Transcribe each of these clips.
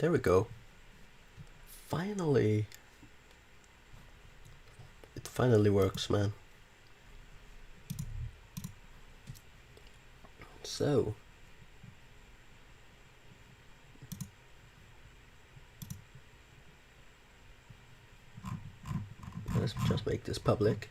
There we go. Finally. It finally works, man. So. Let's just make this public.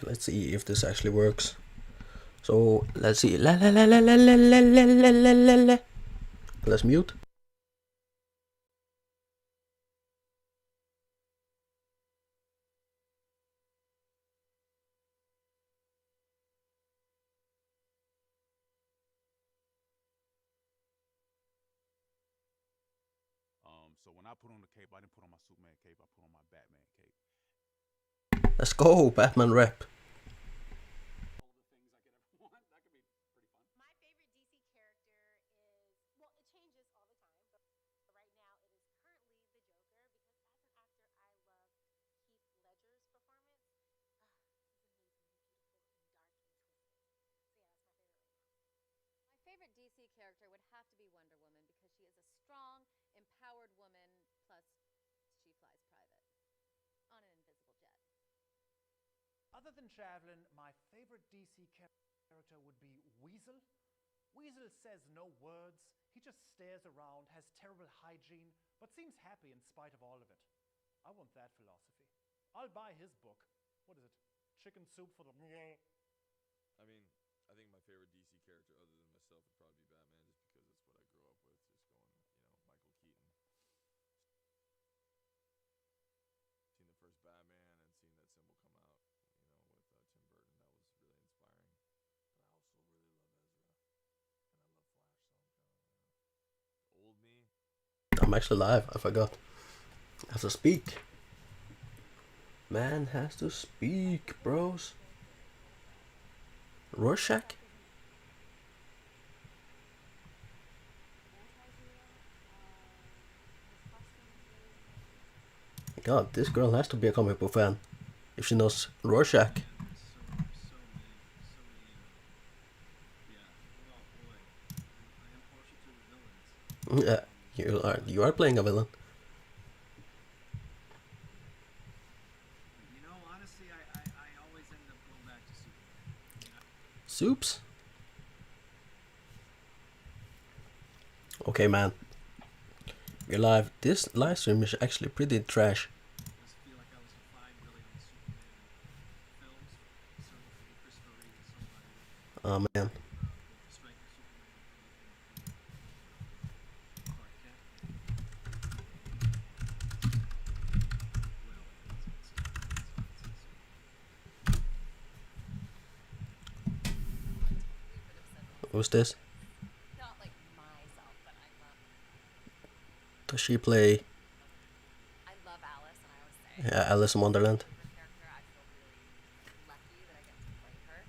Let's see if this actually works. So let's see. Let's mute. So when I put on the cape, I didn't put on my Superman cape. I put on my Batman cape. Let's go, Batman rep. DC character would have to be Wonder Woman because she is a strong, empowered woman, plus she flies private on an invisible jet. Other than Javelin, my favorite DC character would be Weasel. Weasel says no words, he just stares around, has terrible hygiene, but seems happy in spite of all of it. I want that philosophy. I'll buy his book. What is it? Chicken soup for the... I mean, I think my favorite DC character other than myself would probably be Batman, just because it's what I grew up with, just going, Michael Keaton. Seeing the first Batman and seeing that symbol come out, with Tim Burton, that was really inspiring. But I also really love Ezra, and I love Flash, so old me. I'm actually live, I forgot. I have to speak. Man has to speak, bros. Rorschach? God, this girl has to be a comic book fan if she knows Rorschach. Yeah, you are playing a villain. Honestly, I always end up going back to Superman. Soups? Okay, man. We're live. This live stream is actually pretty trash. I just feel like I was defined really on the Superman films, certainly for Christopher Reeve and somebody. Oh man. The strength of Superman and Clark Kent. Who's this? Not like myself, but I love. Does she play I love Alice, and I always say. Alice in Wonderland? Favorite character. I feel really lucky that I get to play her.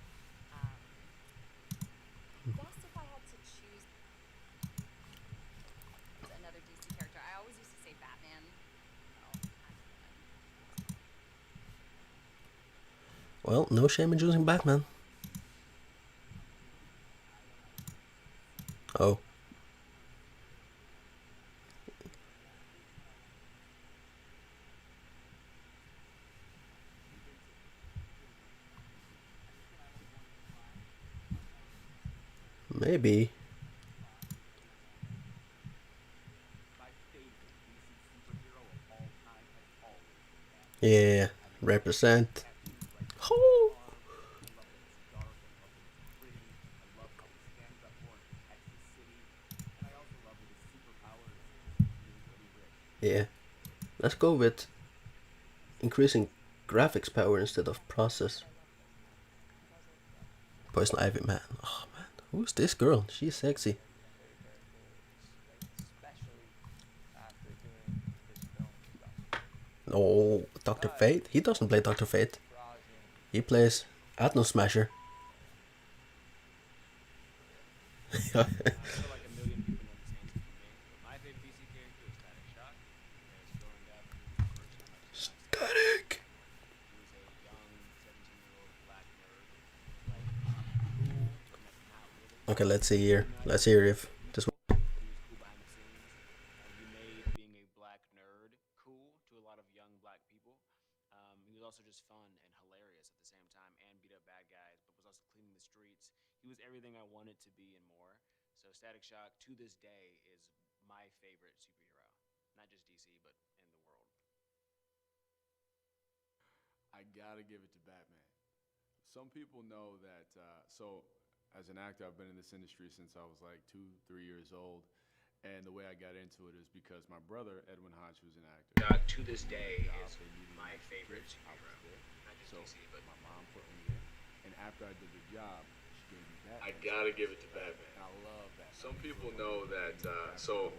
Guess if I had to choose another DC character, I always used to say Batman. Well, no shame in choosing Batman. Oh. Maybe. Yeah, represent. Oh. Yeah, let's go with increasing graphics power instead of process. Poison Ivy, man. Oh man, who's this girl? She's sexy. No, Dr. Fate? He doesn't play Dr. Fate. He plays Atom Smasher. I feel like a million people know the same thing from me, but my favorite DC character is Static Shock, because growing up, the first time I saw him, Static! he was a young 17-year-old black nerd, like cool, but like not really. Okay, let's see here. Let's hear if this one. He was cool behind the scenes. He made being a black nerd cool to a lot of young black people. He was also just fun and hilarious at the same time, and beat up bad guys, but was also cleaning the streets. He was everything I wanted to be and more. So Static Shock, to this day, is my favorite superhero. Not just DC, but in the world. I gotta give it to Batman. Some people know that, so as an actor, I've been in this industry since I was like 2-3 years old. And the way I got into it is because my brother, Edwin Hodge, who's an actor. To this day, is my favorite superhero. Not just DC, but my mom put me in. And after I did the job, she gave me Batman. I gotta give it to Batman. I love Batman. Some people know that, so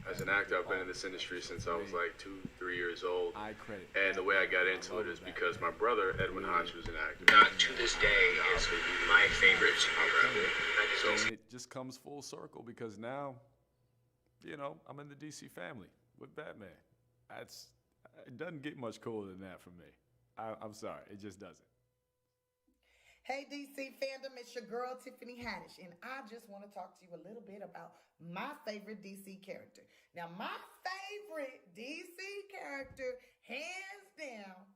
as an actor, I've been in this industry since I was like 2-3 years old. And the way I got into it is because my brother, Edwin Hodge, who's an actor. to this day, is my favorite superhero. Not just DC. And it just comes full circle because now, you know, I'm in the DC family with Batman. It doesn't get much cooler than that for me. I'm sorry, it just doesn't. Hey DC fandom, it's your girl Tiffany Haddish, and I just want to talk to you a little bit about my favorite DC character. Now, my favorite DC character, hands down,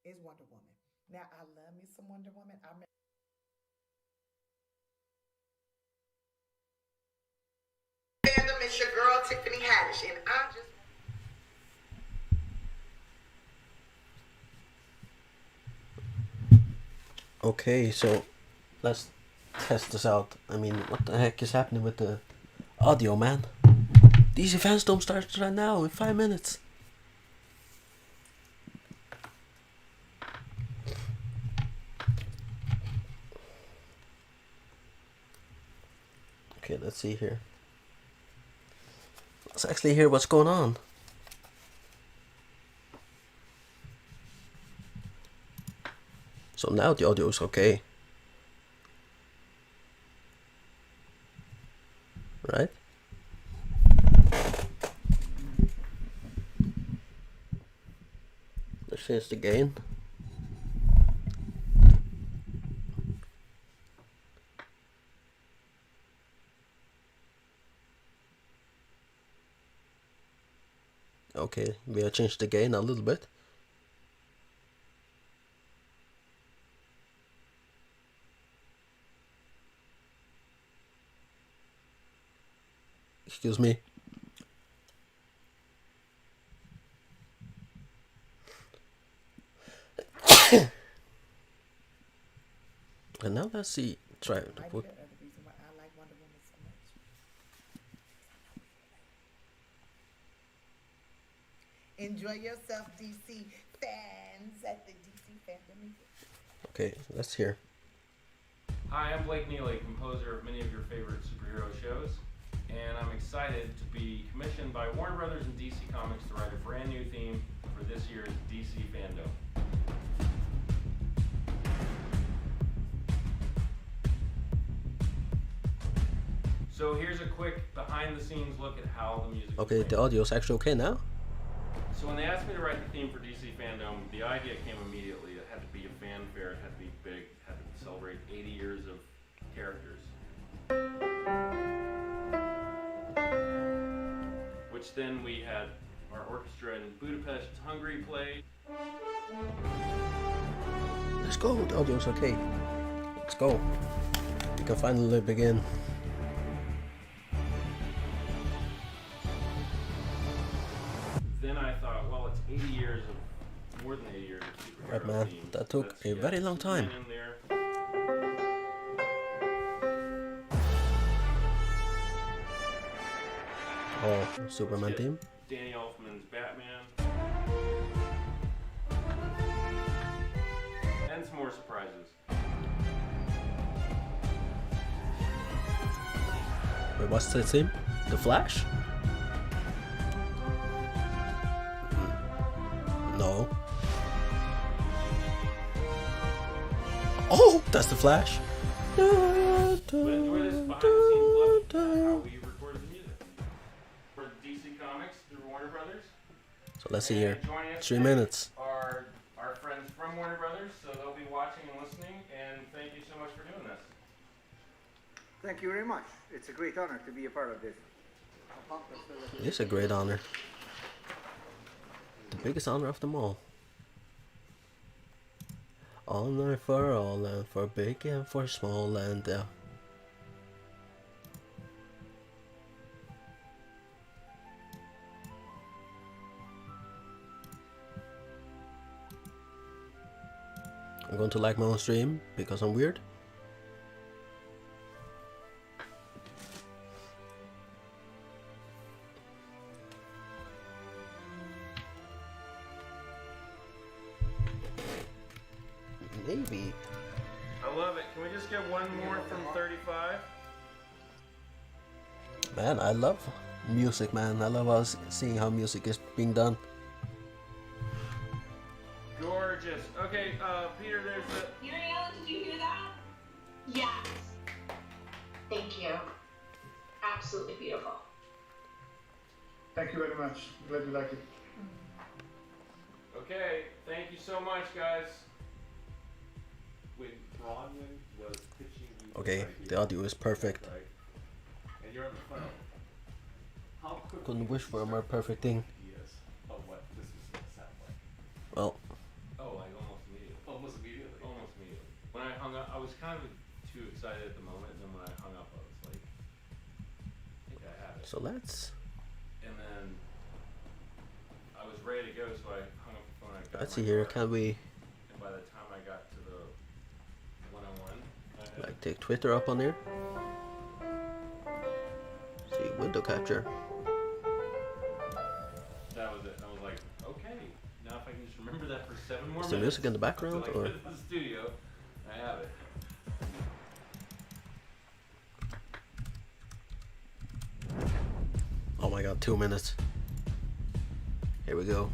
is Wonder Woman. Now, I love me some Wonder Woman. Fandom, it's your girl Tiffany Haddish, and I just... Okay, so let's test this out. I mean, what the heck is happening with the audio, man? DC FANDOME starts right now in 5 minutes. Okay, let's see here. Let's actually hear what's going on. So now the audio is okay. Right? Let's change the gain. Okay, we have changed the gain a little bit. Excuse me. And now let's see. Try to put. Enjoy yourself, DC fans, at the DC Fandom. Okay, let's hear. Hi, I'm Blake Neely, composer of many of your favorite superhero shows, and I'm excited to be commissioned by Warner Brothers and DC Comics to write a brand new theme for this year's DC Fandome. So here's a quick behind-the-scenes look at how the music. Okay, the audio is actually okay now. So when they asked me to write the theme for DC Fandome, the idea came immediately. It had to be a fanfare, it had to be big, it had to celebrate 80 years of characters. Which then we had our orchestra in Budapest, Hungary play. Let's go, the audio's okay. Let's go. We can finally begin. Then I thought, well, it's 80 years of, more than 80 years of superhero Right, man, themes. that took Let's a get very long time. Superman in there. Oh, Superman Let's get theme. Danny Elfman's Batman. And some more surprises. Wait, what's the theme? The Flash? No. Oh, that's the Flash. But enjoy this behind the scenes look at how we recorded the music for DC Comics through Warner Brothers. So let's see here. And joining us 3 today minutes. are our friends from Warner Brothers, so they'll be watching and listening, and thank you so much for doing this. Thank you very much. It's a great honor to be a part of this. It's a great honor. The biggest honor of them all. Honor for all and for big and for small and I'm going to like my own stream because I'm weird. Maybe. I love it. Can we just get one more from 35? Man, I love music, man. I love seeing how music is being done. Gorgeous. Okay, Peter, there's the... Uriel, did you hear that? Yes. Thank you. Absolutely beautiful. Thank you very much. Glad you like it. Okay, thank you so much, guys. When Bronwyn was pitching you Okay, the audio is perfect. right? And you're on the phone. How quickly Couldn't wish for a more perfect thing. ideas of what this was going to sound like? Well, Oh, like almost immediately. Almost immediately. Almost immediately. When I hung up, I was kind of too excited at the moment, and then when I hung up, I was like, I think I have it. so let's And then I was ready to go, so I hung up the phone. I got let's my see here. car, Can we And by the time I got to the 101, I had like take Twitter up on there? See, window capture. that was it. I was like, okay, now if I can just remember that for 7 more Is minutes. the music in the background, until I or- get to the studio, I have it. Oh my god, 2 minutes. Here we go.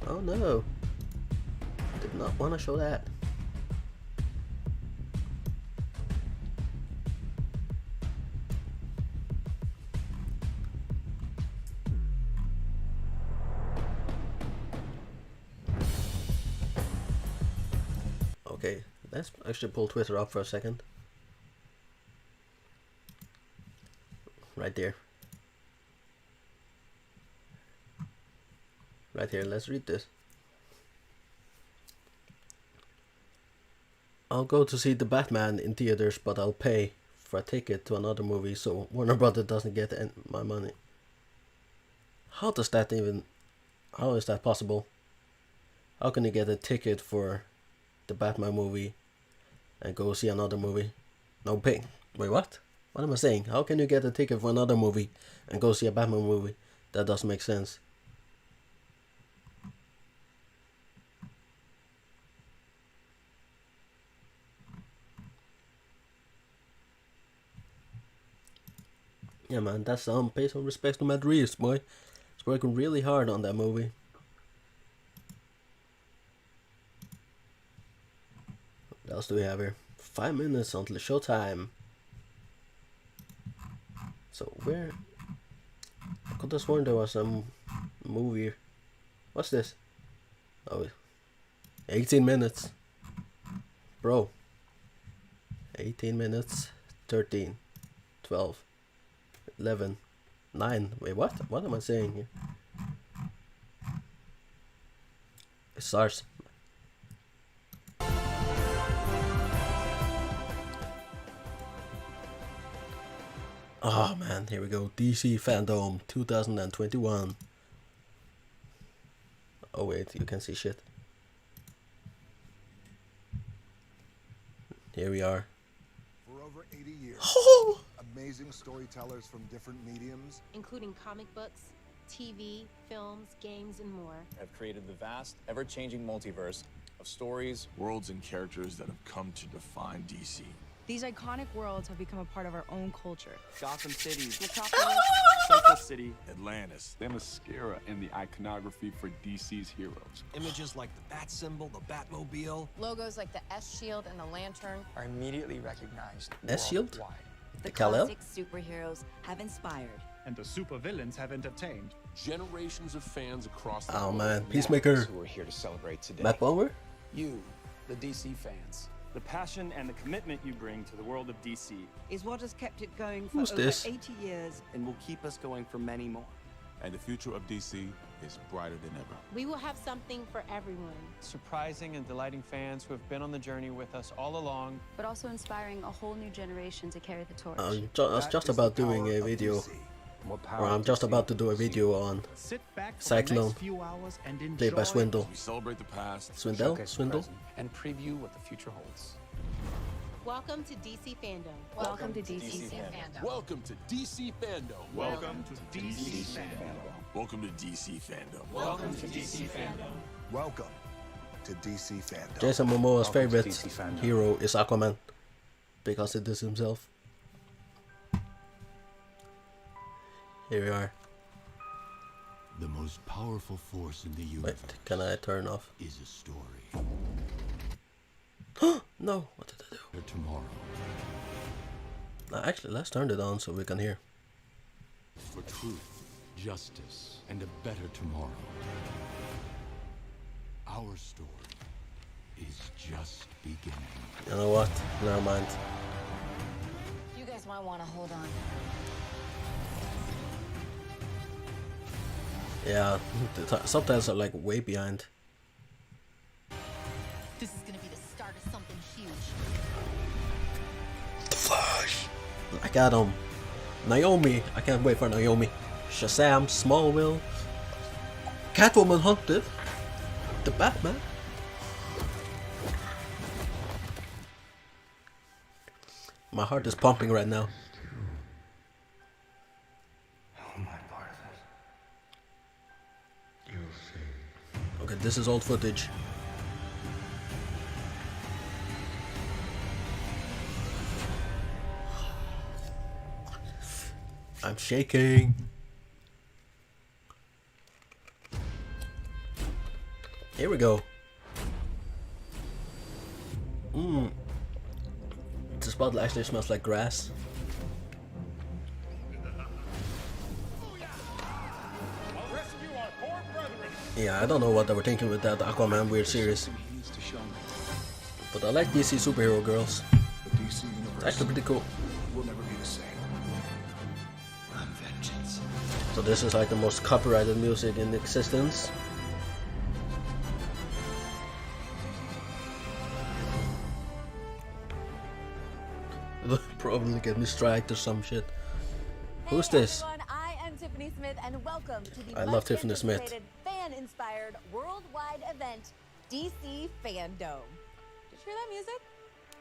Oh no. Did not want to show that. Okay, let's actually pull Twitter up for a second. Right there. Right here, let's read this. I'll go to see the Batman in theaters, but I'll pay for a ticket to another movie so Warner Brothers doesn't get my money. How is that possible? How can you get a ticket for the Batman movie and go see another movie? No pay. Wait, what? What am I saying? How can you get a ticket for another movie and go see a Batman movie? That doesn't make sense. Yeah, man, that's pay some respect to Matt Reeves, boy. He's working really hard on that movie. What else do we have here? 5 minutes until showtime. So where? I could have sworn there was some movie. What's this? Oh, 18 minutes. Bro. 18 minutes. 13. 12. 11. 9. Wait, what? What am I saying here? It starts. Oh man, here we go. DC Fandome 2021. Oh wait, you can see shit. Here we are. For over 80 years, Oh! amazing storytellers from different mediums, including comic books, TV, films, games, and more, have created the vast, ever-changing multiverse of stories, worlds, and characters that have come to define DC. These iconic worlds have become a part of our own culture. Gotham City, Metropolis, Central City, Atlantis. They're mascara in the iconography for DC's heroes. Images like the bat symbol, the Batmobile. Logos like the S shield and the lantern are immediately recognized S-Shield? worldwide. The Kal-El? classic superheroes have inspired. And the supervillains have entertained. Generations of fans across the Oh world. man, Peacemaker. Who are here to celebrate today. Batwoman? You, the DC fans. The passion and the commitment you bring to the world of DC Is what has kept it going for Who's over this? 80 years. And will keep us going for many more. And the future of DC is brighter than ever. We will have something for everyone. surprising and delighting fans who have been on the journey with us all along. But also inspiring a whole new generation to carry the torch. I was just about doing a video, or I'm just about to do a video on Cyclone, played by Swindle. We celebrate the past, Swindle? showcase the Swindle? present, and preview what the future holds. Welcome to DC Fandom. Welcome to DC Fandom. Welcome to DC Fandom. Welcome to DC Fandom. Welcome to DC Fandom. Welcome to DC Fandom. Welcome to DC Fandom. Jason Momoa's Welcome to favorite DC Fandom. hero is Aquaman, because he does himself. Here we are. The most powerful force in the universe. Wait, can I turn off? Is a story. No, what did I do? Tomorrow. Actually, let's turn it on so we can hear. For truth, justice, and a better tomorrow. Our story is just beginning. You know what? Never mind. You guys might want to hold on. Yeah, the subtitles are like way behind. This is gonna be the start of something huge. The Flash! Black Adam. Naomi. I can't wait for Naomi. Shazam, Smallville. Catwoman Hunted. The Batman. My heart is pumping right now. Okay, this is old footage. I'm shaking. Here we go. This bottle actually smells like grass. Yeah, I don't know what they were thinking with that Aquaman weird series. But I like DC superhero girls. It's actually pretty cool. Will never be the same. I'm vengeance. So this is like the most copyrighted music in existence. It'll probably get me striked or some shit. Who's this? Everyone, I am Tiffany Smith, and welcome to the I love Tiffany Smith. much-anticipated, fan-inspired worldwide event, DC Fandome. Did you hear that music?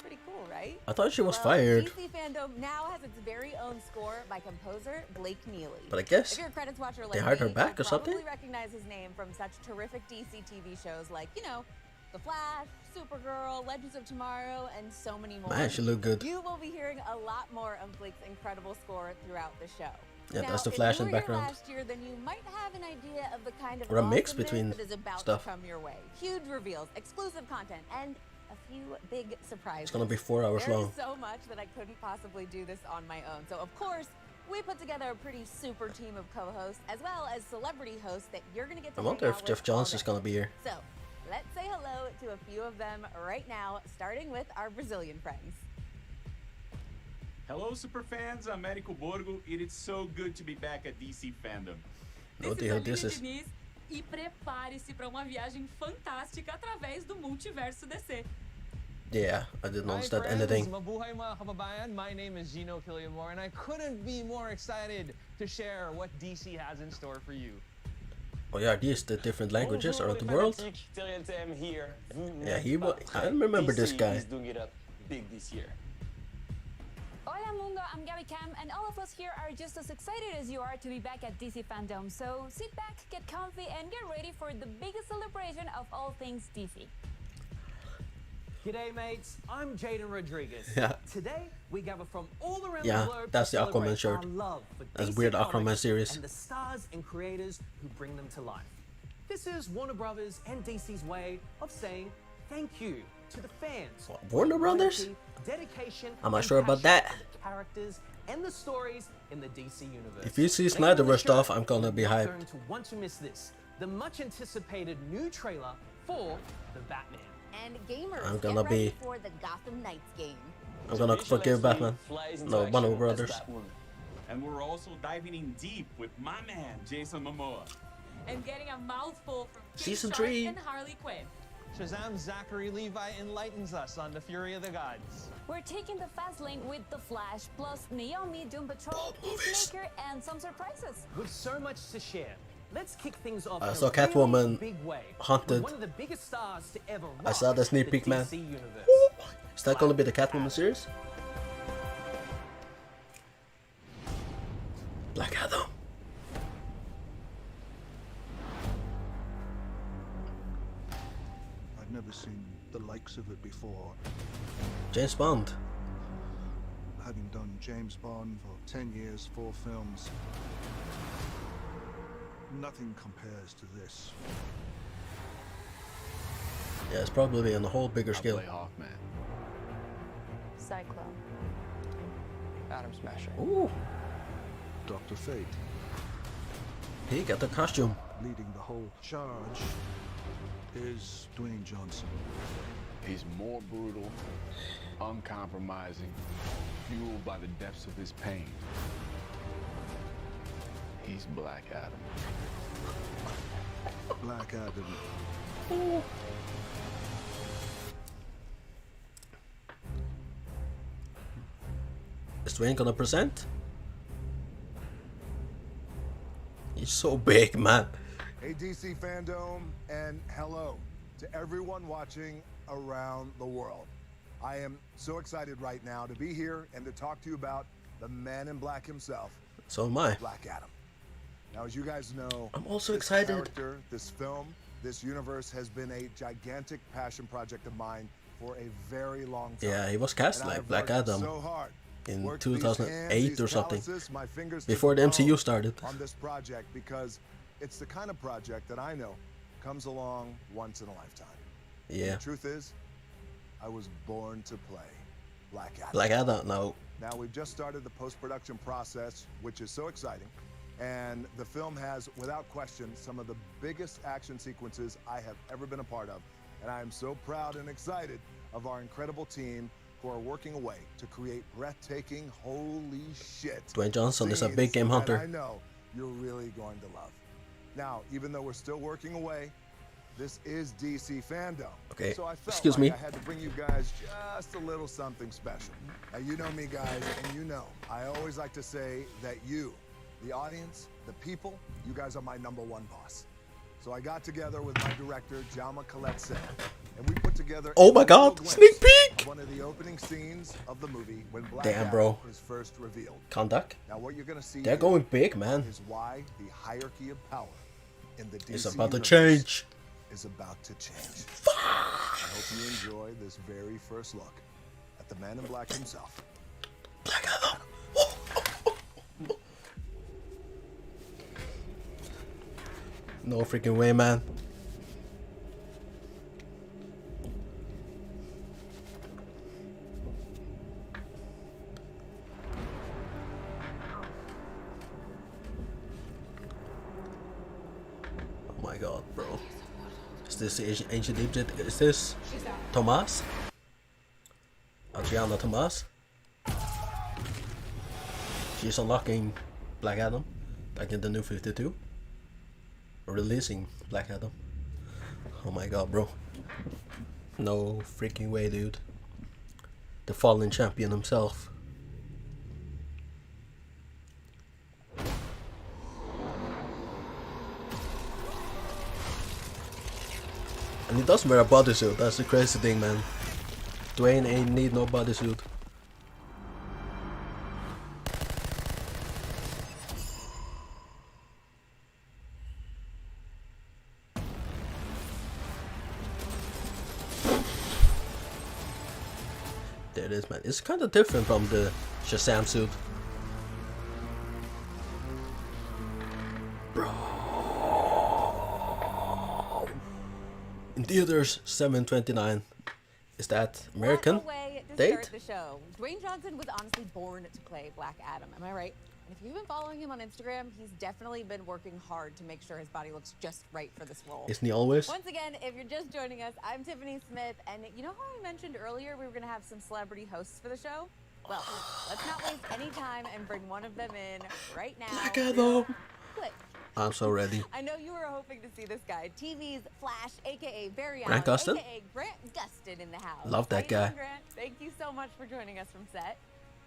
Pretty cool, right? I thought she was Well, fired. DC Fandome now has its very own score by composer Blake Neely. But I guess if you're a credits watcher like they hired her me, back you'll or something? probably recognize his name from such terrific DC TV shows like, you know, The Flash, Supergirl, Legends of Tomorrow, and so many more. Man, she looked good. You will be hearing a lot more of Blake's incredible score throughout the show. Yeah, now, that's the Flash in if the you were here background. last year, then you might have an idea of the kind of Or a mix awesomeness between that is about stuff. to come your way. Huge reveals, exclusive content, and a few big surprises. It's gonna be 4 hours There long. is so much that I couldn't possibly do this on my own. So of course, we put together a pretty super team of co-hosts, as well as celebrity hosts that you're gonna get to I wonder hang if out Jeff with all Johns is day. gonna be here. So let's say hello to a few of them right now, starting with our Brazilian friends. Hello, super fans. I'm Érico Borgo, and it's so good to be back at DC Fandom. What the hell this is? Diniz, e prepare-se para uma viagem fantástica através do multiverso DC. Yeah, I didn't Hi understand friends, anything. mabuhay mga kababayan. My name is Gino Killiamore, and I couldn't be more excited to share what DC has in store for you. Oh yeah, are these the different languages around the world? Here. Yeah, I remember this guy. He's doing it up big this year. Hola Mundo, I'm Gabby Cam, and all of us here are just as excited as you are to be back at DC Fandom. So sit back, get comfy, and get ready for the biggest celebration of all things DC. G'day mates, I'm Jaden Rodriguez. Yeah. Today we gather from all around Yeah, the globe that's to the Aquaman celebrate shirt. our love for That's DC weird Comics Aquaman series. and the stars and creators who bring them to life. This is Warner Brothers and DC's way of saying thank you to the fans. What, Warner Brothers? Loyalty, dedication, I'm not and sure about passion that. for the characters and the stories in the DC universe. If you see Later on the Snyderverse show, stuff, I'm gonna be you're hyped. going to want to miss this, the much anticipated new trailer for the Batman. And gamers, I'm gonna get ready be- for the Gotham Knights game. I'm gonna forgive Batman. No, Warner Brothers. And we're also diving in deep with my man, Jason Momoa. And getting a mouthful from King Season Shark 3. and Harley Quinn. Shazam Zachary Levi enlightens us on the fury of the gods. We're taking the fast lane with The Flash, plus Naomi, Doom Patrol, Peacemaker, and some surprises. With so much to share, let's kick things off I in saw a Catwoman really big way Haunted. with one of the biggest stars to ever I saw the rock sneak peek, man. DC universe. Is that gonna be the Catwoman series? Black Adam. I've never seen the likes of it before. James Bond. Having done James Bond for 10 years, 4 films, nothing compares to this. Yeah, it's probably on a whole bigger scale. Hawkman. Cyclone. Atom Smasher. Ooh, Dr. Fate, he got the costume. leading the whole charge, is Dwayne Johnson. He's more brutal, uncompromising, fueled by the depths of his pain. He's Black Adam. Black Adam. Is Dwayne gonna present? He's so big, man. Hey DC Fandome, and hello to everyone watching around the world. I am so excited right now to be here and to talk to you about the man in black himself, So am I. Black Adam. Now, as you guys know, I'm also this excited. character, this film, this universe has been a gigantic passion project of mine for a very long time. Yeah, he was cast And I like have Black worked Adam so hard, in worked these 2008 hands, or these something. calluses, my fingers to Before the the MCU bone started. on this project, because it's the kind of project that I know comes along once in a lifetime. And Yeah. the truth is, I was born to play Black Adam. Black Adam, no. Now, we've just started the post-production process, which is so exciting. And the film has, without question, some of the biggest action sequences I have ever been a part of. And I am so proud and excited of our incredible team who are working away to create breathtaking, holy shit, Dwayne Johnson is a scenes big game that hunter. I know you're really going to love. Now, even though we're still working away, this is DC Fandom. Okay, So I felt excuse like me. I had to bring you guys just a little something special. Now, you know me, guys, and you know, I always like to say that you, the audience, the people, you guys are my #1 boss. So I got together with my director, Jaume Collet-Serra, and we put together Oh a my God, glimpse sneak peek! of one of the opening scenes of the movie when Black Damn, Adam bro. is first revealed. Conduct. Now, what you're gonna see They're going big, man. is why the hierarchy of power in the DC It's about to universe change. is about to change. I hope you enjoy this very first look at the man in black himself. Black Adam. No freaking way, man. Oh my god, bro. Is this ancient Egypt? Is this Tomas? Adriana Tomas? She's unlocking Black Adam back in the New 52. Releasing Black Adam. Oh my god, bro. No freaking way, dude. The fallen champion himself. And he doesn't wear a bodysuit, that's the crazy thing, man. Dwayne ain't need no bodysuit. There it is, man. It's kind of different from the Shazam suit. Bro. In theaters, 7/29. Is that American What a way to date? start the show. Dwayne Johnson was honestly born to play Black Adam. Am I right? And if you've been following him on Instagram, he's definitely been working hard to make sure his body looks just right for this role. Isn't he always? Once again, if you're just joining us, I'm Tiffany Smith, and you know how I mentioned earlier we were going to have some celebrity hosts for the show? Well, let's not waste any time and bring one of them in right now. Black Adam. Click. I'm so ready. I know you were hoping to see this guy. TV's Flash, aka Barry Grant Allen, Gustin? aka Grant Gustin in the house. Love that How you doing, guy. Grant? Thank you so much for joining us from set.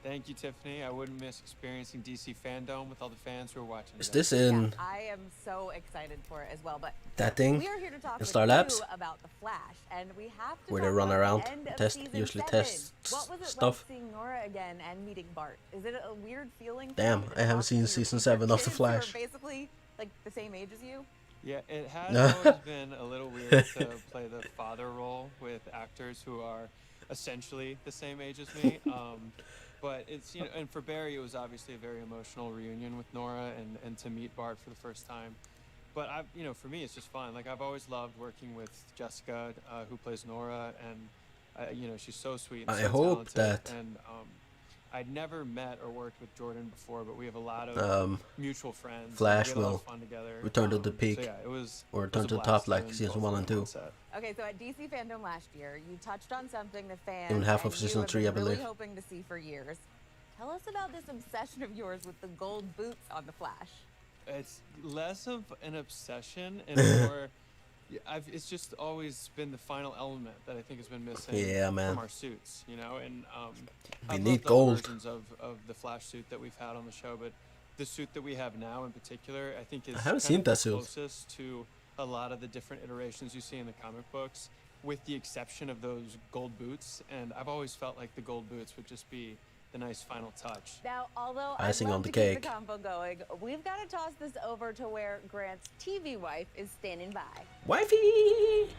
Thank you, Tiffany. I wouldn't miss experiencing DC fandom with all the fans who are watching. Is today. this in Yeah, I am so excited for it as well. But that thing? we are here to talk In with Star you Labs? about the Flash, and we have to Where they talk run about around, the end of test, season usually 7. test What was it stuff. like seeing Nora again and meeting Bart? Is it a weird feeling? Damn, I haven't seen season 7 of The Flash. Who are basically like the same age as you. Yeah, it has always been a little weird to play the father role with actors who are essentially the same age as me. But it's, you know, and for Barry, it was obviously a very emotional reunion with Nora and to meet Bart for the first time. But I've, you know, for me, it's just fun. Like, I've always loved working with Jessica, who plays Nora, and you know, she's so sweet. And I so hope talented. that- And I'd never met or worked with Jordan before, but we have a lot of mutual friends. and Flash we had a lot will of fun together. return to the peak, So yeah, it was, or it return was to a the blast top like doing season both 1 of and them on 2. set. Okay, so at DC Fandom last year, you touched on something the fans Even half of and you season have 3, been I believe. really hoping to see for years. Tell us about this obsession of yours with the gold boots on the Flash. It's less of an obsession and more. It's just always been the final element that I think has been missing Yeah, man. from our suits, you know. And We I've need loved other gold. versions of the Flash suit that we've had on the show, but the suit that we have now in particular, I think is I haven't kind seen of that the suit. closest to a lot of the different iterations you see in the comic books, with the exception of those gold boots. And I've always felt like the gold boots would just be the nice final touch. Now, although Icing I'd on love the to keep cake. the combo going, we've got to toss this over to where Grant's TV wife is standing by. Wifey!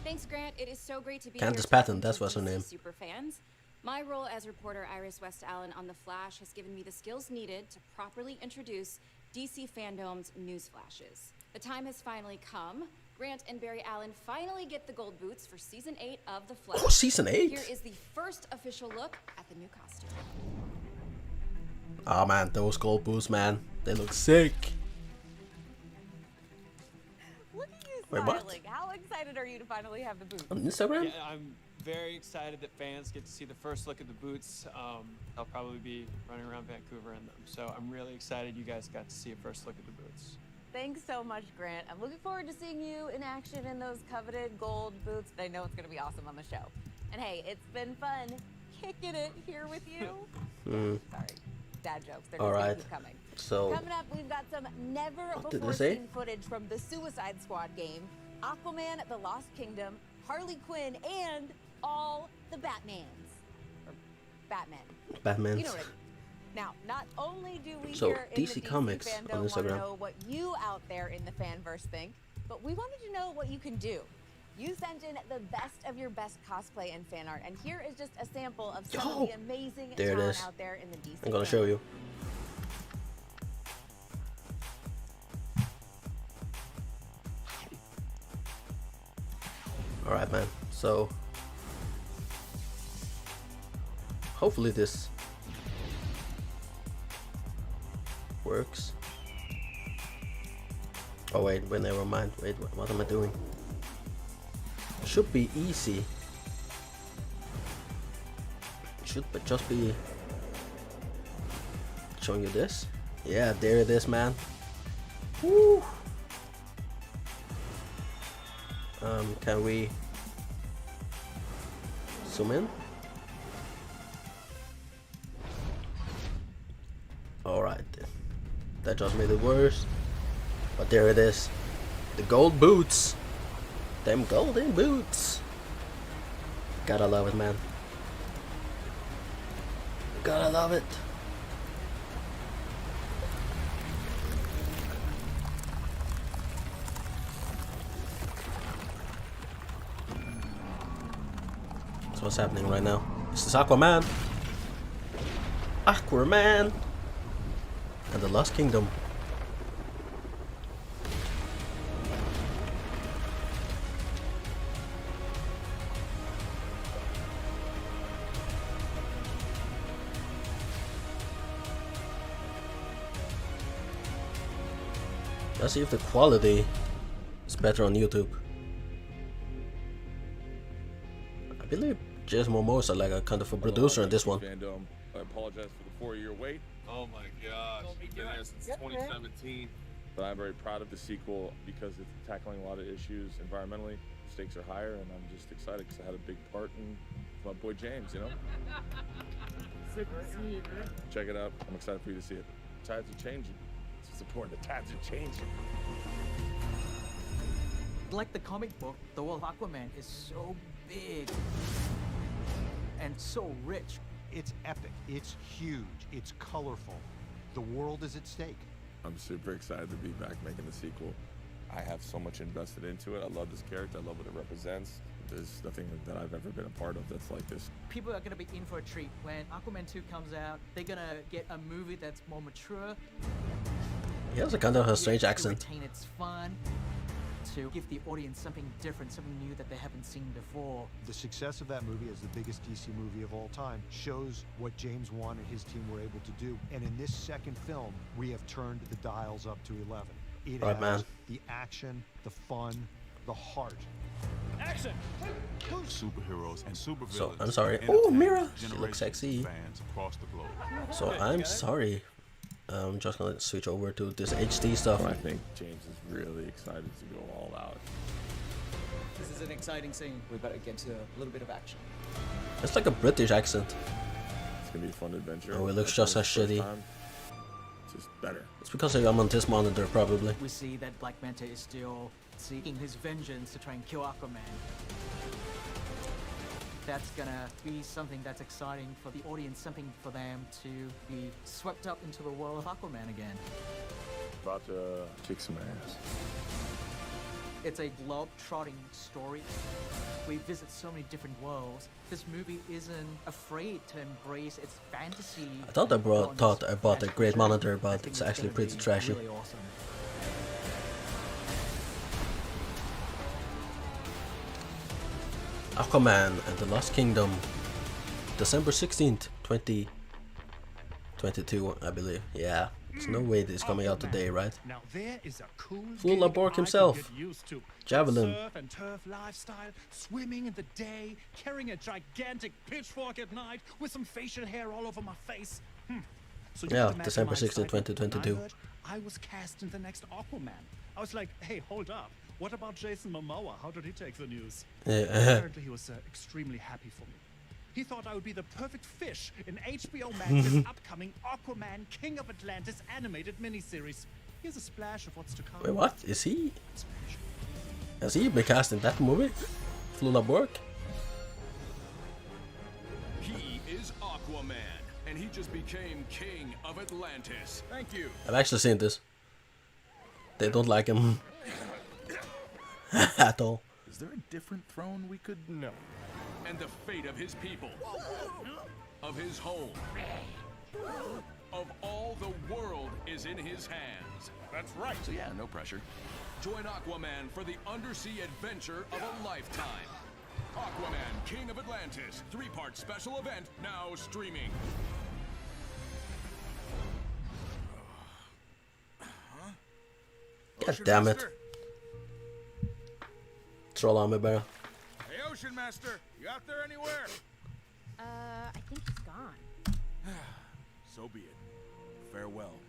Thanks, Grant. It is so great to be Candace here. Patton, talking that's to what's her DC name. Super fans. My role as reporter Iris West Allen on The Flash has given me the skills needed to properly introduce DC Fandom's news flashes. The time has finally come. Grant and Barry Allen finally get the gold boots for season 8 of The Flash. Oh, season 8? Here is the first official look at the new costume. Oh man, those gold boots, man. They look sick. Look at you Wait, what? smiling. How excited are you to finally have the boots? On Instagram? Yeah, I'm very excited that fans get to see the first look at the boots. I'll probably be running around Vancouver in them, so I'm really excited you guys got to see a first look at the boots. Thanks so much, Grant. I'm looking forward to seeing you in action in those coveted gold boots. I know it's going to be awesome on the show. And hey, it's been fun kicking it here with you. Sorry, dad jokes. They're just going to keep coming. So, Coming up, we've got some never did before they say? seen footage from the Suicide Squad game, Aquaman, The Lost Kingdom, Harley Quinn, and all the Batmans. Or Batmen. Batmans. You know what I mean. Now, not only do we So, here in DC the Comics DC on fandom want to Instagram. know what you out there in the fanverse think, but we wanted to know what you can do. You sent in the best of your best cosplay and fan art, and here is just a sample of some of the amazing there it talent is. out there in the DC I'm gonna fandom. show you. Alright, man. So, hopefully this works. Oh wait, never mind. Wait, what am I doing? Should be easy. Should but just be showing you this. Yeah, there it is, man. Woo. Can we zoom in? Alright, that just made it worse. But there it is. The gold boots. Them golden boots. Gotta love it, man. Gotta love it. what's happening right now. This is Aquaman. Aquaman and the Lost Kingdom. Let's see if the quality is better on YouTube. I believe Jason Momoa like a kind of a producer in this one. FANDOME. I apologize for the 4-year wait. Oh my gosh, you've been there since 2017. But I'm very proud of the sequel because it's tackling a lot of issues environmentally. Stakes are higher, and I'm just excited because I had a big part in my boy James, you know? Check it out. I'm excited for you to see it. Tides are changing. It's important. The tides are changing. Like the comic book, the world of Aquaman is so big and so rich. It's epic. It's huge. It's colorful. The world is at stake. I'm super excited to be back making the sequel. I have so much invested into it. I love this character. I love what it represents. There's nothing that I've ever been a part of that's like this. People are going to be in for a treat. When Aquaman 2 comes out, they're going to get a movie that's more mature. He has a kind of a strange accent. To retain its fun, to give the audience something different, something new that they haven't seen before. The success of that movie as the biggest DC movie of all time shows what James Wan and his team were able to do. And in this second film, we have turned the dials up to 11. It Right, has man. the action, the fun, the heart. Action! Superheroes and supervillains. So I'm sorry. entertain Oh, Mira, she generations looks sexy. of fans across the globe. So I'm sorry. I'm just gonna switch over to this HD stuff. I think James is really excited to go all out. This is an exciting scene. We better get to a little bit of action. It's like a British accent. It's gonna be a fun adventure. Oh, it looks That's just as the first shitty. time. It's just better. It's because I'm on this monitor, probably. We see that Black Manta is still seeking his vengeance to try and kill Aquaman. That's gonna be something that's exciting for the audience, something for them to be swept up into the world of Aquaman again. About to kick some ass. It's a globe-trotting story. We visit so many different worlds. This movie isn't afraid to embrace its fantasy. I thought I bought a great monitor, but it's actually pretty trashy. Really awesome. Aquaman and the Lost Kingdom, December 16th, 2022, I believe. Yeah, there's no way this is coming out today, right? Now there is a cool Full of Bork himself. Javelin. Surf and turf lifestyle, swimming in the day, carrying a gigantic pitchfork at night with some facial hair all over my face. So you Yeah, can imagine December my 16th, excitement when 2022. I heard I was cast in the next Aquaman. I was like, hey, hold up. What about Jason Momoa? How did he take the news? Yeah. Apparently he was extremely happy for me. He thought I would be the perfect fish in HBO Max's upcoming Aquaman King of Atlantis animated miniseries. Here's a splash of what's to come. Wait, what? Is he? Has he been cast in that movie? Flula Bork? He is Aquaman, and he just became King of Atlantis. Thank you. I've actually seen this. They don't like him at all. Is there a different throne we could know? And the fate of his people, of his home, of all the world is in his hands. That's right. So yeah, no pressure. Join Aquaman for the undersea adventure of a lifetime. Aquaman, King of Atlantis, 3-part special event now streaming. God damn it. Troll on me, bro. Hey, Ocean Master, you out there anywhere? I think he's gone. So be it. Farewell,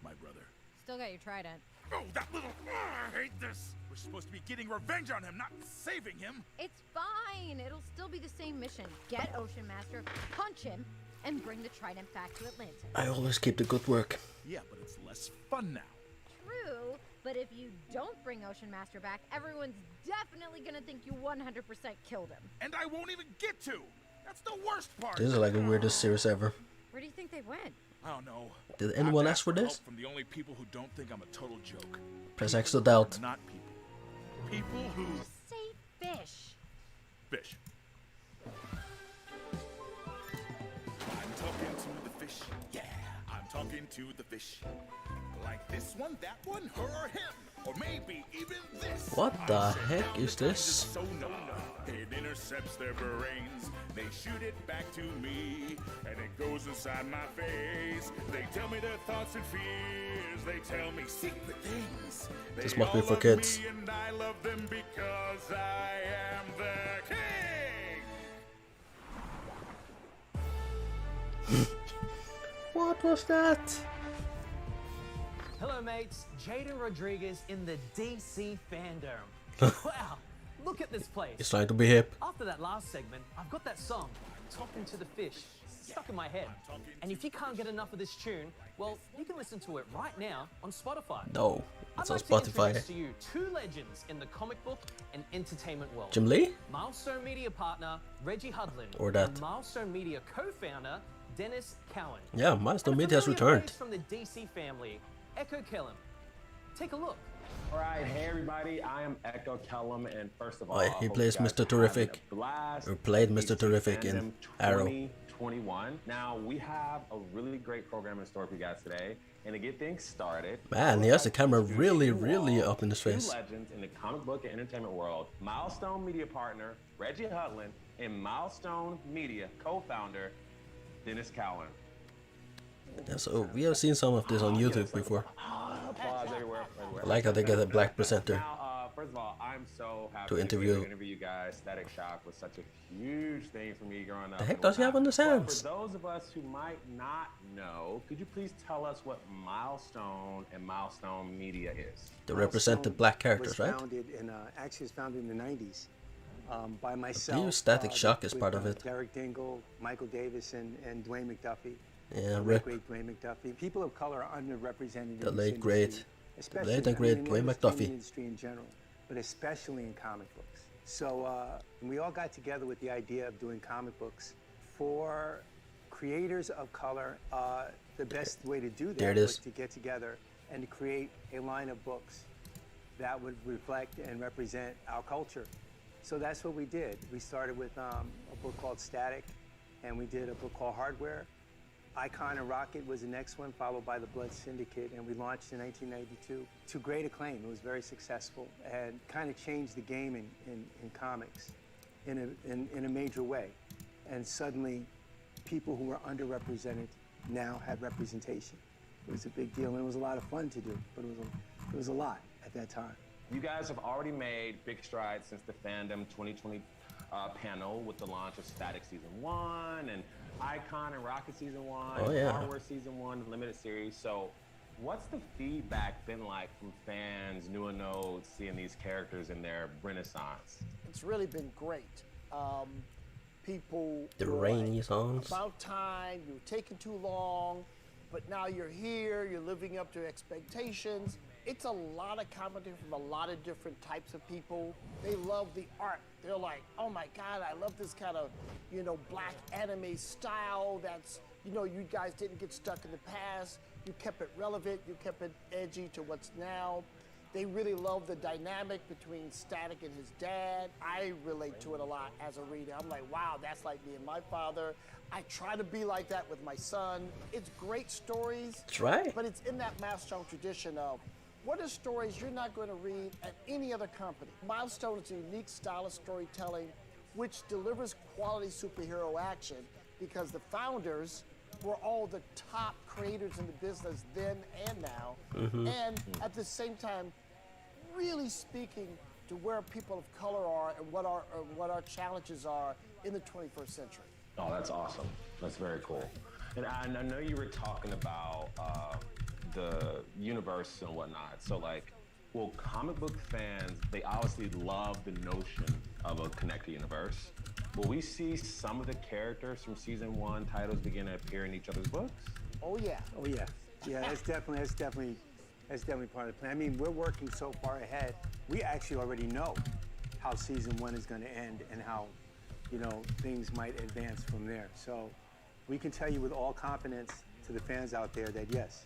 my brother. Still got your trident. Oh, that little... I hate this. We're supposed to be getting revenge on him, not saving him. It's fine. It'll still be the same mission. Get Ocean Master, punch him, and bring the trident back to Atlantis. I always keep the good work. Yeah, but it's less fun now. True, but if you don't bring Ocean Master back, everyone's definitely gonna think you 100% killed him. And I won't even get to. That's the worst part. This is like the weirdest series ever. Where do you think they went? I don't know. Did anyone I've ask for asked this? help from the only people who don't think I'm a total joke. Press X to doubt. Not people. People who... Say fish. Fish. into the fish. Like this one, that one, her or him, or maybe even this. What the heck is this? Sonar. It intercepts their brains. They shoot it back to me, and it goes inside my face. They tell me their thoughts and fears. They tell me secret things. This They must be all for love kids. me and I love them because I am their king. What was that? Hello, mates. Jaden Rodriguez in the DC fandom. Wow, look at this place. He's trying to be hip. After that last segment, I've got that song, Talking to the Fish, stuck in my head. And if you can't get enough of this tune, well, you can listen to it right now on Spotify. No, I'd it's on like to Spotify. introduce to you two legends in the comic book and entertainment world. Jim Lee? Milestone Media partner Reggie Hudlin. Or that. And Milestone Media co-founder Dennis Cowan. Yeah, Milestone And a Media has familiar returned. face from the DC family, Echo Kellum. Take a look. All right, hey everybody, I am Echo Kellum, and first of all, Oh, he plays Mr. Terrific. Or played Mr. Terrific in Arrow. 2021. Now, we have a really great program in store for you guys today, and to get things started... Man, he has the camera really up in his Two face. legends in the comic book and entertainment world, Milestone Media partner Reggie Hudlin, and Milestone Media co-founder Dennis Cowan. Yeah, so we have seen some of this on YouTube before. Applause everywhere. I like how they get a black presenter Now, first of all, I'm so happy to to interview. interview you guys. Static Shock was such a huge thing for me growing up. The heck does he have on the But sands? for those of us who might not know, could you please tell us what Milestone and Milestone Media is? To represent the black characters, was right? Founded in, actually, was founded in the 90s by I myself. believe Static Shock is with, part of it. Derek Dingle, Michael Davis, and Dwayne McDuffie. Yeah, The rip. great Dwayne McDuffie. People of color are underrepresented The in late this great, industry, the especially late and in great the Dwayne entertainment McDuffie. industry in general, but especially in comic books. So we all got together with the idea of doing comic books for creators of color. The best way to do There that it was is. to get together and to create a line of books that would reflect and represent our culture. So that's what we did. We started with a book called Static, and we did a book called Hardware. Icon and Rocket was the next one, followed by The Blood Syndicate, and we launched in 1992 to great acclaim. It was very successful and kind of changed the game in comics in a major way. And suddenly, people who were underrepresented now had representation. It was a big deal, and it was a lot of fun to do, but it was a lot at that time. You guys have already made big strides since the Fandom 2020 panel with the launch of Static Season 1 and Icon and Rocket Season 1, Oh, yeah. Hardware Season 1, limited series. So what's the feedback been like from fans, new and old, seeing these characters in their renaissance? It's really been great. People The were rainy like, songs. about time, you were taking too long, but now you're here, you're living up to expectations. It's a lot of commentary from a lot of different types of people. They love the art. They're like, oh my God, I love this kind of, black anime style that's, you guys didn't get stuck in the past. You kept it relevant, you kept it edgy to what's now. They really love the dynamic between Static and his dad. I relate to it a lot as a reader. I'm like, wow, that's like me and my father. I try to be like that with my son. It's great stories. That's right. But it's in that Milestone tradition of what are stories you're not going to read at any other company. Milestone is a unique style of storytelling which delivers quality superhero action because the founders were all the top creators in the business then and now. Mhm. And at the same time, really speaking to where people of color are and what our challenges are in the 21st century. Oh, that's awesome. That's very cool. And I know you were talking about the universe and whatnot. So, well, comic book fans, they obviously love the notion of a connected universe. Will we see some of the characters from season 1 titles begin to appear in each other's books? Oh yeah. Oh yeah. Yeah, that's definitely part of the plan. I mean, we're working so far ahead. We actually already know how season 1 is going to end and how, things might advance from there. So we can tell you with all confidence to the fans out there that yes,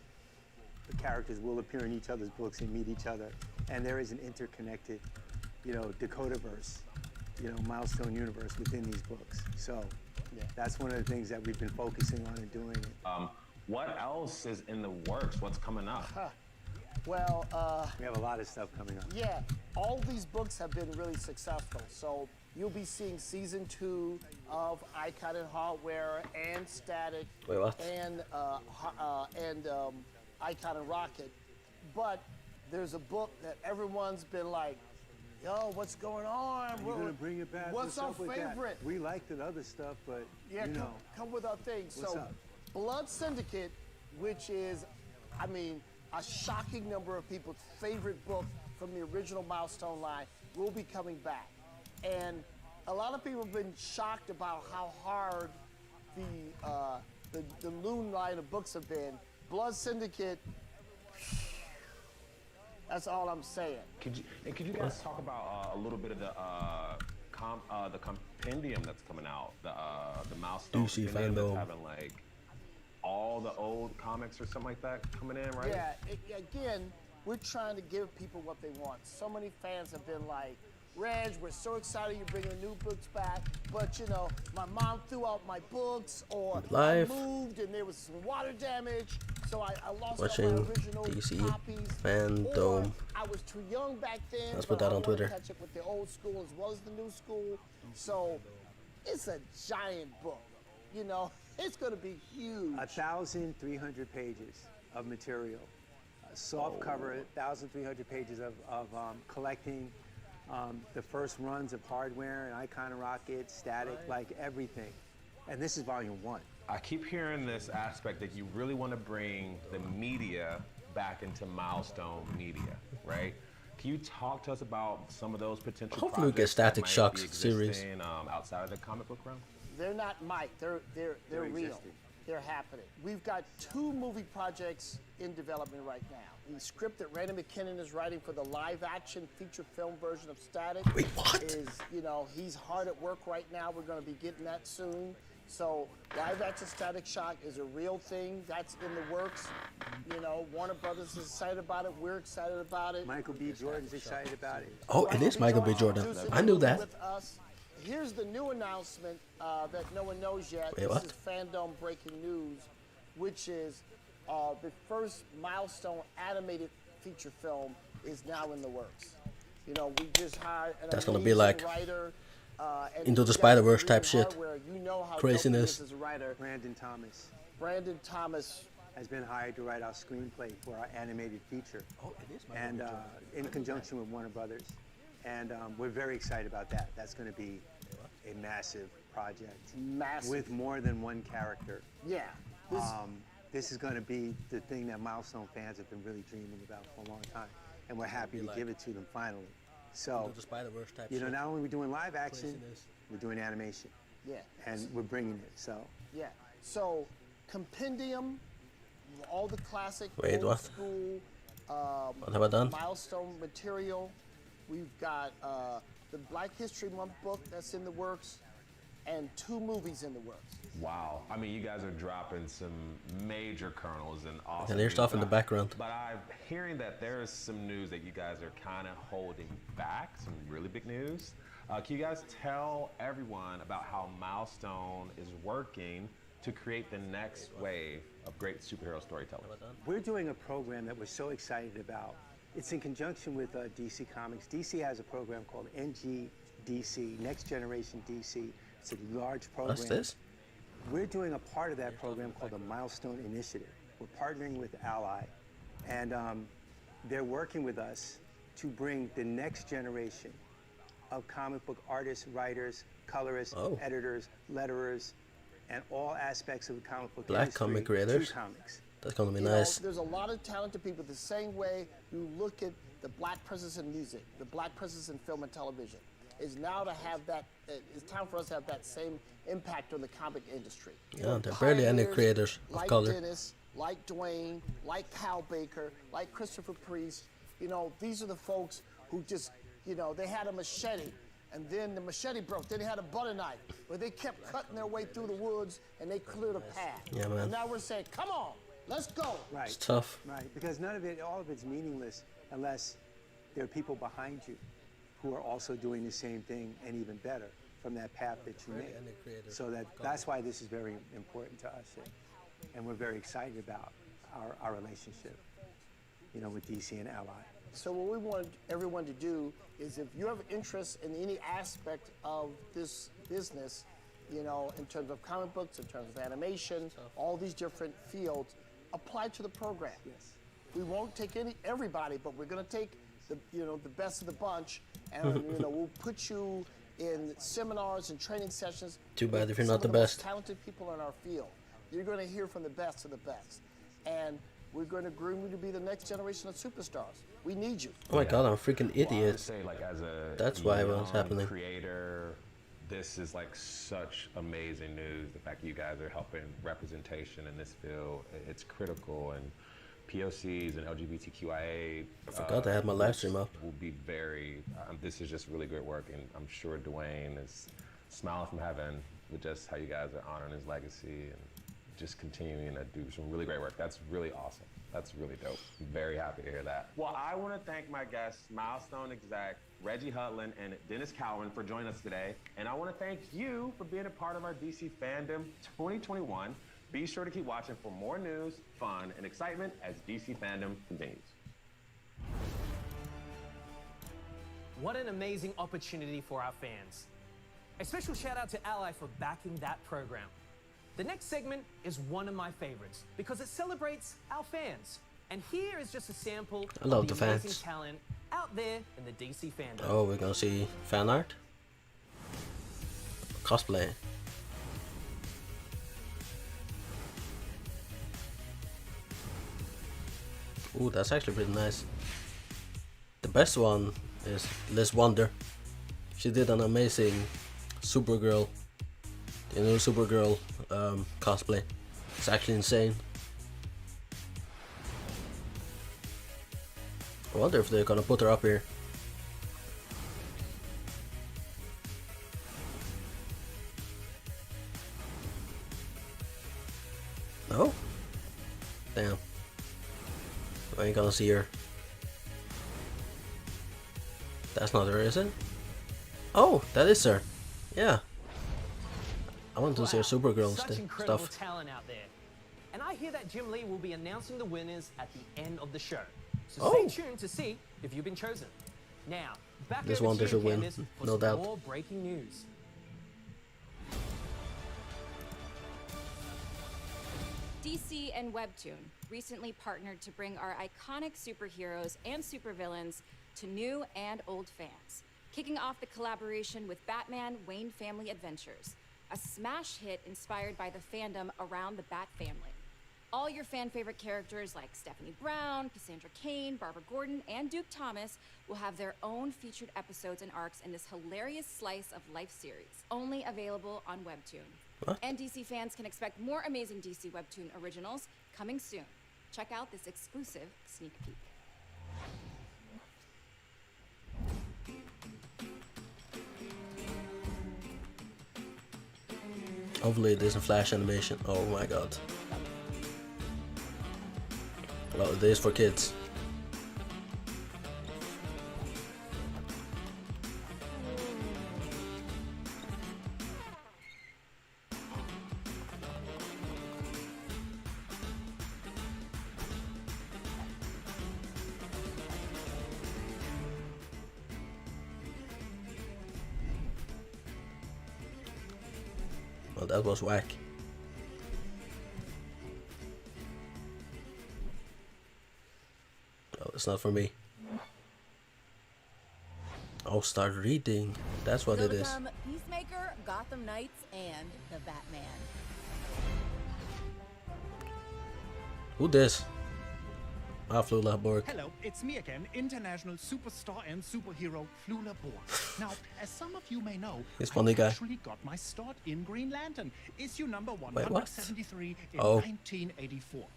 the characters will appear in each other's books and meet each other. And there is an interconnected, Dakotaverse, Milestone universe within these books. So that's one of the things that we've been focusing on and doing. What else is in the works? What's coming up? Well, we have a lot of stuff coming up. Yeah, all these books have been really successful. So you'll be seeing season 2 of Icon and Hardware and Static. Wait, what? And Icon and Rocket. But there's a book that everyone's been like, yo, what's going on? You're gonna bring it back. What's our up with that? favorite? We liked the other stuff, but Yeah, you know. come with our thing. What's So up? Blood Syndicate, which is, I mean, a shocking number of people's favorite book from the original Milestone line, will be coming back. And a lot of people have been shocked about how hard the Loon line of books have been. Blood Syndicate, that's all I'm saying. Could you guys talk about a little bit of the compendium that's coming out, the Milestone DC compendium that's Fandom. having like all the old comics or something like that coming in, right? Yeah, again, we're trying to give people what they want. So many fans have been like, Reg, we're so excited you're bringing the new books back, but you know, my mom threw out my books, or Live. I moved and there was some water damage, so I lost all Watching my original DC copies. Fandom. Or I was too young back then, Let's but put that I on wanna Twitter. catch up with the old school as well as the new school. So it's a giant book, you know. It's going to be huge. 1,300 pages of material. A soft cover, 1,300 pages of collecting the first runs of Hardware and Icon and Rocket, Static, like everything. And this is volume 1. I keep hearing this aspect that you really want to bring the media back into Milestone media, right? Can you talk to us about some of those potential Hopefully we get projects that Static might Shock's be series. existing, outside of the comic book realm? They're not Mike. They're real. existing. They're happening. We've got 2 movie projects in development right now. The script that Randy McKinnon is writing for the live-action feature film version of Static is, you know, he's hard at work right now. We're going to be getting that soon. So live-action Static Shock is a real thing. That's in the works. You know, Warner Brothers is excited about it. We're excited about it. Michael B. Jordan's excited about it. Oh, it is Michael B. Jordan. I knew that. With us. Here's the new announcement that no one knows yet. Wait, what? This is Fandom breaking news, which is the first Milestone animated feature film is now in the works. You know, we just hired an That's gonna be amazing like writer, and Into the he's got Spider-Verse Green type shit. Hardware. You know how Craziness. dope he is as a writer. Brandon Thomas Brandon Thomas has been hired to write our screenplay for our animated feature. Oh, it is. And in conjunction with Warner Brothers. And we're very excited about that. That's going to be a massive project. Massive. With more than one character. Yeah. This is going to be the thing that Milestone fans have been really dreaming about for a long time. And we're happy to give it to them finally. So, Into the Spider-Verse type you know, shit. not only are we doing live action, Craziness. we're doing animation. Yeah. And we're bringing it, so. Yeah. So, compendium, all the classic Wait, old what? school What have I done? Milestone material. We've got the Black History Month book that's in the works, and 2 movies in the works. Wow. I mean, you guys are dropping some major kernels and awesome. And there's stuff in the background. But I'm hearing that there is some news that you guys are kind of holding back, some really big news. Can you guys tell everyone about how Milestone is working to create the next wave of great superhero storytelling? We're doing a program that we're so excited about. It's in conjunction with DC Comics. DC has a program called NGDC, Next Generation DC. It's a large program. What's this? We're doing a part of that program called the Milestone Initiative. We're partnering with Ally, and they're working with us to bring the next generation of comic book artists, writers, colorists, editors, letterers, and all aspects of the comic book Black industry comic creators. to comics. That's gonna be You know, nice. there's a lot of talented people. The same way you look at the Black presence in music, the Black presence in film and television, is now to have that. It's time for us to have that same impact on the comic industry. Yeah, there are barely any Pioneers creators of like color. Dennis, like Dwayne, like Kyle Baker, like Christopher Priest. You know, these are the folks who just, you know, they had a machete, and then the machete broke. Then they had a butter knife, but they kept cutting their way through the woods, and they cleared a path. Yeah, man. And now we're saying, come on, let's go. Right. It's tough. Right, because none of it, all of it's meaningless unless there are people behind you who are also doing the same thing and even better from that path that you made. So that's why this is very important to us. and we're very excited about our relationship, you know, with DC and Ally. So what we want everyone to do is, if you have interest in any aspect of this business, you know, in terms of comic books, in terms of animation, all these different fields, apply to the program. Yes. We won't take everybody, but we're going to take the best of the bunch, and we'll put you in seminars and training sessions. Too bad if you're some not the of most best. talented people in our field. You're going to hear from the best of the best, and we're going to groom you to be the next generation of superstars. We need you. Oh my god, I'm a freaking Well, I would idiot. say, like, as a That's why it was young happening. creator, this is like such amazing news. The fact that you guys are helping representation in this field, it's critical, and POCs and LGBTQIA. I forgot I had my live stream up. Will be very. This is just really great work, and I'm sure Dwayne is smiling from heaven with just how you guys are honoring his legacy and just continuing to do some really great work. That's really awesome. That's really dope. I'm very happy to hear that. Well, I want to thank my guests, Milestone exec Reggie Hudlin and Dennis Cowan, for joining us today. And I want to thank you for being a part of our DC Fandom 2021. Be sure to keep watching for more news, fun, and excitement as DC Fandom continues. What an amazing opportunity for our fans. A special shout out to Ally for backing that program. The next segment is one of my favorites because it celebrates our fans. And here is just a sample I love of the amazing fans. talent out there in the DC fandom. Oh, we're gonna see fan art? Cosplay. Ooh, that's actually pretty nice. The best one is Liz Wonder. She did an amazing Supergirl, the new Supergirl cosplay. It's actually insane. I wonder if they're gonna put her up here. No? Damn. I ain't gonna see her. That's not her, is it? Oh, that is her. Yeah. I want to see her Supergirl Such incredible stuff. talent out there. And I hear that Jim Lee will be announcing the winners at the end of the show. So Oh. stay tuned to see if you've been chosen. Now, back This over one to you, should win, Candace, for no some doubt. more breaking news. DC and Webtoon recently partnered to bring our iconic superheroes and supervillains to new and old fans, kicking off the collaboration with Batman Wayne Family Adventures, a smash hit inspired by the fandom around the Bat family. All your fan favorite characters like Stephanie Brown, Cassandra Cain, Barbara Gordon, and Duke Thomas will have their own featured episodes and arcs in this hilarious slice of life series, only available on Webtoon. What? And DC fans can expect more amazing DC Webtoon originals coming soon. Check out this exclusive sneak peek. Hopefully it isn't flash animation. Oh my god. Well, it is for kids. Well, that was whack. Oh, it's not for me. Oh, start reading. That's what So it is. become Peacemaker, Gotham Knights, and the Batman. Who this? Flula Borg. Hello, it's me again, international superstar and superhero Flula Borg. Now, as some of you may know, He's a funny guy. I actually got my start in Green Lantern, issue number what? 173 in Oh. 1984.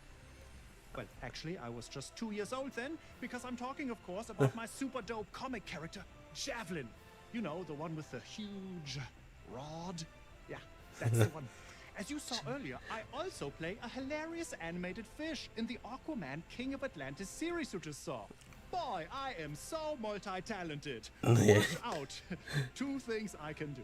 Well, actually, I was just 2 years old then, because I'm talking, of course, about my super dope comic character, Javelin. You know, the one with the huge rod. Yeah, that's the one. As you saw earlier, I also play a hilarious animated fish in the Aquaman King of Atlantis series you just saw. Boy, I am so multi-talented. Yeah. Watch out. 2 things I can do.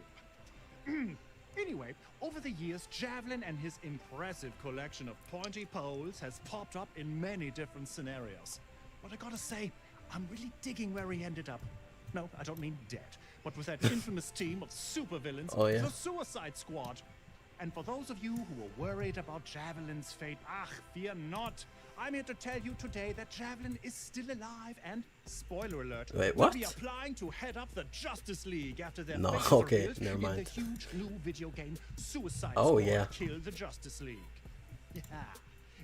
Anyway, over the years, Javelin and his impressive collection of pointy poles has popped up in many different scenarios. But I gotta say, I'm really digging where he ended up. No, I don't mean dead, but with that infamous team of supervillains, Oh, yeah. the Suicide Squad. And for those of you who are worried about Javelin's fate, fear not. I'm here to tell you today that Javelin is still alive and, spoiler alert, Wait, will what? be applying to head up the Justice League after their No, fate is okay, revealed never in mind. the huge new video game Suicide Oh, Squad yeah. Kill the Justice League. Yeah.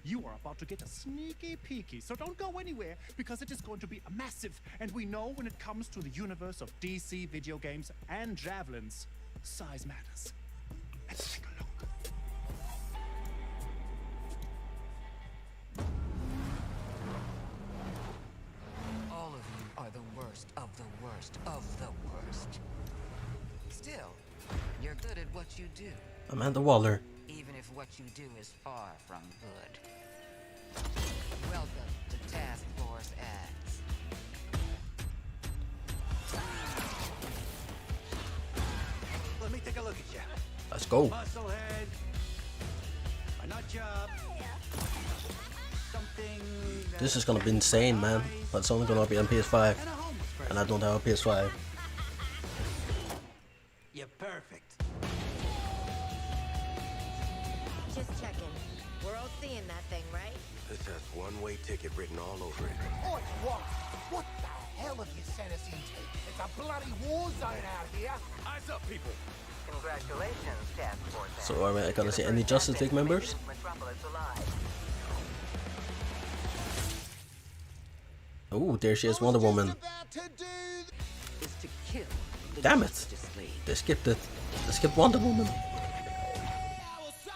You are about to get a sneaky peeky, so don't go anywhere because it is going to be massive. And we know when it comes to the universe of DC video games and Javelins, size matters. Let's take a look. All of you are the worst of the worst of the worst. Still, you're good at what you do. Amanda Waller. Even if what you do is far from good. Welcome to Task Force X. Let me take a look at you. Let's go. Musclehead. A nut job. Something. This is gonna be insane, man. But it's only gonna be on PS5. And I don't have a PS5. You're perfect. Just checking. We're all seeing that thing, right? This has one-way ticket written all over it. Oi, what the hell have you sent us into? It's a bloody war zone out here. Eyes up, people. Congratulations, Task Force X. So am I gonna see any Justice League members? Metropolis alive. Oh, there she is, Wonder Woman. Is to kill the Damn it! Justice League. They skipped it. They skipped Wonder Woman.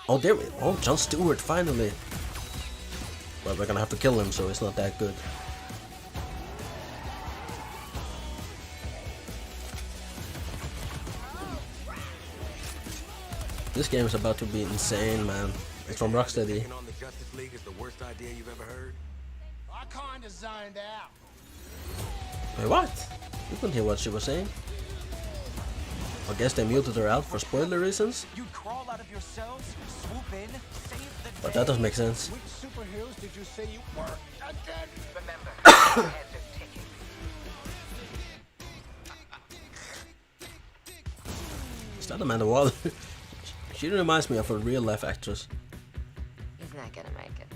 Oh, there we. Oh, Jon Stewart finally. But we're gonna have to kill him, so it's not that good. This game is about to be insane, man. It's from Rocksteady. Taking on the Justice League is the worst idea you've ever heard. I kinda zoned out. Wait, what? You couldn't hear what she was saying. I guess they muted her out for spoiler reasons. You'd crawl out of your cells, swoop in, save the But that doesn't make sense. Which superheroes did you say you were? Again? Remember, heads are ticking. Is that Amanda Waller? She reminds me of a real life actress. He's not gonna make it.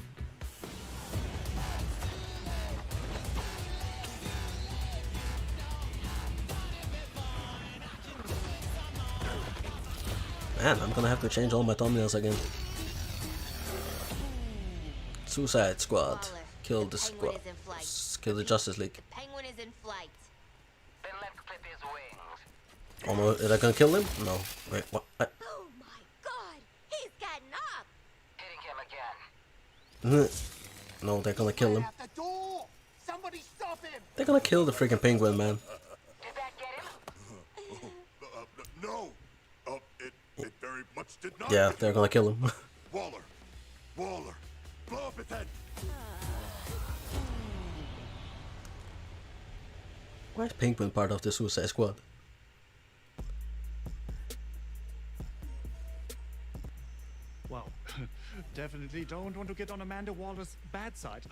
Man, I'm gonna have to change all my thumbnails again. Suicide Squad. Kill the squad. Kill the Justice League. Penguin is in flight. Then let's clip his wings. Oh no, are they gonna kill him? No. Wait, what? Oh my god! He's gotten up! Hitting him again. No, they're gonna kill him. Out the door! Somebody stop him! They're gonna kill the freaking penguin, man. Did that get him? No. It very much did not. Yeah, they're gonna kill him. Waller. Blow up his head. Why is Penguin part of the Suicide Squad? Well, definitely don't want to get on Amanda Waller's bad side.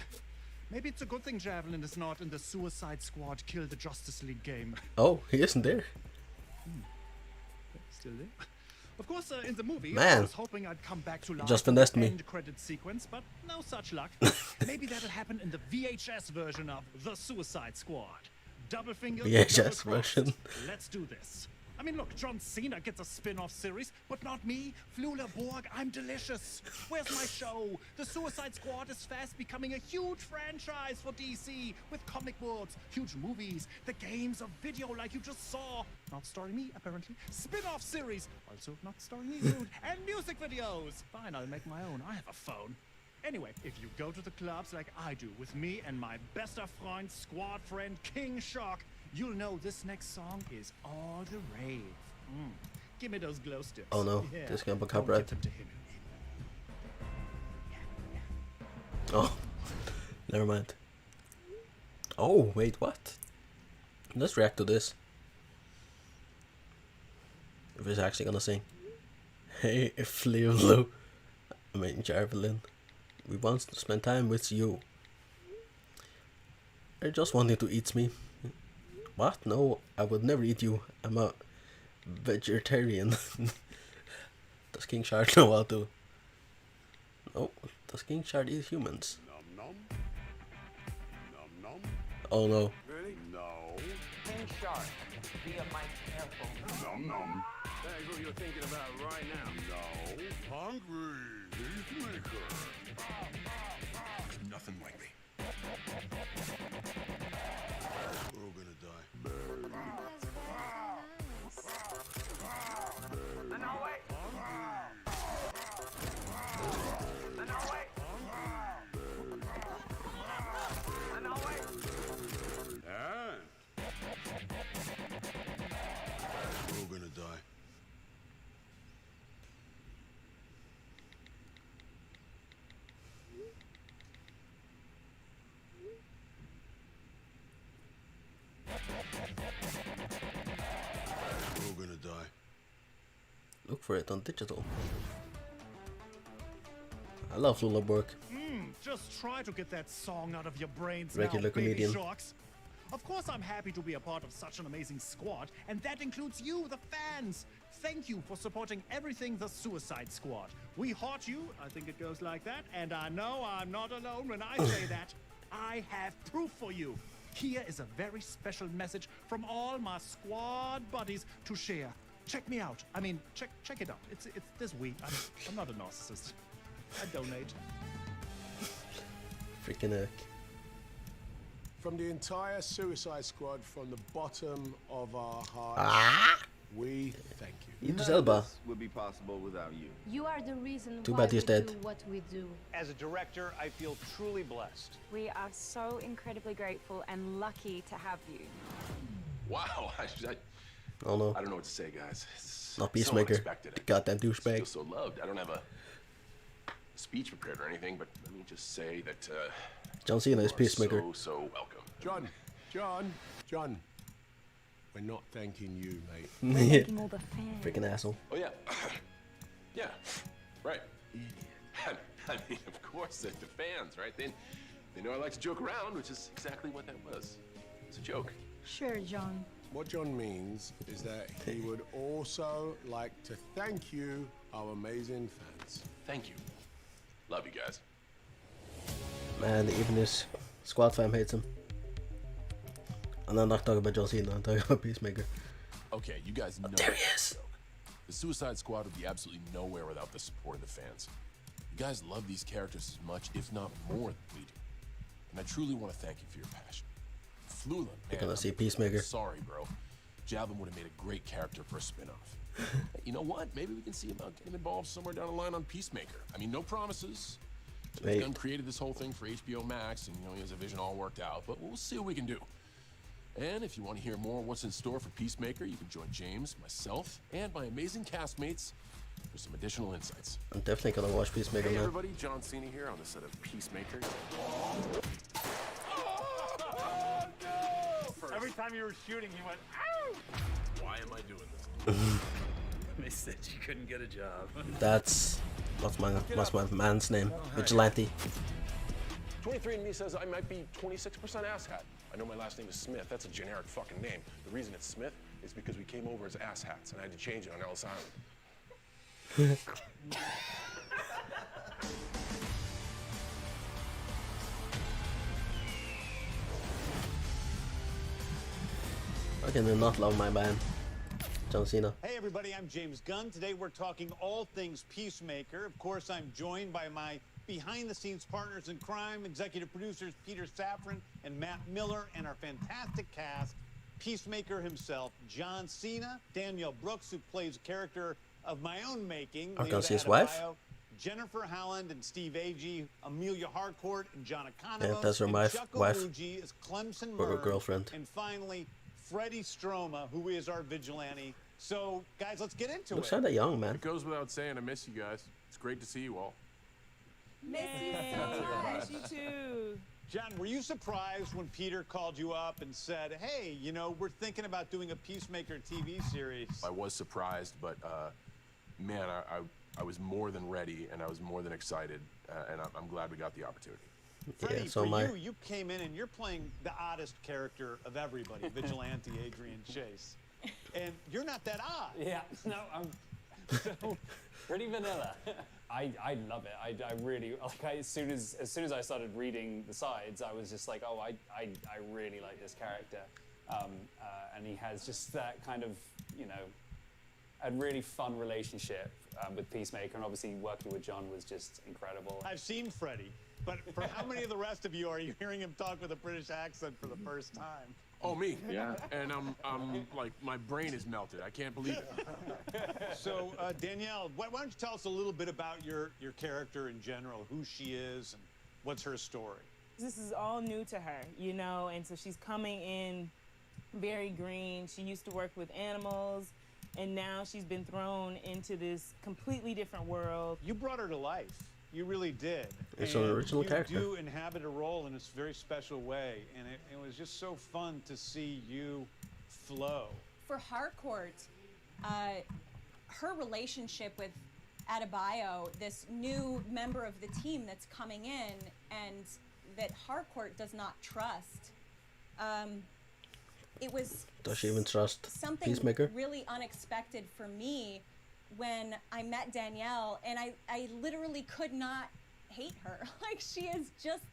Maybe it's a good thing Javelin is not in the Suicide Squad Kill the Justice League game. Oh, he isn't there. Still there? Of course, in the movie, Man. I was hoping I'd come back to life just in finessed the me. end credit sequence, but no such luck. Maybe that'll happen in the VHS version of The Suicide Squad. Double fingers, VHS double crossed. version. Let's do this. I mean, look, John Cena gets a spin-off series, but not me. Flula Borg, I'm delicious. Where's my show? The Suicide Squad is fast becoming a huge franchise for DC, with comic books, huge movies, the games of video like you just saw. Not starring me, apparently. Spin-off series, also not starring me soon. And music videos. Fine, I'll make my own. I have a phone. Anyway, if you go to the clubs like I do with me and my bester friend, squad friend, King Shark, you'll know this next song is all the rave. Give me those glow sticks. Oh no, Yeah, this is gonna be don't copyright. give them to him. Oh, never mind. Oh, wait, what? Let's react to this. If he's actually gonna sing. Hey, Fleolo. I mean, Javelin. We want to spend time with you. I just wanted to eat me. What? No, I would never eat you. I'm a vegetarian. Does King Shark know how to? No. Does King Shark eat humans? Nom nom. Nom nom. Oh no. Ready? No. King Shark, via my careful. Nom nom. That's what you're thinking about right now. No. Hungry. Peacemaker. Nothing like me. We're all gonna die. No, wait. No, wait. No, wait. Ah. We're all gonna die. We're all gonna die. Look for it on digital. I love Lula Burke. Just try to get that song out of your brains Regular now, baby comedian. sharks. Of course, I'm happy to be a part of such an amazing squad, and that includes you, the fans. Thank you for supporting everything the Suicide Squad. We heart you, I think it goes like that, and I know I'm not alone when I say that. I have proof for you. Here is a very special message from all my squad buddies to share. Check me out. I mean, check it out. It's this week. I'm not a narcissist. I donate. Freaking heck. From the entire Suicide Squad, from the bottom of our hearts, we thank you. Idris Elba. Would be possible without you. You are the reason Too why bad he's we dead. do what we do. As a director, I feel truly blessed. We are so incredibly grateful and lucky to have you. Wow. Oh no. I don't know what to say, guys. It's Not so Peacemaker. unexpected. Goddamn I feel douchebag. so loved. I don't have a speech prepared or anything, but let me just say that John Cena is you are Peacemaker. so welcome. John. We're not thanking you, mate. Yeah. Thanking all the fans. Freaking asshole. Oh yeah, yeah, right. I mean, of course, the fans, right? They know I like to joke around, which is exactly what that was. It's a joke. Sure, John. What John means is that he would also like to thank you, our amazing fans. Thank you. Love you guys. Man, even his squad fam hates him. And I'm not talking about John Cena, I'm talking about Peacemaker. Okay, you guys know. There he is. The Suicide Squad would be absolutely nowhere without the support of the fans. You guys love these characters as much, if not more, than we do. And I truly want to thank you for your passion. Flula, You're man, gonna see I'm Peacemaker. sorry, bro. Javelin would have made a great character for a spin-off. You know what? Maybe we can see him get him involved somewhere down the line on Peacemaker. I mean, no promises. Wait. Gunn created this whole thing for HBO Max, and he has a vision all worked out. But we'll see what we can do. And if you want to hear more of what's in store for Peacemaker, you can join James, myself, and my amazing castmates for some additional insights. I'm definitely gonna watch Peacemaker, Hey man. everybody, John Cena here on the set of Peacemaker. Every time you were shooting, he went, ow! Why am I doing this? They said you couldn't get a job. That's what's my man's name? Vigilante. 23andMe says I might be 26% asshat. I know my last name is Smith. That's a generic fucking name. The reason it's Smith is because we came over as asshats, and I had to change it on Ellis Island. How can they not love my band? John Cena. Hey everybody, I'm James Gunn. Today we're talking all things Peacemaker. Of course, I'm joined by my behind-the-scenes partners in crime, executive producers Peter Safran and Matt Miller, and our fantastic cast, Peacemaker himself, John Cena, Danielle Brooks, who plays a character of my own making, I can Leota see his wife. Adebayo, Jennifer Howland and Steve Agee, Amelia Harcourt and John Economos, Yeah, that's her and wife- Chuck wife. Obuji as Clemson Or her Murr, girlfriend. and finally, Freddie Stroma, who is our vigilante. So, guys, let's get into Looks it. kinda young, man. It goes without saying, I miss you guys. It's great to see you all. Miss you so much. You too. John, were you surprised when Peter called you up and said, hey, you know, we're thinking about doing a Peacemaker TV series? I was surprised, but man, I was more than ready, and I was more than excited, and I'm glad we got the opportunity. Freddie, Yeah, so for you came in and you're playing the oddest character of everybody, Vigilante Adrian Chase. And you're not that odd. Yeah, no, I'm so pretty vanilla. I love it. I really like. As soon as I started reading the sides, I was just like, oh, I really like this character, and he has just that kind of, you know, a really fun relationship with Peacemaker, and obviously working with John was just incredible. I've seen Freddie, but for how many of the rest of you are you hearing him talk with a British accent for the first time? Oh, me? Yeah. And I'm like, my brain is melted. I can't believe it. So, Danielle, why don't you tell us a little bit about your character in general, who she is, and what's her story? This is all new to her, you know, and so she's coming in very green. She used to work with animals, and now she's been thrown into this completely different world. You brought her to life. You really did. It's an original character. You do inhabit a role in a very special way, and it was just so fun to see you flow. For Harcourt, her relationship with Adebayo, this new member of the team that's coming in, and that Harcourt does not trust. It was Does she even trust something Peacemaker? really unexpected for me when I met Danielle, and I literally could not hate her. Like, she is just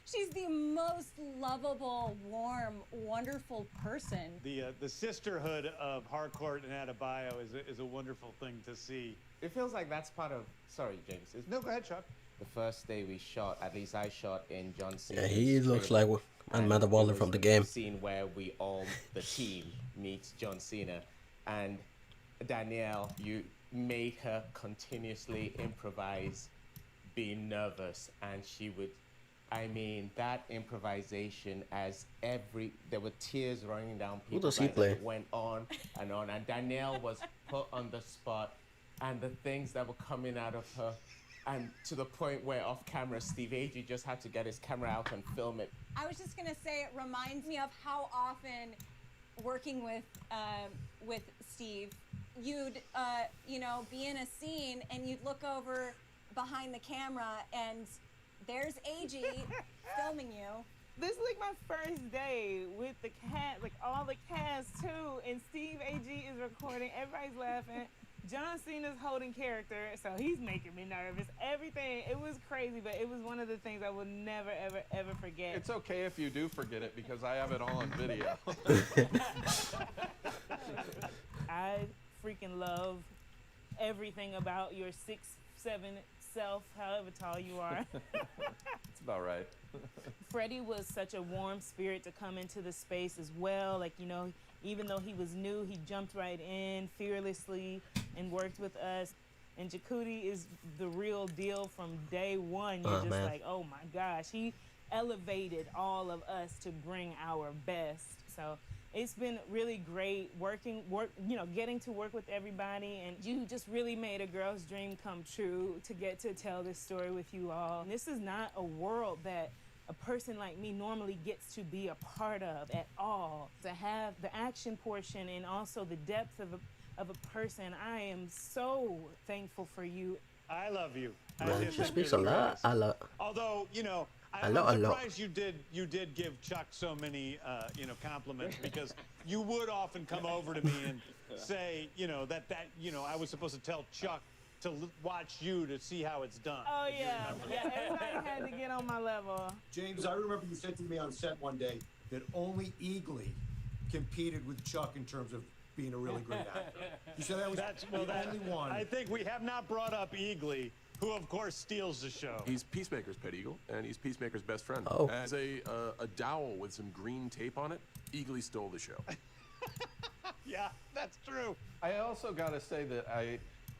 she's the most lovable, warm, wonderful person. The sisterhood of Harcourt and Adebayo is a wonderful thing to see. It feels like that's part of, sorry, James. No, go ahead, Chuck. The first day we shot, at least I shot in John Cena's Yeah, he looks trailer. like Amanda Waller from the game. Scene where we all, the team, meets John Cena, and Danielle, you made her continuously improvise, being nervous, and she would, I mean, that improvisation there were tears running down Who people's does he eyes as play? it went on, and Danielle was put on the spot, and the things that were coming out of her, and to the point where off camera, Steve Agee just had to get his camera out and film it. I was just gonna say, it reminds me of how often working with Steve, you'd you know, be in a scene and you'd look over behind the camera and there's Agee filming you. This is like my first day with the cast, like all the cast too, and Steve Agee is recording, everybody's laughing. John Cena's holding character, so he's making me nervous. Everything, it was crazy, but it was one of the things I will never, ever, ever forget. It's okay if you do forget it because I have it all on video. I freaking love everything about your 6'7" self, however tall you are. It's about right. Freddie was such a warm spirit to come into the space as well. Like, you know, even though he was new, he jumped right in fearlessly and worked with us. And Jakuti is the real deal from day one. You're just like, oh my gosh. He elevated all of us to bring our best. So it's been really great getting to work with everybody, and you just really made a girl's dream come true to get to tell this story with you all. And this is not a world that a person like me normally gets to be a part of at all. To have the action portion and also the depth of a person, I am so thankful for you. I love you. Man, she speaks a lot. Although, you know, I'm surprised you did give Chuck so many, compliments, because you would often come over to me and say, you know, that I was supposed to tell Chuck to watch you to see how it's done. Oh yeah, everybody had to get on my level. James, I remember you said to me on set one day that only Eagly competed with Chuck in terms of being a really great actor. You said that was the only one. I think we have not brought up Eagly, who of course steals the show. He's Peacemaker's pet eagle, and he's Peacemaker's best friend. Oh. As a dowel with some green tape on it, Eagly stole the show. Yeah, that's true. I also got to say that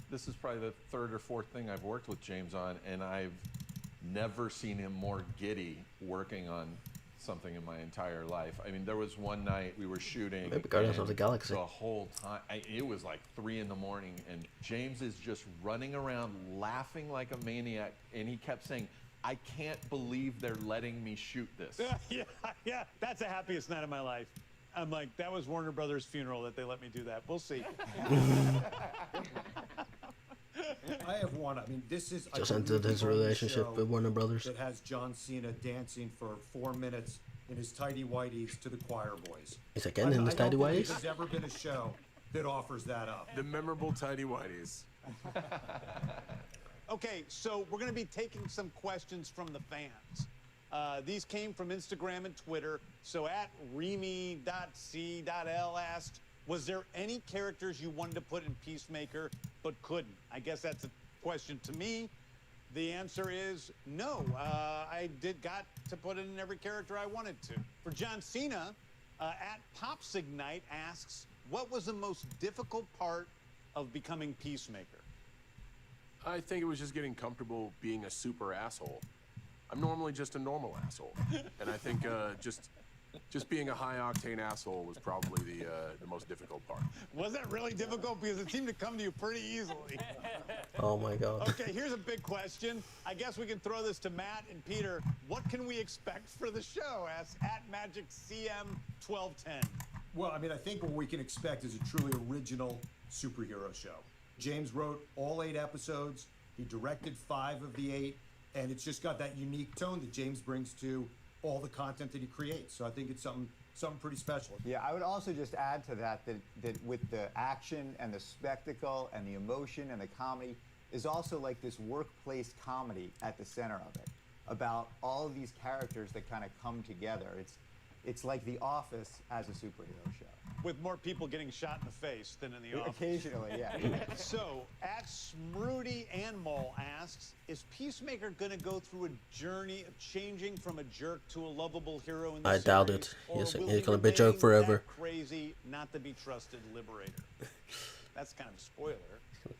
this is probably the third or fourth thing I've worked with James on, and I've never seen him more giddy working on something in my entire life. I mean, there was one night we were shooting. Maybe Guardians of the Galaxy. The whole time, it was like 3 in the morning, and James is just running around laughing like a maniac, and he kept saying, I can't believe they're letting me shoot this. Yeah, that's the happiest night of my life. I'm like, that was Warner Brothers' funeral that they let me do that. We'll see. I have one. I mean, this is Just I ended believe his the only relationship show with Warner Brothers. that has John Cena dancing for 4 minutes in his tidy whities to the choir boys. He's again in his I don't tidy believe whities? There's ever been a show that offers that up. The memorable tidy whities. Okay, so we're going to be taking some questions from the fans. These came from Instagram and Twitter. So at Remy.C.L asked, was there any characters you wanted to put in Peacemaker but couldn't? I guess that's a question to me. The answer is no. I got to put in every character I wanted to. For John Cena, at Popsignite asks, what was the most difficult part of becoming Peacemaker? I think it was just getting comfortable being a super asshole. I'm normally just a normal asshole, and I think just being a high-octane asshole was probably the most difficult part. Was that really difficult? Because it seemed to come to you pretty easily. Oh my god. Okay, here's a big question. I guess we can throw this to Matt and Peter. What can we expect for the show? Asks at MagicCM1210. Well, I mean, I think what we can expect is a truly original superhero show. James wrote all 8 episodes. He directed 5 of the 8, and it's just got that unique tone that James brings to all the content that he creates. So I think it's something pretty special. Yeah, I would also just add to that with the action and the spectacle and the emotion and the comedy is also like this workplace comedy at the center of it, about all of these characters that kind of come together. It's like The Office as a superhero show. With more people getting shot in the face than in the office. Occasionally, yeah. So, at Smrooty Animal asks, is Peacemaker going to go through a journey of changing from a jerk to a lovable hero in the I doubt series, it. or He's will going he to be a joke remain forever. that crazy, not to be trusted liberator? That's kind of a spoiler.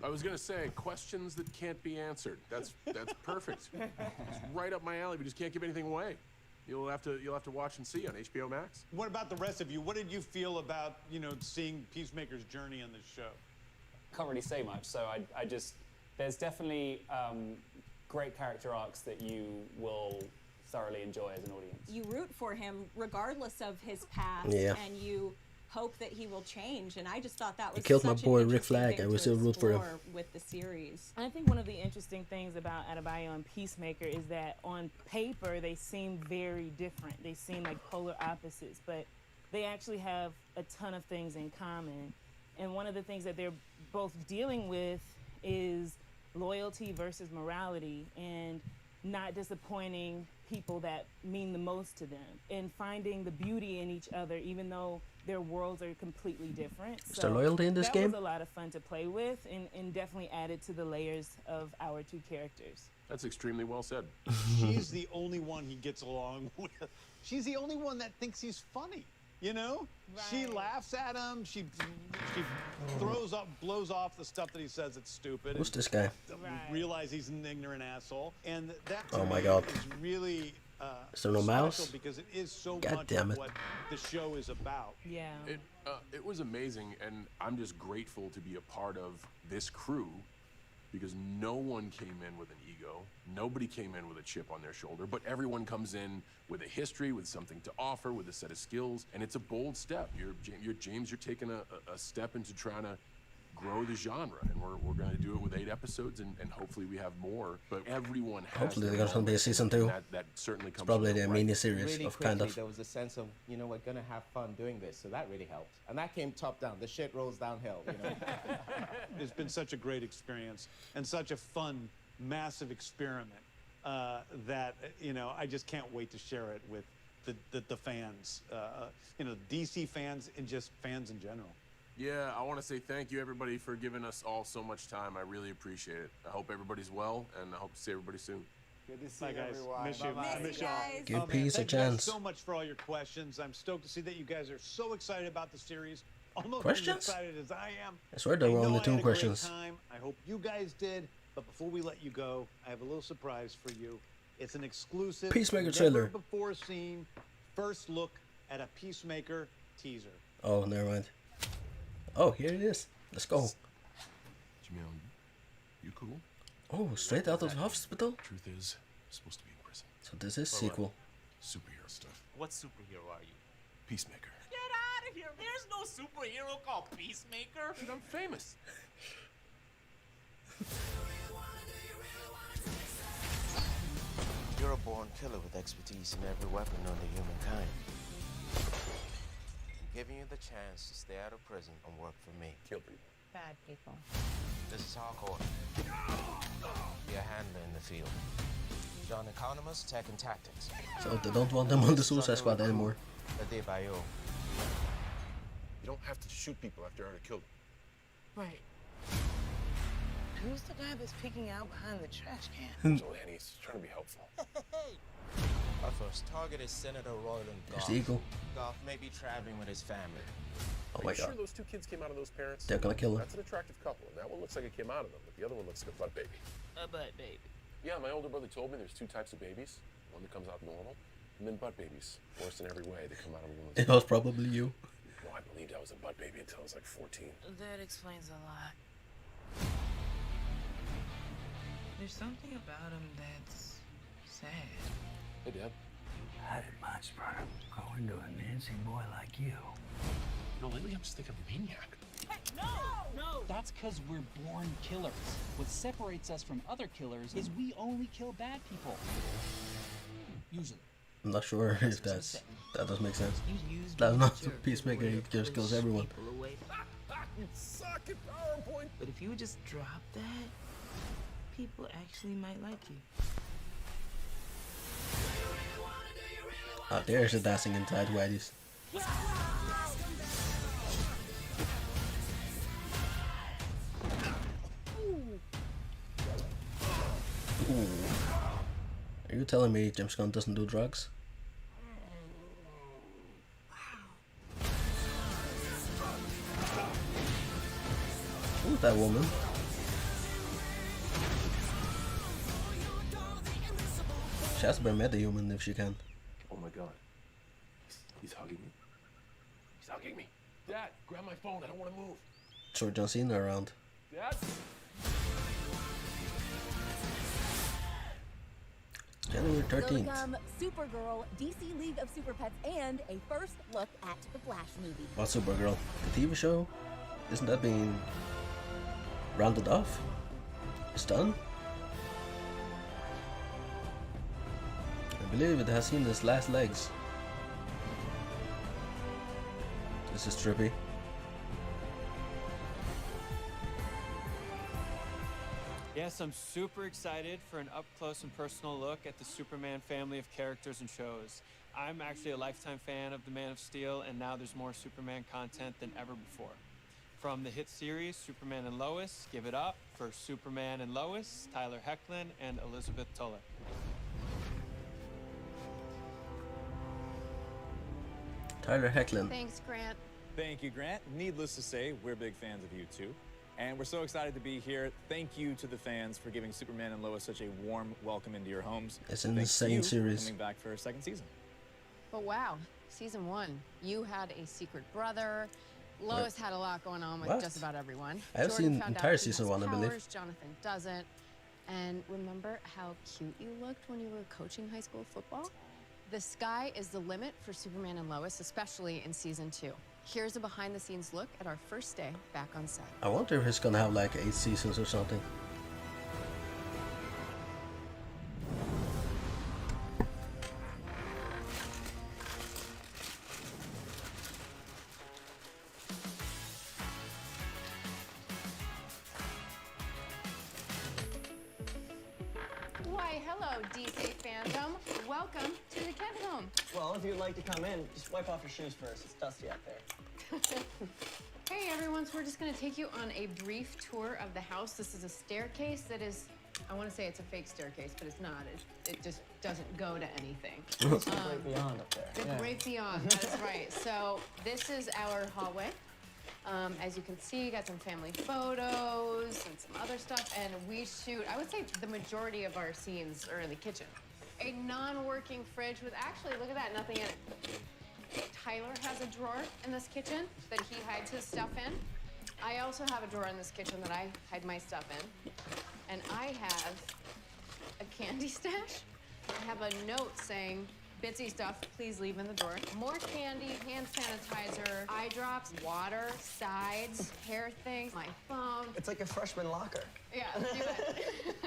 I was gonna say questions that can't be answered. That's perfect. It's right up my alley. We just can't give anything away. You'll have to watch and see on HBO Max. What about the rest of you? What did you feel about, seeing Peacemaker's journey in this show? Can't really say much, so I just, there's definitely great character arcs that you will thoroughly enjoy as an audience. You root for him regardless of his past, Yeah. and you hope that he will change. And I just thought that was killed my such boy an Rick interesting Flag, thing and we to still root for him. explore with the series. I think one of the interesting things about Adebayo and Peacemaker is that on paper they seem very different. They seem like polar opposites, but they actually have a ton of things in common. And one of the things that they're both dealing with is loyalty versus morality, and not disappointing people that mean the most to them, and finding the beauty in each other even though their worlds are completely different. Is there loyalty in this game? That was a lot of fun to play with, and definitely added to the layers of our 2 characters. That's extremely well said. She's the only one he gets along with. She's the only one that thinks he's funny. She laughs at him. She blows off the stuff that he says that's stupid. Who's this guy? Realize he's an ignorant asshole, and that to Oh my me God. is really Is there no mouse? special because it is so God much damn of it. what the show is about. Yeah. It was amazing, and I'm just grateful to be a part of this crew, because no one came in with an ego. Nobody came in with a chip on their shoulder, but everyone comes in with a history, with something to offer, with a set of skills, and it's a bold step. You're James, you're taking a step into trying to grow the genre, and we're going to do it with 8 episodes, and hopefully we have more, but everyone has Hopefully their there's going to be a moment, season and 2. that certainly comes It's probably with the right. mini-series Really of quickly, kind of. there was a sense of, we're gonna have fun doing this, so that really helped. And that came top down. The shit rolls downhill. It's been such a great experience and such a fun, massive experiment that I just can't wait to share it with the fans, DC fans and just fans in general. Yeah, I want to say thank you, everybody, for giving us all so much time. I really appreciate it. I hope everybody's well, and I hope to see everybody soon. Good to see Bye, guys. everyone. Miss you. Bye-bye. I miss you all. Give man, peace a thank you guys chance. so much for all your questions. I'm stoked to see that you guys are so excited about the series. Almost Questions? as excited as I am. I swear there were know only I 2 had a great questions. time. I hope you guys did. But before we let you go, I have a little surprise for you. It's an exclusive, Peacemaker never trailer. before seen first look at a Peacemaker teaser. Oh, never mind. Oh, here it is. Let's go. Jamil, you cool? Oh, straight out of the hospital? Truth is, I'm supposed to be in prison. So this is For what? sequel. Superhero stuff. What superhero are you? Peacemaker. Get out of here! There's no superhero called Peacemaker. Dude, I'm famous. You're a born killer with expertise in every weapon known to humankind. I'm giving you the chance to stay out of prison and work for me. Kill people. Bad people. This is Harcourt. Be a handler in the field. John Economist, Tech and Tactics. So they don't want them on the Suicide Squad anymore. You don't have to shoot people after you already killed them. Right. Who's the guy that's peeking out behind the trash can? It's only Annie's trying to be helpful. Our first target is Senator Royland There's Goff. the eagle. Goff may be traveling with his family. Oh Are my you god. sure those two kids came out of those parents? They're gonna kill her. That's an attractive couple. And that one looks like it came out of them, but the other one looks like a butt baby. A butt baby. Yeah, my older brother told me there's two types of babies. One that comes out normal, and then butt babies. Worse in every way. They come out of a woman's It was probably you. Well, I believed I was a butt baby until I was like 14. That explains a lot. There's something about him that's sad. Hey, Dad. How did my sperm go into a Nancy boy like you? Lately I'm just thinking maniac. No! That's because we're born killers. What separates us from other killers is we only kill bad people. Usually. I'm not sure if that does make sense. That's not the Peacemaker, he just kills everyone. You suck at PowerPoint. But if you would just drop that, people actually might like you. Ah, there's a dancing in tight whiteys. Ooh. Are you telling me James Gunn doesn't do drugs? Who's that woman? She has to be a meta-human if she can. Oh my god. He's hugging me. He's hugging me. Dad, grab my phone. I don't want to move. Throw John Cena around. Dad? January 13th. Welcome, Supergirl, DC League of Superpets, and a first look at the Flash movie. What Supergirl? The TV show? Isn't that being rounded off? It's done? I believe it has seen its last legs. This is trippy. Yes, I'm super excited for an up-close and personal look at the Superman family of characters and shows. I'm actually a lifetime fan of the Man of Steel, and now there's more Superman content than ever before. From the hit series Superman and Lois, give it up for Superman and Lois, Tyler Hoechlin, and Elizabeth Tulloch. Tyler Hoechlin. Thanks, Grant. Thank you, Grant. Needless to say, we're big fans of you too. And we're so excited to be here. Thank you to the fans for giving Superman and Lois such a warm welcome into your homes. It's an Thanks to insane you series. Coming back for a second season. But wow, season 1, you had a secret brother. Lois had a lot going on with What? just about everyone. I've Jordan seen found out entire he season has 1, I believe. powers, Jonathan doesn't. And remember how cute you looked when you were coaching high school football? The sky is the limit for Superman and Lois, especially in season 2. Here's a behind-the-scenes look at our first day back on set. I wonder if it's gonna have like 8 seasons or something. Why, hello, DC fandom. Welcome to the Kent home. Well, if you'd like to come in, just wipe off your shoes first. It's dusty out there. Hey everyone, so we're just gonna take you on a brief tour of the house. This is a staircase that is, I wanna say it's a fake staircase, but it's not. It just doesn't go to anything. It's the great beyond up there. The great beyond, that is right. So this is our hallway. As you can see, got some family photos and some other stuff, and we shoot, I would say the majority of our scenes are in the kitchen. A non-working fridge with, actually, look at that, nothing in it. Tyler has a drawer in this kitchen that he hides his stuff in. I also have a drawer in this kitchen that I hide my stuff in. And I have a candy stash. I have a note saying, Bitsy stuff, please leave in the drawer. More candy, hand sanitizer, eye drops, water, sides, hair things, my phone. It's like a freshman locker. Yeah, do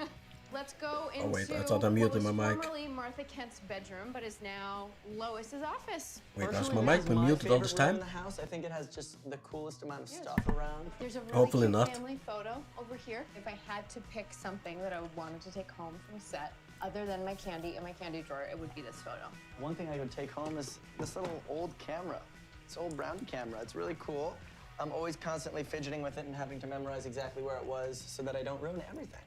it. Let's go into Oh wait, I thought I muted my what was mic. formerly Martha Kent's bedroom, but is now Lois's office. Wait, has Personally, my this mic is been my muted all favorite this room time? in the house. I think it has just the coolest amount of stuff around. There's a really Hopefully cute not. family photo over here. If I had to pick something that I wanted to take home from set, other than my candy in my candy drawer, it would be this photo. One thing I would take home is this little old camera. This old brown camera. It's really cool. I'm always constantly fidgeting with it and having to memorize exactly where it was so that I don't ruin everything.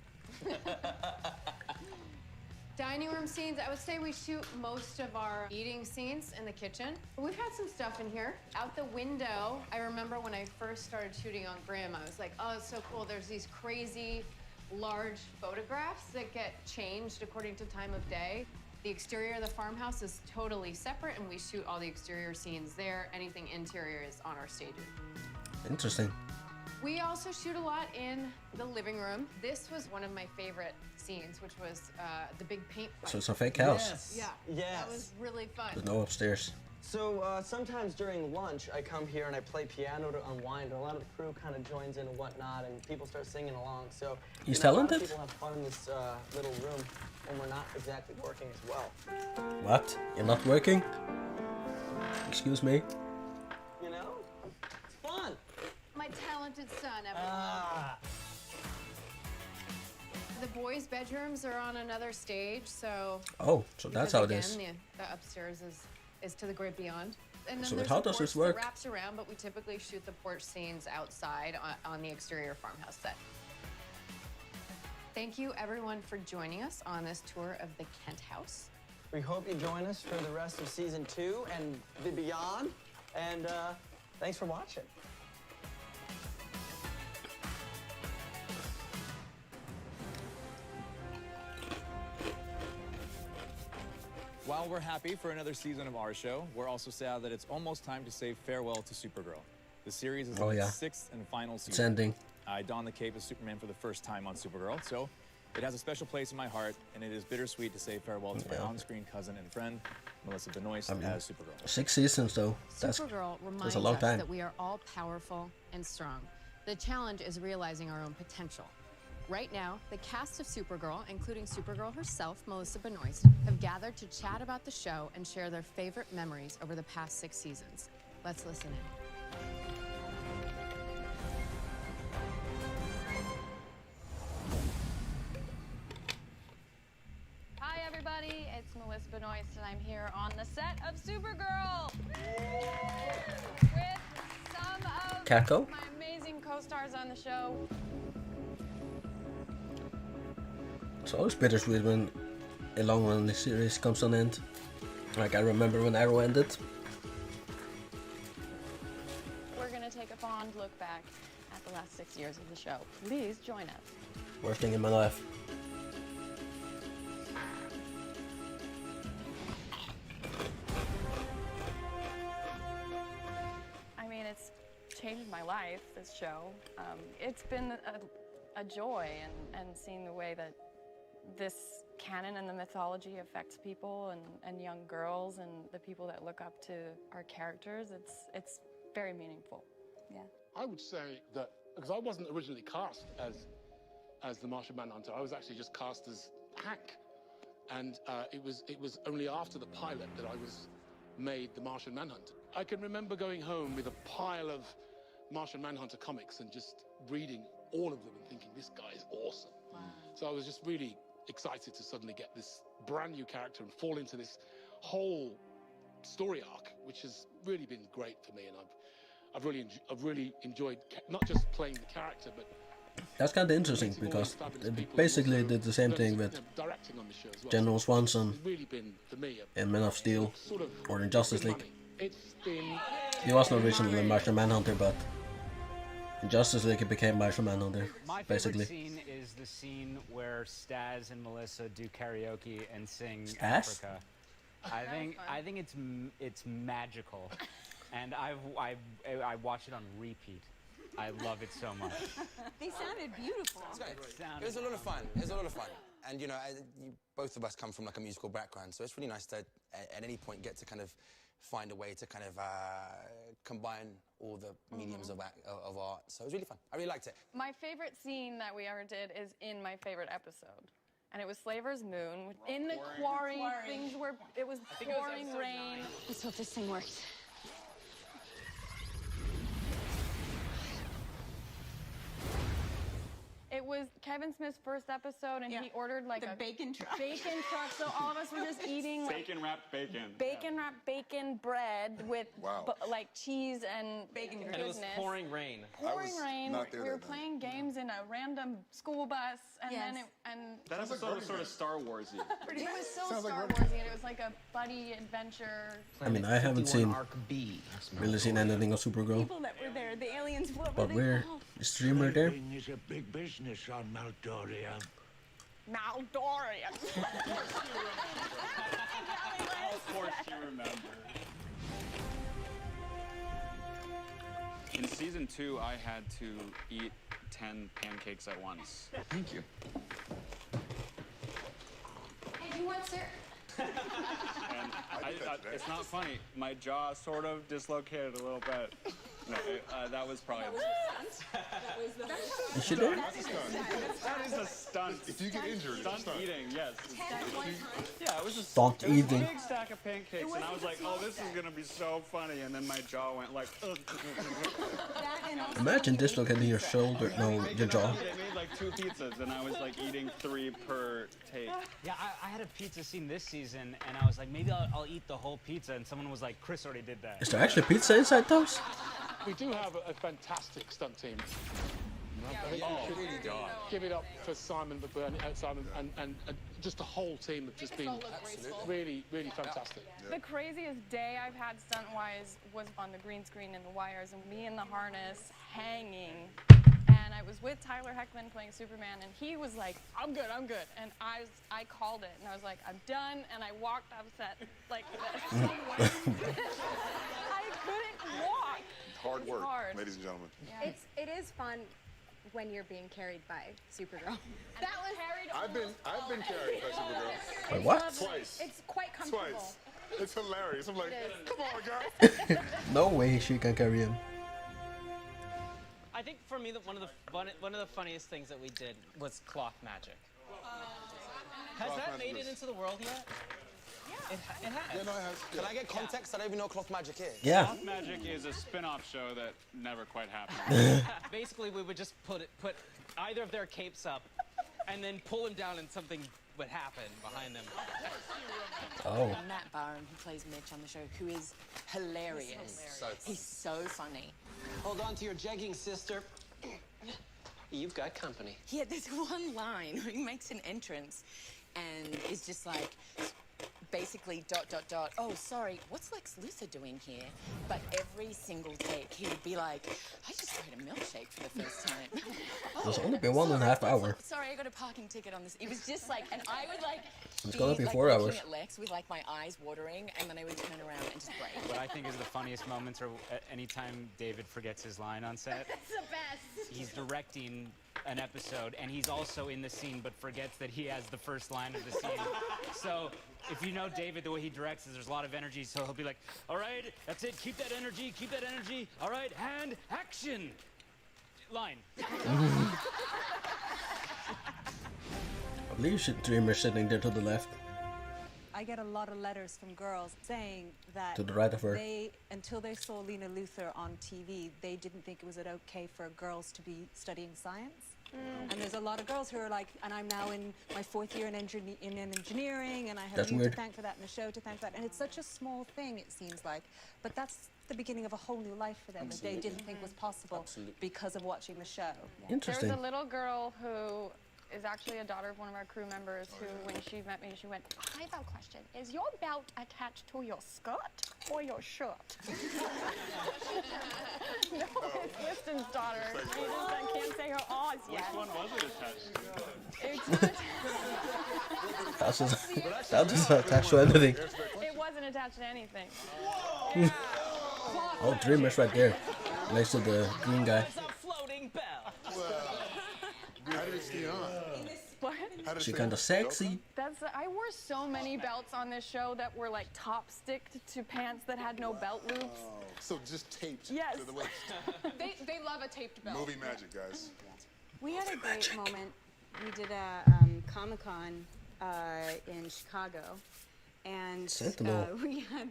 Dining room scenes, I would say we shoot most of our eating scenes in the kitchen. We've had some stuff in here. Out the window, I remember when I first started shooting on Grimm, I was like, oh, it's so cool. There's these crazy large photographs that get changed according to time of day. The exterior of the farmhouse is totally separate, and we shoot all the exterior scenes there. Anything interior is on our stages. Interesting. We also shoot a lot in the living room. This was one of my favorite scenes, which was the big paint fight. So it's a fake house. Yes. Yeah, Yes. that was really fun. There's no upstairs. So sometimes during lunch, I come here and I play piano to unwind, and a lot of the crew kind of joins in and whatnot, and people start singing along. So He's a lot of talented? people have fun in this little room when we're not exactly working as well. What? You're not working? Excuse me? You know, it's fun. My talented son, everyone. The boys' bedrooms are on another stage, so. Oh, so that's because how it again, is. The upstairs is to the great beyond. And then So there's how a does porch this work? that wraps around, but we typically shoot the porch scenes outside on the exterior farmhouse set. Thank you, everyone, for joining us on this tour of the Kent house. We hope you join us for the rest of season 2 and the beyond. And thanks for watching. While we're happy for another season of our show, we're also sad that it's almost time to say farewell to Supergirl. The series is Oh, in yeah. its 6th and final season. It's ending. I donned the cape as Superman for the first time on Supergirl, so it has a special place in my heart, and it is bittersweet to say farewell to my Yeah. on-screen cousin and friend, Melissa Benoist, I mean, as Supergirl. 6 seasons though. That's Supergirl that's reminds a long us time. that we are all powerful and strong. The challenge is realizing our own potential. Right now, the cast of Supergirl, including Supergirl herself, Melissa Benoist, have gathered to chat about the show and share their favorite memories over the past 6 seasons. Let's listen in. Hi everybody, it's Melissa Benoist and I'm here on the set of Supergirl with some of Catco? my amazing co-stars on the show. It's always bittersweet when a long run the series comes to an end. Like I remember when Arrow ended. We're gonna take a fond look back at the last 6 years of the show. Please join us. Worst thing in my life. I mean, it's changed my life, this show. It's been a joy and seeing the way that this canon and the mythology affects people and young girls and the people that look up to our characters. It's very meaningful. Yeah. I would say that because I wasn't originally cast as the Martian Manhunter, I was actually just cast as Hank, and it was only after the pilot that I was made the Martian Manhunter. I can remember going home with a pile of Martian Manhunter comics and just reading all of them and thinking, this guy is awesome. Wow. So I was just really excited to suddenly get this brand new character and fall into this whole story arc, which has really been great for me, and I've really enjoyed not just playing the character, but That's kind of interesting because they basically did the same thing with General Swanson in Man of Steel or in Justice League. He wasn't originally Martian Manhunter, but in Justice League he became Martian Manhunter, My basically. favorite scene is the scene where Staz and Melissa do karaoke and sing Staz? Africa. I think it's magical, and I watch it on repeat. I love it so much. They sounded beautiful. It was a lot of fun. It was a lot of fun. And, you know, both of us come from, like, a musical background, so it's really nice to, at any point, get to kind of find a way to kind of combine all the mediums of art. So it was really fun. I really liked it. My favorite scene that we ever did is in my favorite episode. and it was Slaver's Moon. In the quarry, things were, it was pouring rain. Let's hope this thing works. It was Kevin Smith's first episode, and he ordered like a bacon truck. Bacon truck, so all of us were just eating like Bacon-wrapped bacon. bacon-wrapped bacon bread with like cheese and bacon goodness. And it was pouring rain. Pouring rain. We were playing games in a random school bus, and then That episode was sort of Star Warsy. it was so Star Warsy, and it was like a buddy adventure. I mean, I haven't really seen anything of Supergirl, People that were there, the aliens. What but were they we're called? the streamer there. Is a big business on Maldoria. Maldoria. Of course you remember. In season 2, I had to eat 10 pancakes at once. Thank you. Hey, you want syrup? And it's not funny. My jaw sort of dislocated a little bit. No, that was probably. Is she there? That is a stunt. If you get injured, it's a stunt. Eating, yes. Yeah, it was a Stunt it was eating. a big stack of pancakes, and I was like, oh, this is gonna be so funny, and then my jaw went like. Ugh. Imagine dislocating your shoulder, no, your jaw. They made like 2 pizzas, and I was like eating 3 per take. Yeah, I had a pizza scene this season, and I was like, maybe I'll eat the whole pizza, and someone was like, Chris already did that. Is there actually pizza inside those? We do have a fantastic stunt team. I think we should give it up for Simon McBurney, and just the whole team have just been really, really fantastic. The craziest day I've had stunt-wise was on the green screen and the wires, and me in the harness hanging. And I was with Tyler Heckman playing Superman, and he was like, I'm good. And I called it, and I was like, I'm done, and I walked off set like this. I couldn't walk. Hard work, hard. ladies and gentlemen. Yeah. It is fun when you're being carried by Supergirl. That was carried I've been carried by Supergirl. Wait, what? Twice. It's quite comfortable. Twice. It's hilarious. I'm like, come on, guys. No way she can carry him. I think for me, one of the funniest things that we did was cloth magic. Has Cloth that magic made it into the world yet? It has. Yeah, no, it has. Can I get context? I don't even know what cloth magic is. Yeah. Cloth Magic is a spin-off show that never quite happened. Basically, we would just put either of their capes up, and then pull them down, and something would happen behind them. Oh. Matt Barham, who plays Mitch on the show, who is hilarious. He's so funny. Hold on to your jeggings, sister. You've got company. He had this one line where he makes an entrance and is just like, basically ... Oh, sorry, what's Lex Luthor doing here? But every single take, he would be like, I just tried a milkshake for the first time. It's only been 1.5 hours. Sorry, I got a parking ticket on this. It was just like, and I would like It's gonna be like 4 looking hours. at Lex with like my eyes watering, and then I would turn around and just break. What I think is the funniest moments are anytime David forgets his line on set. It's the best. He's directing an episode, and he's also in the scene, but forgets that he has the first line of the scene. So if you know David, the way he directs is there's a lot of energy, so he'll be like, all right, that's it, keep that energy, all right, and action. Line. I believe Dreamer sitting there to the left. I get a lot of letters from girls saying that To the right of her. they, until they saw Lena Luthor on TV, they didn't think it was okay for girls to be studying science. And there's a lot of girls who are like, and I'm now in my 4th year in engineering, and I have That's you weird. to thank for that and the show to thank for that. And it's such a small thing, it seems like. But that's the beginning of a whole new life for them that they didn't think was possible because of watching the show. Interesting. There was a little girl who is actually a daughter of one of our crew members who, when she met me, she went, I have a question. Is your belt attached to your skirt or your shirt? No, it's Liston's daughter. I can't say her Oz yet. Which one was it attached to? It's not. That's just attached to anything. It wasn't attached to anything. Oh, Dreamer's right there, next to the green guy. Floating bell. How did it stay on? What? She kind of sexy. I wore so many belts on this show that were like top sticked to pants that had no belt loops. So just taped Yes. to the waist. They love a taped belt. Movie magic, guys. We had a great moment we did a Comic-Con in Chicago, and we had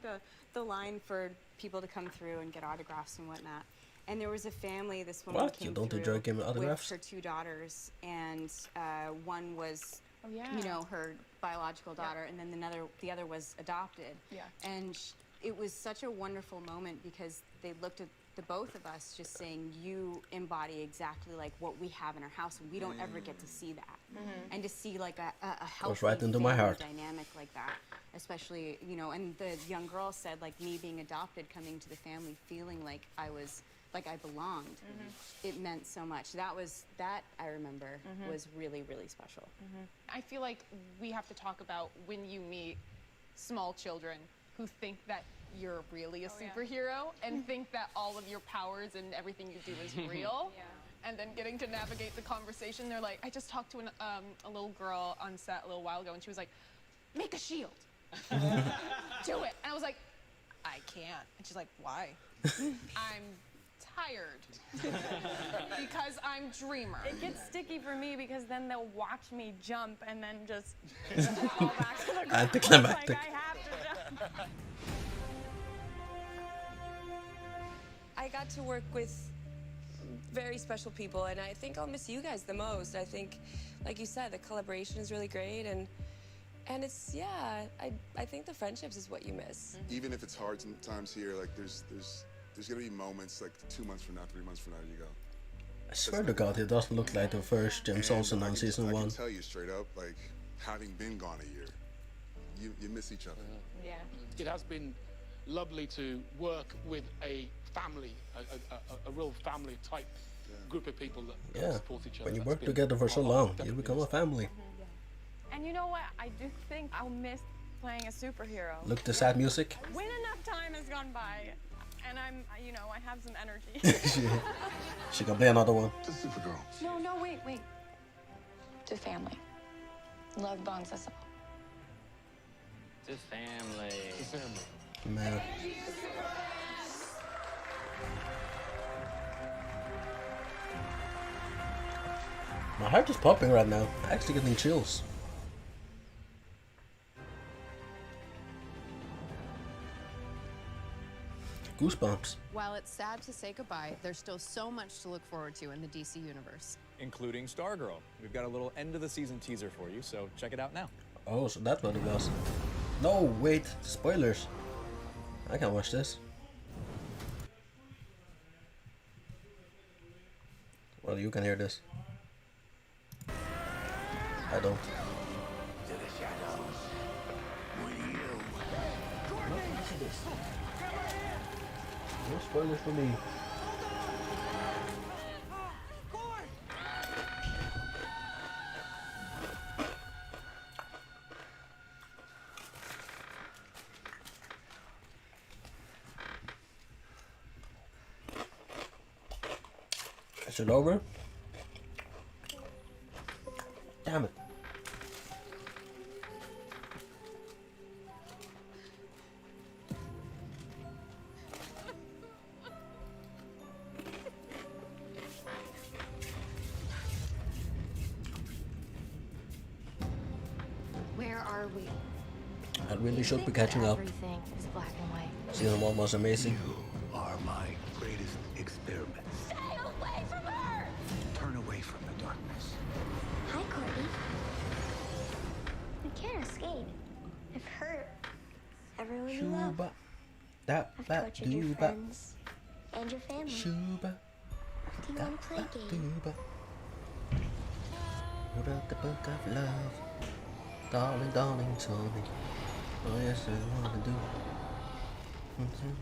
the line for people to come through and get autographs and whatnot. And there was a family. This woman What? came You don't through enjoy giving with autographs? her 2 daughters, and one was, you know, her biological daughter, and then the other was adopted. Yeah. And it was such a wonderful moment because they looked at the both of us just saying, you embody exactly like what we have in our house, and we don't ever get to see that. And to see like a healthy right into my family heart. dynamic like that, especially, you know, and the young girl said like me being adopted, coming to the family, feeling like I belonged. It meant so much. That I remember was really, really special. I feel like we have to talk about when you meet small children who think that you're really a superhero and think that all of your powers and everything you do is real. And then getting to navigate the conversation, they're like, I just talked to a little girl on set a little while ago, and she was like, make a shield. Do it. And I was like, I can't. And she's like, why? I'm tired because I'm Dreamer. It gets sticky for me because then they'll watch me jump and then just fall back to the ground. Anticlimactic. Like I have to jump. I got to work with very special people, and I think I'll miss you guys the most. I think, like you said, the collaboration is really great, and it's, yeah, I think the friendships is what you miss. Even if it's hard sometimes here, like there's gonna be moments like 2 months from now, 3 months from now, you go. I swear to God, it doesn't look like the first James Olsen on season 1. I can tell you straight up, like having been gone a year, you miss each other. Yeah. It has been lovely to work with a family, a real family type group of people that support each other. When you That's work been together for so long, you definitely become a family. And you know what? I do think I'll miss playing a superhero. Look, the sad music. When enough time has gone by, and I'm, you know, I have some energy. She can play another one. The Supergirl. No, wait. To family. Love bonds us all. To family. To family. Man. My heart is popping right now. I'm actually getting chills. Goosebumps. While it's sad to say goodbye, there's still so much to look forward to in the DC universe. Including Stargirl. We've got a little end of the season teaser for you, so check it out now. Oh, so that's what it was. No, wait, spoilers. I can't watch this. Well, you can hear this. I don't. To the shadows. With you. No spoilers for me. Is it over? Damn it. Where are we? I really should be catching up. Everything is black and white. Season 1 was amazing. You are my greatest experiment. Stay away from her! Turn away from the darkness. Hi, Courtney. We can't escape. If hurt everyone you love. Shuba. That I've tortured your dooba. friends and your family. Shuba. Do you want to play a game? Dooba. You wrote the book of love. Darling, darling, tell me. Oh yes, I want to do.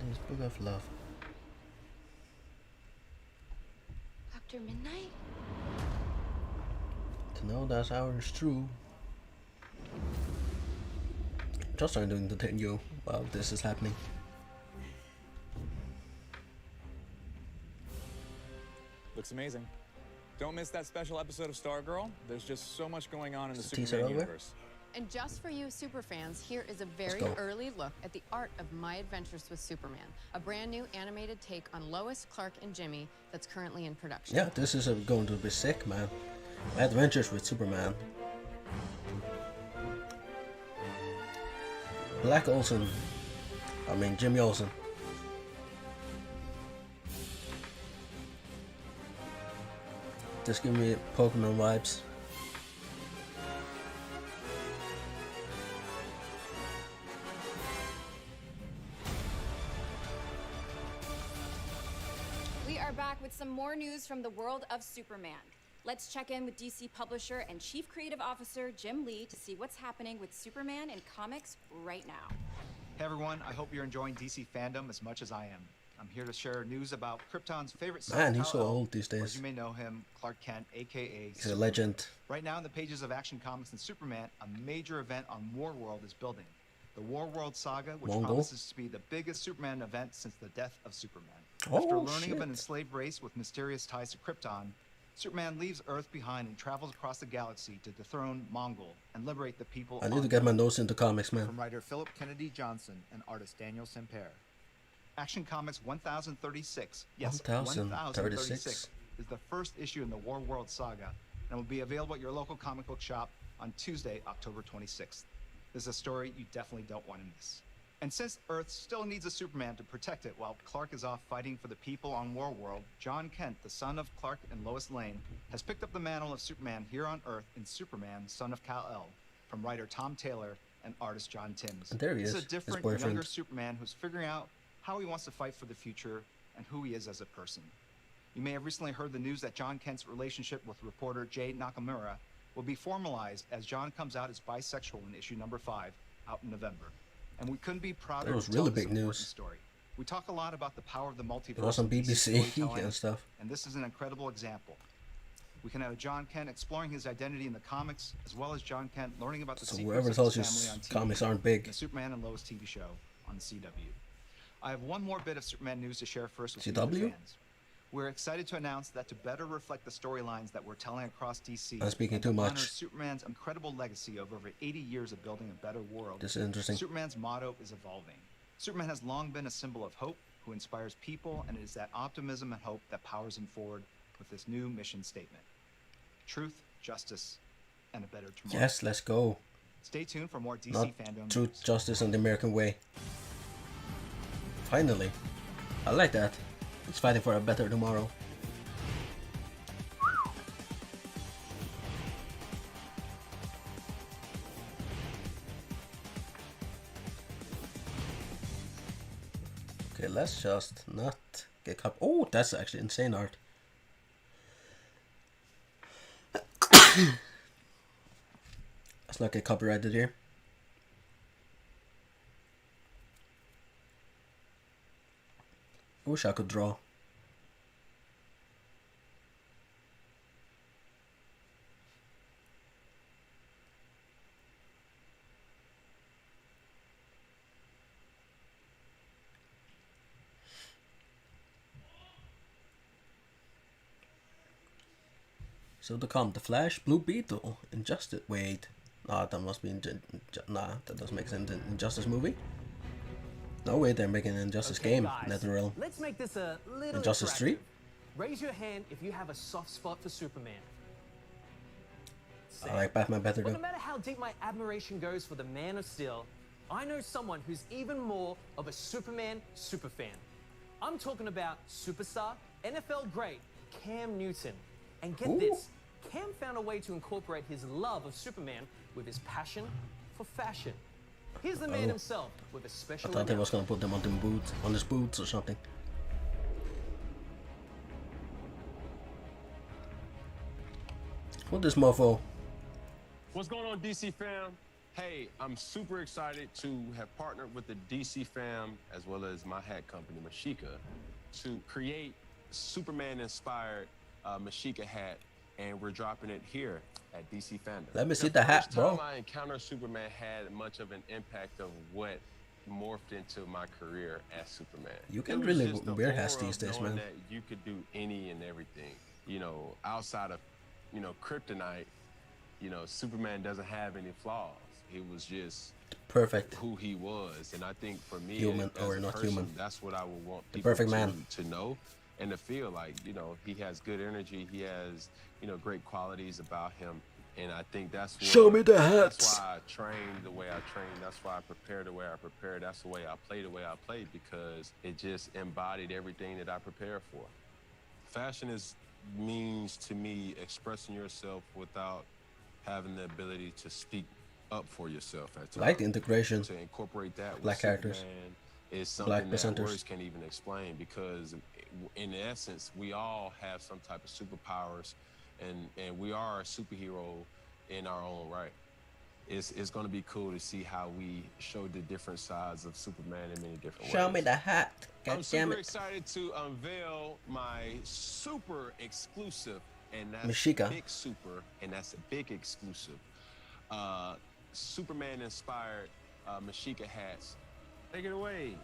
This book of love. After midnight? To know that hour is true. Just trying to entertain you while this is happening. Looks amazing. Don't miss that special episode of Stargirl. There's just so much going on in the Is the teaser Superman over? universe. And just for you superfans, here is a very go. early look at the art of My Adventures with Superman, a brand new animated take on Lois, Clark, and Jimmy that's currently in production. Yeah, this is going to be sick, man. Adventures with Superman. Black Olsen. I mean Jimmy Olsen. Just give me Pokemon vibes. We are back with some more news from the world of Superman. Let's check in with DC publisher and Chief Creative Officer Jim Lee to see what's happening with Superman in comics right now. Hey everyone, I hope you're enjoying DC fandom as much as I am. I'm here to share news about Krypton's favorite son, Man, he's so Kal-El, old these or days. as you may know him, Clark Kent, aka He's a legend. Right now in the pages of Action Comics and Superman, a major event on Warworld is building. The Warworld Saga, which Mongol? promises to be the biggest Superman event since the death of Superman. Oh, After learning of shit. an enslaved race with mysterious ties to Krypton, Superman leaves Earth behind and travels across the galaxy to dethrone Mongol and liberate the people I need on to get my Earth. notes into comics, man. From writer Philip Kennedy Johnson and artist Daniel Semper. Action Comics 1036, yes, 1036 is the first issue in the Warworld Saga and will be available at your local comic book shop on Tuesday, October 26th. This is a story you definitely don't want to miss. And since Earth still needs a Superman to protect it while Clark is off fighting for the people on Warworld, John Kent, the son of Clark and Lois Lane, has picked up the mantle of Superman here on Earth in Superman, Son of Kal-El, from writer Tom Taylor and artist John Timms. And there he This is, a his different, boyfriend. younger Superman who's figuring out how he wants to fight for the future and who he is as a person. You may have recently heard the news that John Kent's relationship with reporter Jay Nakamura will be formalized as John comes out as bisexual in issue number 5, out in November. And we couldn't be prouder That was to tell really this big important news. story. We talk a lot about the power of the multiverse. It was on in DC BBC storytelling, and stuff. and this is an incredible example. We can have John Kent exploring his identity in the comics, as well as John Kent learning about the So secrets whoever of tells his you family on TV, comics aren't big. the Superman and Lois TV show on the CW. I have one more bit of Superman news to share first with you, the CW? fans. We're excited to announce that to better reflect the storylines that we're telling across DC, I'm speaking and too to honor much. Superman's incredible legacy of over 80 years of building a better world. This is interesting. Superman's motto is evolving. Superman has long been a symbol of hope, who inspires people, and it is that optimism and hope that powers him forward with this new mission statement: truth, justice, and a better tomorrow. Yes, let's go. Stay tuned for more DC Not fandom. truth, justice, and the American way. Finally. I like that. It's fighting for a better tomorrow. Okay, let's just not get caught. Oh, that's actually insane art. Let's not get copyrighted here. I wish I could draw. So to come, The Flash, Blue Beetle, Injustice. Wait, nah, that must be nah, that doesn't make sense. Injustice movie. No way, they're making an Injustice game. Guys, NetherRealm. let's make this a little Injustice 3? interactive. Raise your hand if you have a soft spot for Superman. I like Batman better Well, though. no matter how deep my admiration goes for the Man of Steel, I know someone who's even more of a Superman superfan. I'm talking about superstar, NFL great, Cam Newton. And get Ooh. this, Cam found a way to incorporate his love of Superman with his passion for fashion. Here's the man Oh. himself with a I special thought they was gonna put them on them boots, on his boots or something. What this mofo? What's going on, DC fam? Hey, I'm super excited to have partnered with the DC fam as well as my hat company, Mashika, to create Superman-inspired Mashika hat, and we're dropping it here at DC Fandom. Let me see the hat, first bro. time I encountered Superman had much of an impact of what morphed into my career as Superman. You can It was really just the wear hats aura these of days, knowing man. that you could do any and everything. You know, outside of, you know, kryptonite, you know, Superman doesn't have any flaws. He was just Perfect. who he was, and I think for me, Human as or a not person, human. that's what I would want The people perfect man. to know. and to feel like, you know, he has good energy, he has, you know, great qualities about him. And I think that's what, Show me the hats. That's why I train the way I train. That's why I prepare the way I prepare. That's the way I play because it just embodied everything that I prepared for. Fashion means to me expressing yourself without having the ability to speak up for yourself at times. Like the integration. To incorporate that with Black characters. Superman is Black something that presenters. words can't even explain, because in essence, we all have some type of superpowers, and we are a superhero in our own right. It's going to be cool to see how we show the different sides of Superman in many different ways. Show me the hat. God I'm damn super it. excited to unveil my super exclusive, and that's Mashika. big super, and that's a big exclusive, Superman inspired Mashika hats. Take it away.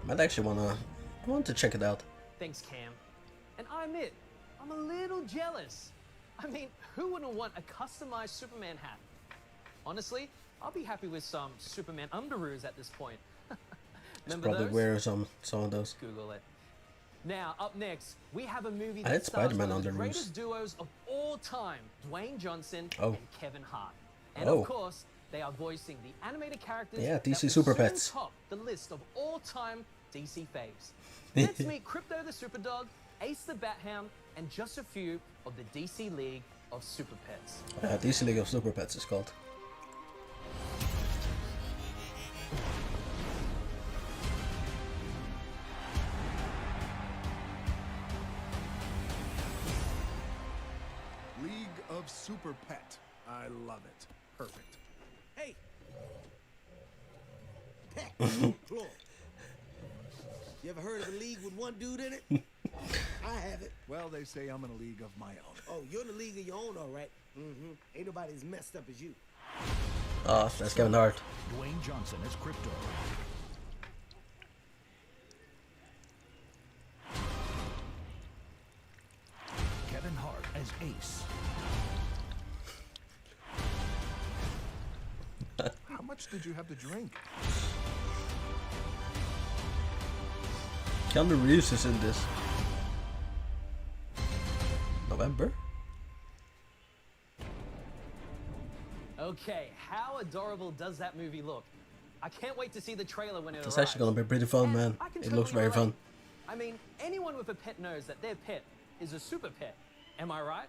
I might actually want to check it out. Thanks, Cam. And I admit, I'm a little jealous. I mean, who wouldn't want a customized Superman hat? Honestly, I'll be happy with some Superman underoos at this point. Remember Probably those? wear some of those. Google it. Now, up next, we have a movie I that had stars Spider-Man one of the underoos. greatest duos of all time, Dwayne Johnson Oh. and Kevin Hart. And Oh. of course, they are voicing the animated characters Yeah, that DC will soon Superpets. top the list of all-time DC faves. Let's meet Crypto the Superdog, Ace the Bat-Hound, and just a few of the DC League of Superpets. DC League of Superpets is called. League of Super Pet. I love it. Perfect. Hey! Pet. Plural. You ever heard of a league with one dude in it? I haven't. Well, they say I'm in a league of my own. Oh, you're in the league of your own, all right. Mm-hmm. Ain't nobody as messed up as you. Oh, that's Kevin Hart. Dwayne Johnson as Crypto. Kevin Hart as Ace. How much did you have to drink? Keanu Reeves is in this. November? Okay, how adorable does that movie look? I can't wait to see the trailer when it It's arrives. actually gonna be pretty fun, man. I can It looks totally very fun. relate. I mean, anyone with a pet knows that their pet is a super pet. Am I right?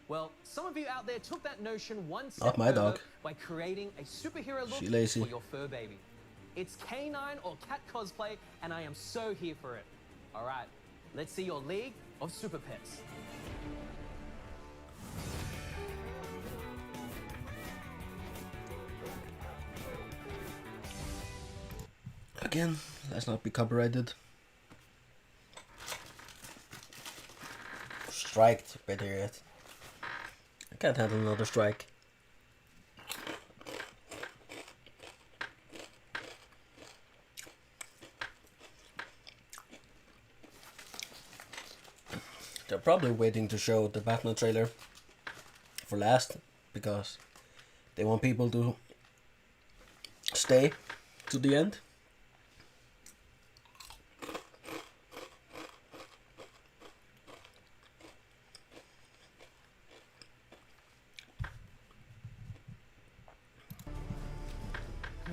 Well, some of you out there took that notion one step Not my further dog. by creating a superhero look She lazy. for your fur baby. It's canine or cat cosplay, and I am so here for it. All right, let's see your League of Super Pets. Again, let's not be copyrighted. Striked, better yet. I can't handle another strike. They're probably waiting to show the Batman trailer for last because they want people to stay to the end.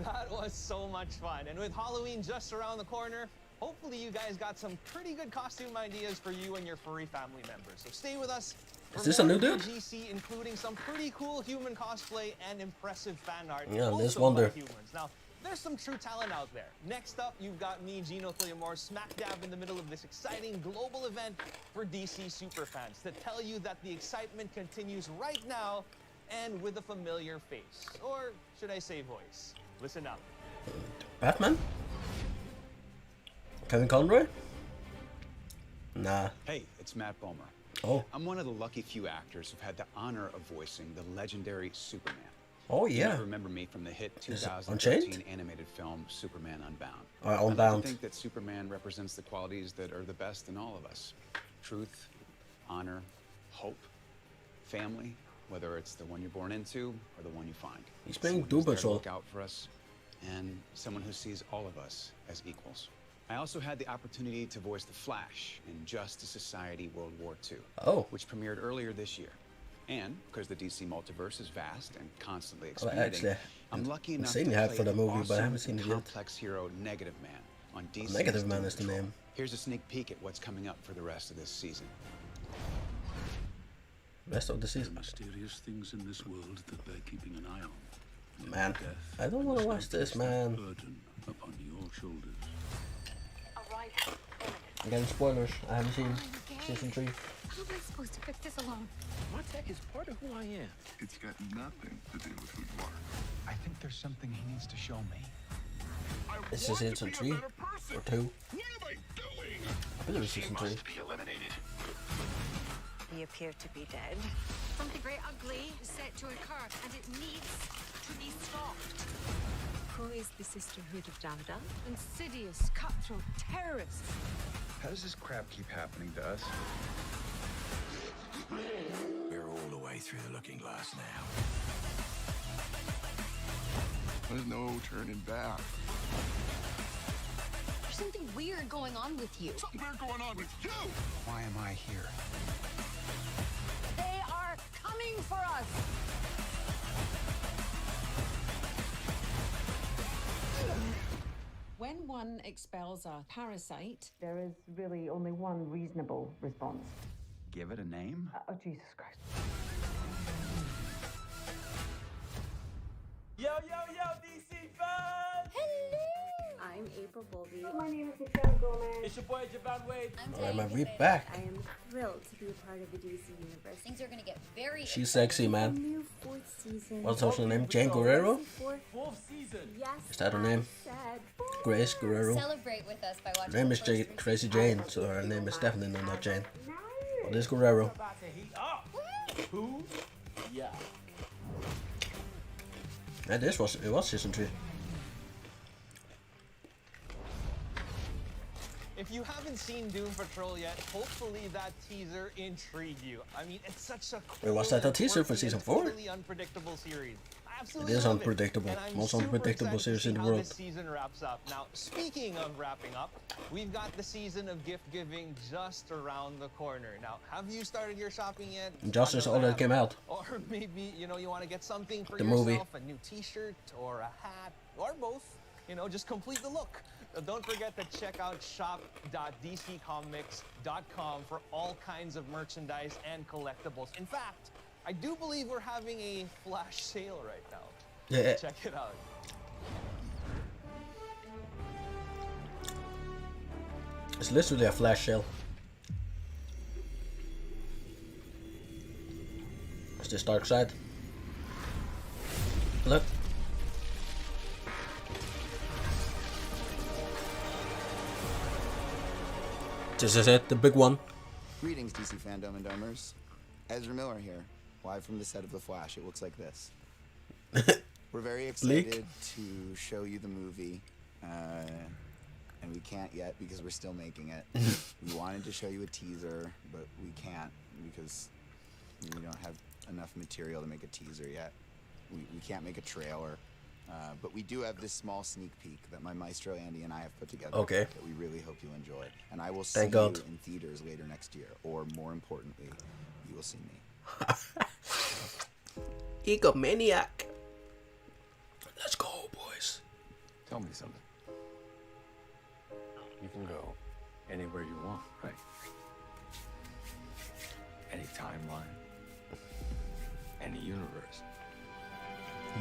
That was so much fun. And with Halloween just around the corner, hopefully you guys got some pretty good costume ideas for you and your furry family members. So stay with us. Is this a new dude? GC, including some pretty cool human cosplay and impressive fan art. Yeah, let's also wonder. by humans. Now, there's some true talent out there. Next up, you've got me, Gino Cliamore, smack dab in the middle of this exciting global event for DC superfans to tell you that the excitement continues right now and with a familiar face. Or should I say voice? Listen up. Batman? Kevin Conroy? Nah. Hey, it's Matt Bomer. Oh. I'm one of the lucky few actors who've had the honor of voicing the legendary Superman. Oh, You yeah. might remember me from the hit Is it 2013 Unchained? animated film Superman Unbound. Unbound. I like to think that Superman represents the qualities that are the best in all of us. Truth, honor, hope, family, whether it's the one you're born into or the one you find. He's playing Someone who's Doom there to Patrol. look out for us, and someone who sees all of us as equals. I also had the opportunity to voice the Flash in Justice Society World War II, which premiered earlier this year. And because the DC multiverse is vast and constantly expanding, I'm lucky enough to play for the movie, awesome but I haven't seen it yet. complex hero Negative Man on DC's Negative Man Doom is the Patrol. name. Here's a sneak peek at what's coming up for the rest of this season. Rest of the season. Mysterious things in this world that they're keeping an eye on. Man, I don't want to watch this, man. Burden upon your shoulders. I'm getting spoilers. I haven't seen season 3. How am I supposed to fix this alone? My tech is part of who I am. It's got nothing to do with who you are. I think there's something he needs to show me. Is this season 3 or 2? I believe it's season 3. We appear to be dead. Something very ugly is set to occur, and it needs to be stopped. Who is the Sisterhood of Damda? Insidious, cutthroat terrorists. How does this crap keep happening to us? We're all the way through the looking glass now. There's no turning back. There's something weird going on with you. Something weird going on with you. Why am I here? They are coming for us. When one expels a parasite, there is really only one reasonable response. Give it a name? Oh, Jesus Christ. Yo, DC fans! Hello! I'm April Bowlby. My name is Michelle Gomez. It's your boy, Javon Wade. Alright, man, we back. I am thrilled to be a part of the DC universe. Things are gonna get very. She's sexy, man. New 4th season. What's her name? Jane Guerrero? Fourth season. Yes. Is that her name? Grace Guerrero. Celebrate with us by watching. Her name is Crazy Jane, so her name is definitely not Jane. Well, this is Guerrero. About to heat up. Who? Yeah. Yeah, it was season 3. If you haven't seen Doom Patrol yet, hopefully that teaser intrigued you. I mean, it's such a cool, Wait, was that a teaser for season 4? totally unpredictable series. I It absolutely is love unpredictable. And I'm Most super unpredictable excited to series in see the how world. This season wraps up. Now, speaking of wrapping up, we've got the season of gift giving just around the corner. Now, have you started your shopping yet? Justice already came out. Or maybe, you want to get something for The yourself, movie. a new t-shirt or a hat or both. Just complete the look. Don't forget to check out shop.dccomics.com for all kinds of merchandise and collectibles. In fact, I do believe we're having a flash sale right now. Yeah. Check it out. It's literally a flash sale. It's this dark side. Look. This is it, the big one. Greetings, DC Fandom and Domers. Ezra Miller here, live from the set of The Flash. It looks like this. We're very excited to show you the movie, and we can't yet because we're still making it. We wanted to show you a teaser, but we can't because we don't have enough material to make a teaser yet. We can't make a trailer. But we do have this small sneak peek that my maestro Andy and I have put together that we really hope you'll enjoy. And I will see you in theaters later next year, or more importantly, you will see me. Egomaniac. Let's go, boys. Tell me something. You can go anywhere you want, right? Any timeline, any universe.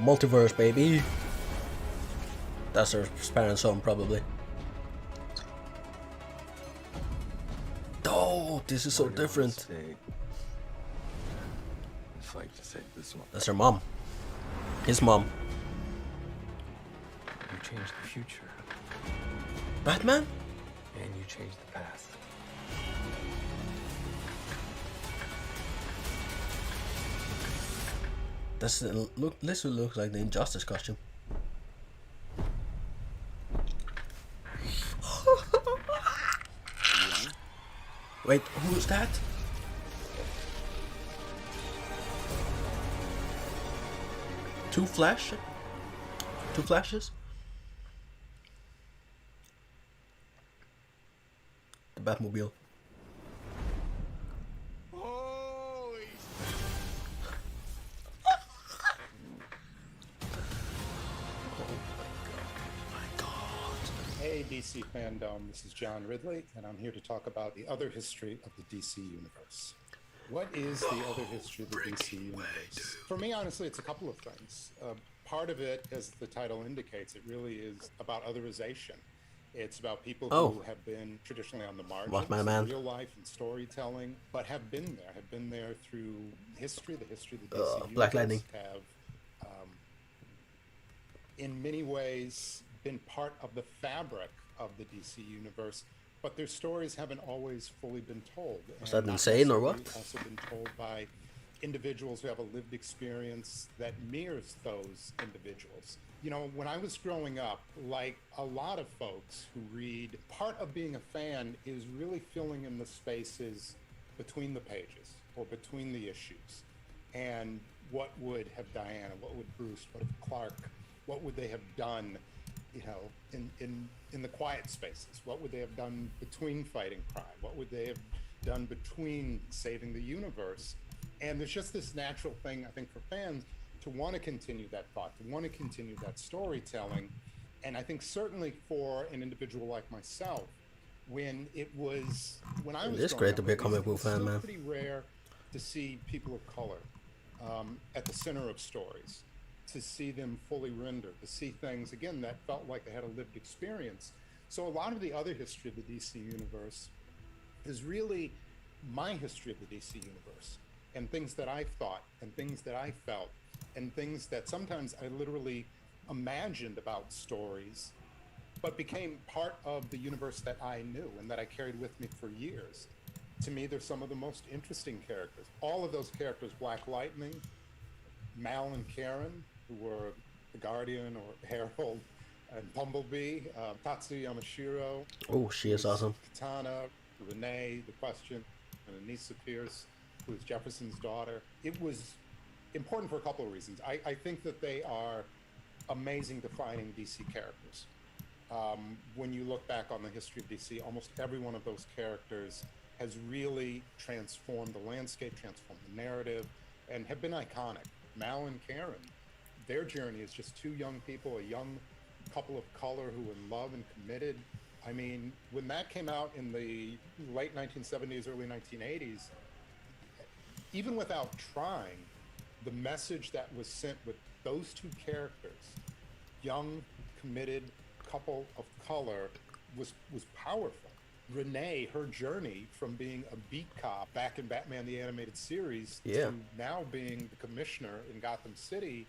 Multiverse, baby. That's her parents' home, probably. Oh, this is so different. Fight to save this one. That's her mom. His mom. You changed the future. Batman? And you changed the past. This looks like the Injustice costume. Wait, who's that? Two flashes? Batmobile. Hey DC Fandom, this is John Ridley, and I'm here to talk about the other history of the DC Universe. What is the other history of the DC Universe? For me, honestly, it's a couple of things. Part of it, as the title indicates, it really is about otherization. It's about people who have been traditionally on the margins of real life and storytelling, but have been there through history, the history of the DC Universe. Black Lightning. Have, in many ways, been part of the fabric of the DC Universe, but their stories haven't always fully been told. Was that insane or what? Also been told by individuals who have a lived experience that mirrors those individuals. You know, when I was growing up, like a lot of folks who read, part of being a fan is really filling in the spaces between the pages or between the issues. And what would have Diana, what would Bruce, what would Clark, what would they have done, you know, in the quiet spaces? What would they have done between fighting crime? What would they have done between saving the universe? And there's just this natural thing, I think, for fans to want to continue that thought, to want to continue that storytelling. And I think certainly for an individual like myself, when I was it's great to be a comic book fan, man. It's pretty rare to see people of color at the center of stories, to see them fully rendered, to see things, again, that felt like they had a lived experience. So a lot of the other history of the DC Universe is really my history of the DC Universe, and things that I thought, and things that I felt, and things that sometimes I literally imagined about stories, but became part of the universe that I knew and that I carried with me for years. To me, they're some of the most interesting characters. All of those characters, Black Lightning, Mal and Karen, who were the Guardian or Herald, and Bumblebee, Tatsu Yamashiro. Oh, she is awesome. Katana, Renee, The Question, and Anissa Pierce, who is Jefferson's daughter. It was important for a couple of reasons. I think that they are amazing defining DC characters. When you look back on the history of DC, almost every one of those characters has really transformed the landscape, transformed the narrative, and have been iconic. Mal and Karen, their journey is just two young people, a young couple of color who are in love and committed. I mean, when that came out in the late 1970s, early 1980s, even without trying, the message that was sent with those two characters, young, committed couple of color, was powerful. Renee, her journey from being a beat cop back in Batman the Animated Series to now being the commissioner in Gotham City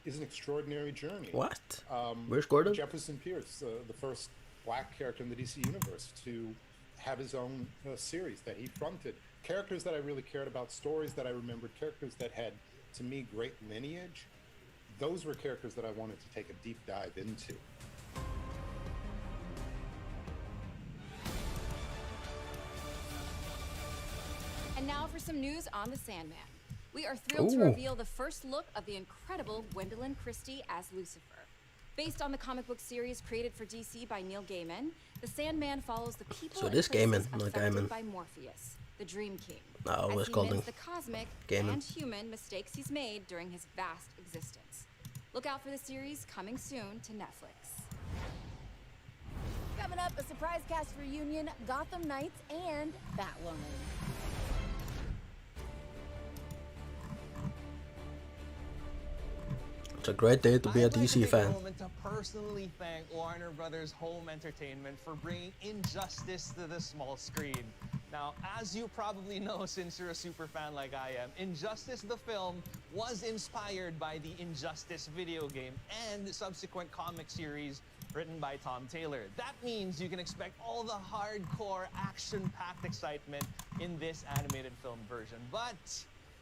is an extraordinary journey. What? Where's Gordon? Jefferson Pierce, the first black character in the DC Universe to have his own series that he fronted. Characters that I really cared about, stories that I remembered, characters that had, to me, great lineage. Those were characters that I wanted to take a deep dive into. And now for some news on the Sandman. We are thrilled to reveal the first look of the incredible Gwendolyn Christie as Lucifer. Based on the comic book series created for DC by Neil Gaiman, the Sandman follows the people and places affected by Morpheus, the Dream King, as he mends the cosmic and human mistakes he's made during his vast existence. Look out for the series coming soon to Netflix. Coming up, a surprise cast reunion, Gotham Knights, and Batwoman. It's a great day to be a DC fan. I'd like to take a moment to personally thank Warner Brothers Home Entertainment for bringing Injustice to the small screen. Now, as you probably know, since you're a super fan like I am, Injustice the film was inspired by the Injustice video game and the subsequent comic series written by Tom Taylor. That means you can expect all the hardcore, action-packed excitement in this animated film version. But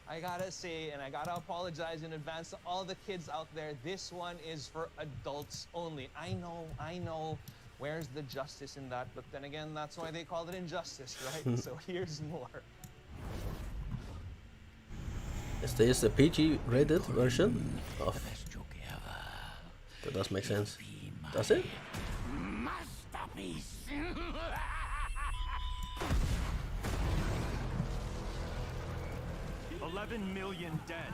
I gotta say, and I gotta apologize in advance to all the kids out there, this one is for adults only. I know, where's the justice in that? But then again, that's why they called it Injustice, right? So here's more. Is this the PG-rated version of... That does make sense. Does it? Masterpiece. 11 million dead.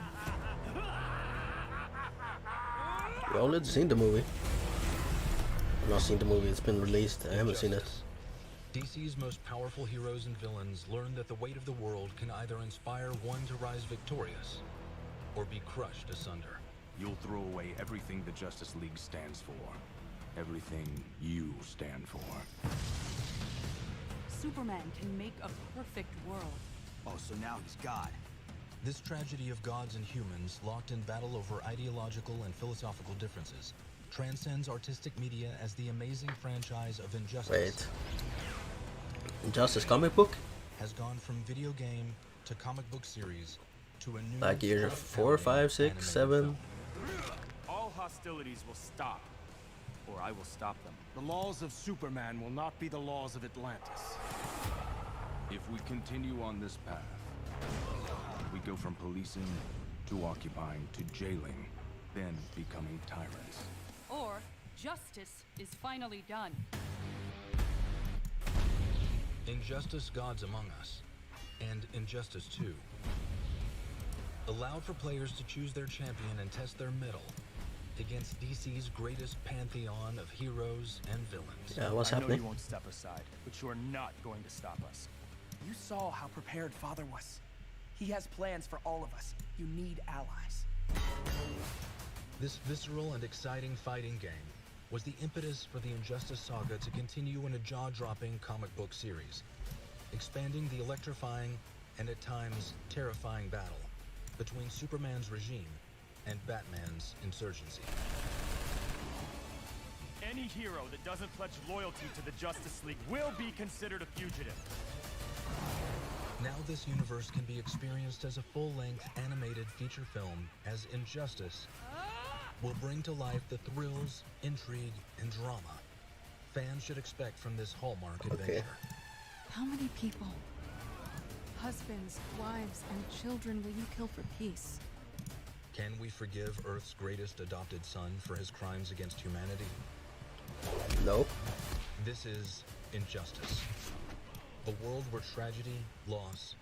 We already seen the movie. I've not seen the movie, it's been released. I haven't seen it. DC's most powerful heroes and villains learn that the weight of the world can either inspire one to rise victorious or be crushed asunder. You'll throw away everything the Justice League stands for. Everything you stand for. Superman can make a perfect world. Oh, so now he's God. This tragedy of gods and humans, locked in battle over ideological and philosophical differences, transcends artistic media as the amazing franchise of Injustice. Wait. Injustice comic book? Has gone from video game to comic book series to a new like year 4, 5, 6, 7. All hostilities will stop, or I will stop them. The laws of Superman will not be the laws of Atlantis. If we continue on this path, we go from policing to occupying to jailing, then becoming tyrants. Or justice is finally done. Injustice Gods Among Us, and Injustice 2, allowed for players to choose their champion and test their mettle against DC's greatest pantheon of heroes and villains. Yeah, what's I know happening? you won't step aside, but you are not going to stop us. You saw how prepared Father was. He has plans for all of us. You need allies. This visceral and exciting fighting game was the impetus for the Injustice saga to continue in a jaw-dropping comic book series, expanding the electrifying and at times terrifying battle between Superman's regime and Batman's insurgency. Any hero that doesn't pledge loyalty to the Justice League will be considered a fugitive. Now this universe can be experienced as a full-length animated feature film, as Injustice will bring to life the thrills, intrigue, and drama fans should expect from this Hallmark adventure. How many people, husbands, wives, and children will you kill for peace? Can we forgive Earth's greatest adopted son for his crimes against humanity? Nope. This is Injustice. A world where tragedy, loss,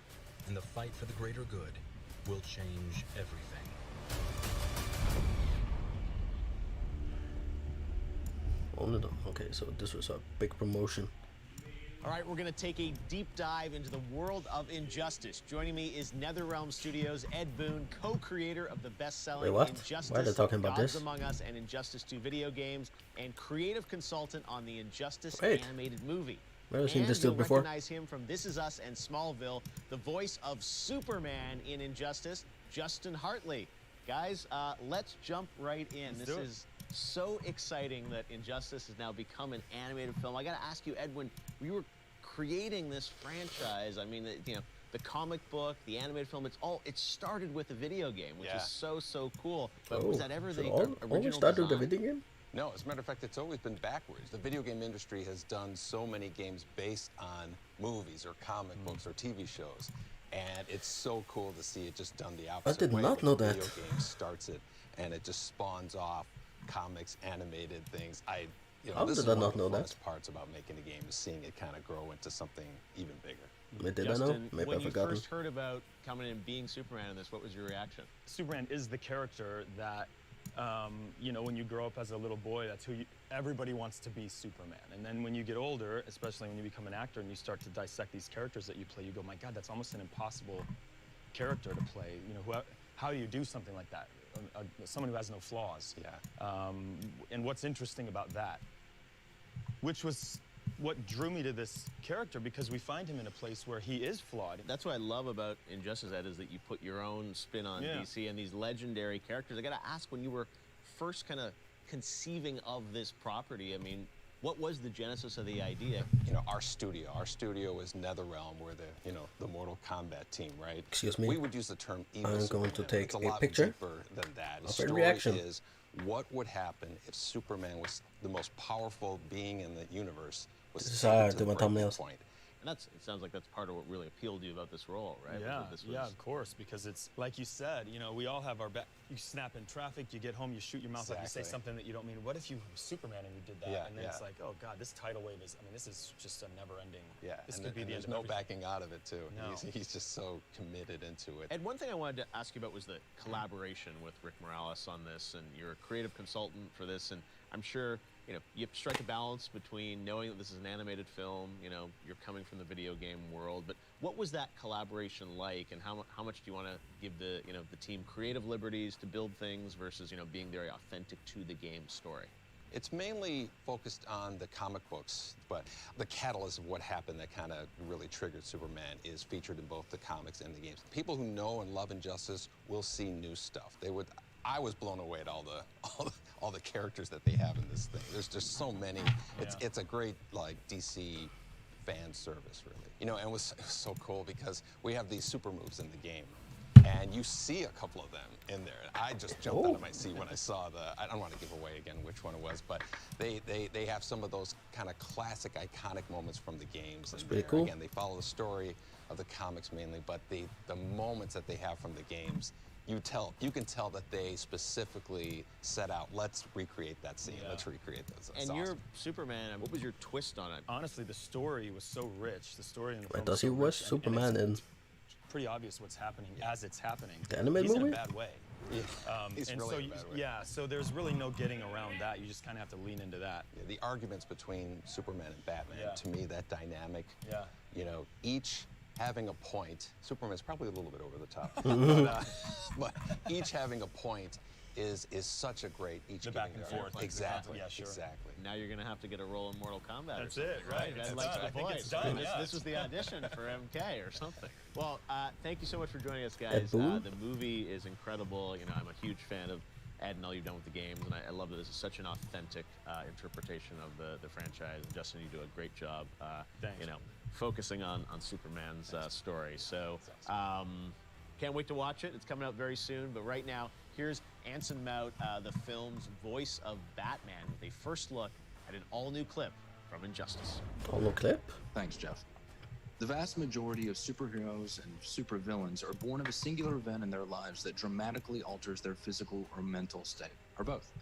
and the fight for the greater good will change everything. Okay, so this was a big promotion. All right, we're going to take a deep dive into the world of Injustice. Joining me is NetherRealm Studios' Ed Boon, co-creator of the best-selling Wait, what? Injustice, Why are they talking about Gods this? Among Us, and Injustice 2 video games, and creative consultant on the Injustice Wait. animated movie. Never seen And this dude you'll before. recognize him from This Is Us and Smallville, the voice of Superman in Injustice, Justin Hartley. Guys, let's jump right in. Let's This do it. is so exciting that Injustice has now become an animated film. I got to ask you, Edwin, we were creating this franchise. I mean, the comic book, the animated film, it started with a video game, which is so cool. But was that ever the original always started with a design? video game? No, as a matter of fact, it's always been backwards. The video game industry has done so many games based on movies or comic books or TV shows. And it's so cool to see it just done the opposite did way. not The know video that. game starts it, and it just spawns off comics, animated things. How this did is I one not of the know that? funnest parts about making a game is seeing it kind of grow into something even bigger. Wait, did I know? Justin, Maybe when I've you forgotten. first heard about coming in and being Superman in this, what was your reaction? Superman is the character that, when you grow up as a little boy, that's who everybody wants to be Superman. And then when you get older, especially when you become an actor and you start to dissect these characters that you play, you go, my God, that's almost an impossible character to play. How do you do something like that? Someone who has no flaws. Yeah. And what's interesting about that, which was what drew me to this character, because we find him in a place where he is flawed. That's what I love about Injustice, Ed, is that you put your own spin on Yeah. DC and these legendary characters. I got to ask, when you were first kind of conceiving of this property, I mean, what was the genesis of the idea? Our studio is NetherRealm. We're the Mortal Kombat team, right? Excuse me. We would use the term evil I'm going Superman, to but take it's a a lot picture deeper than that. of The a story reaction. is what would happen if Superman was the most powerful being in the universe, was This is taken how I to do the my breaking thumbnails. point, And it sounds like that's part of what really appealed to you about this role, right? Yeah, This yeah, of course, because it's like you said, you know, we all have our back. You snap in traffic, you get home, you shoot your mouth up, you say something that you don't mean. What if you were Superman and you did that? And then it's like, oh God, this tidal wave is, I mean, this is just a never-ending. Yeah, this and could be the there's end of no backing out of it too. No. He's just so committed into it. And one thing I wanted to ask you about was the collaboration with Rick Morales on this, and you're a creative consultant for this, and I'm sure, you know, you have to strike a balance between knowing that this is an animated film, you know, you're coming from the video game world, but what was that collaboration like, and how much do you want to give the, you know, the team creative liberties to build things versus, you know, being very authentic to the game story? It's mainly focused on the comic books, but the catalyst of what happened that kind of really triggered Superman is featured in both the comics and the games. People who know and love Injustice will see new stuff. I was blown away at all the characters that they have in this thing. There's just so many. It's a great like DC fan service, really. You know, and it was so cool because we have these super moves in the game, and you see a couple of them in there. I just jumped out of my seat when I saw I don't want to give away again which one it was, but they have some of those kind of classic, iconic moments from the games. That's pretty cool. Again, they follow the story of the comics mainly, but the moments that they have from the games, you can tell that they specifically set out, let's recreate that scene, let's recreate those. And awesome. you're Superman, what was your twist on it? Honestly, the story was so rich. The story in the film Does he was so watch rich, Superman in pretty obvious what's happening as it's happening. the animated He's movie? in a bad way. He's and really so in a bad way. yeah, so there's really no getting around that. You just kind of have to lean into that. Yeah, the arguments between Superman and Batman, to me, that dynamic, you know, each having a point. Superman's probably a little bit over the top, but each having a point is such a great each the back and forth. Exactly. Yeah, sure. Exactly. Now you're gonna have to get a role in Mortal Kombat. That's or it, right? That's That's the I think voice. it's done. This was the audition for MK or something. Well, thank you so much for joining us, Ed guys. Boon? The movie is incredible. You know, I'm a huge fan of Ed and all you've done with the games, and I love that this is such an authentic interpretation of the franchise. Justin, you do a great job. Thanks. You know, focusing on Superman's story. So, can't wait to watch it. It's coming out very soon. But right now, here's Anson Mount, the film's voice of Batman, with a first look at an all-new clip from Injustice. All-new clip? Thanks, Jeff. The vast majority of superheroes and supervillains are born of a singular event in their lives that dramatically alters their physical or mental state, or both.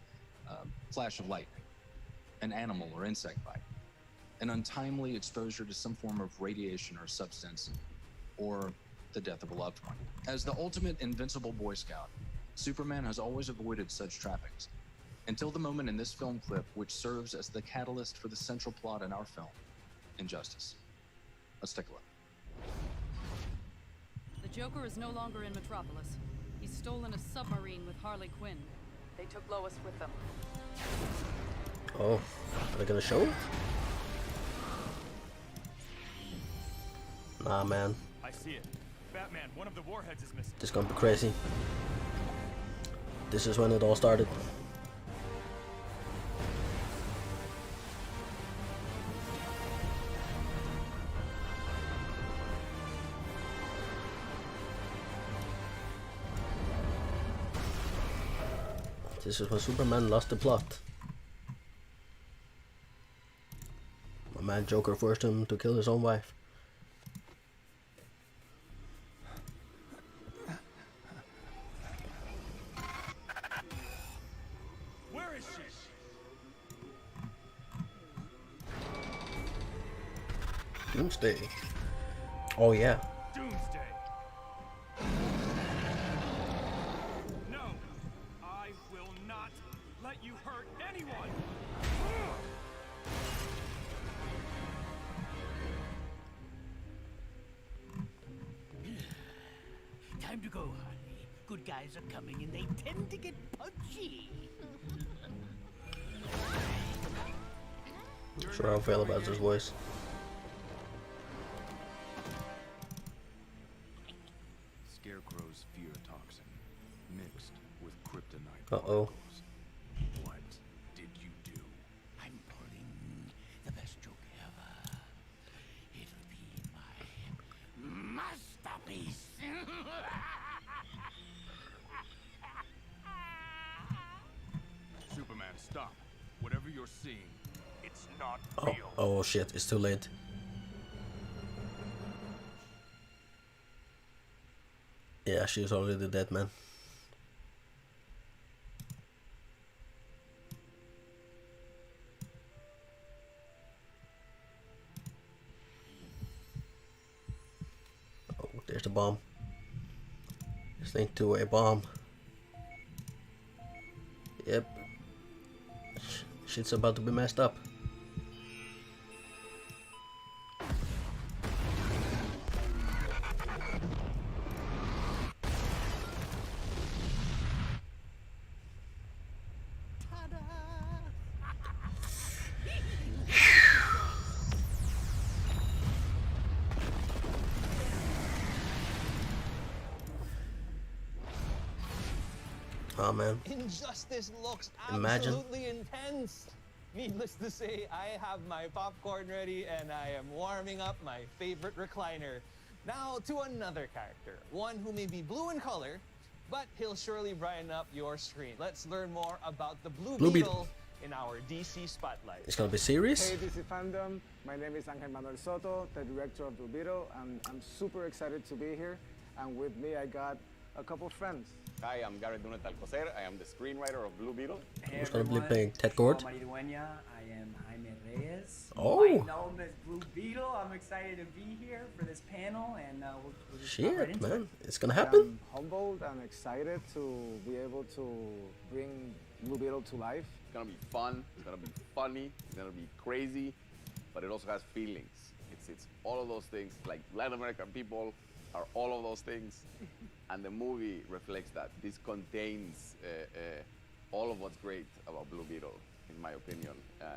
A flash of lightning, an animal or insect bite, an untimely exposure to some form of radiation or substance, or the death of a loved one. As the ultimate invincible Boy Scout, Superman has always avoided such trappings, until the moment in this film clip which serves as the catalyst for the central plot in our film, Injustice. Let's take a look. The Joker is no longer in Metropolis. He's stolen a submarine with Harley Quinn. They took Lois with them. Oh, are they gonna show it? Nah, man. I see it. Batman, one of the warheads is missing. This is gonna be crazy. This is when it all started. This is when Superman lost the plot. My man Joker forced him to kill his own wife. Where is she? Doomsday. Oh yeah. Doomsday. No, I will not let you hurt anyone. Time to go, Harley. Good guys are coming and they tend to get punchy. Not sure how I feel about his voice. Scarecrow's fear toxin mixed with kryptonite. Uh-oh. What did you do? I'm pulling the best joke ever. It'll be my masterpiece. Superman, stop. Whatever you're seeing, it's not Oh, oh shit, it's too late. Yeah, she's already dead, man. Oh, there's the bomb. This thing to a bomb. Yep. Shit's about to be messed up. Oh man. Injustice looks Imagine. absolutely intense. Needless to say, I have my popcorn ready and I am warming up my favorite recliner. Now to another character, one who may be blue in color, but he'll surely brighten up your screen. Let's learn more about the Blue Beetle in our DC Spotlight. It's gonna be serious? Hey, DC Fandom. My name is Angel Manuel Soto, the director of Blue Beetle, and I'm super excited to be here. And with me, I got a couple friends. Hi, I'm Garrett Dunet Alcocer. I am the screenwriter of Blue Beetle. Who's gonna be playing Ted Gord? I am Jaime Reyes. Oh. You might know him as Blue Beetle. I'm excited to be here for this panel, and we'll just get right into man, it. it's gonna happen. I'm humbled and excited to be able to bring Blue Beetle to life. It's gonna be fun. It's gonna be funny. It's gonna be crazy, but it also has feelings. It's all of those things. Like Latin American people are all of those things. And the movie reflects that. This contains all of what's great about Blue Beetle, in my opinion,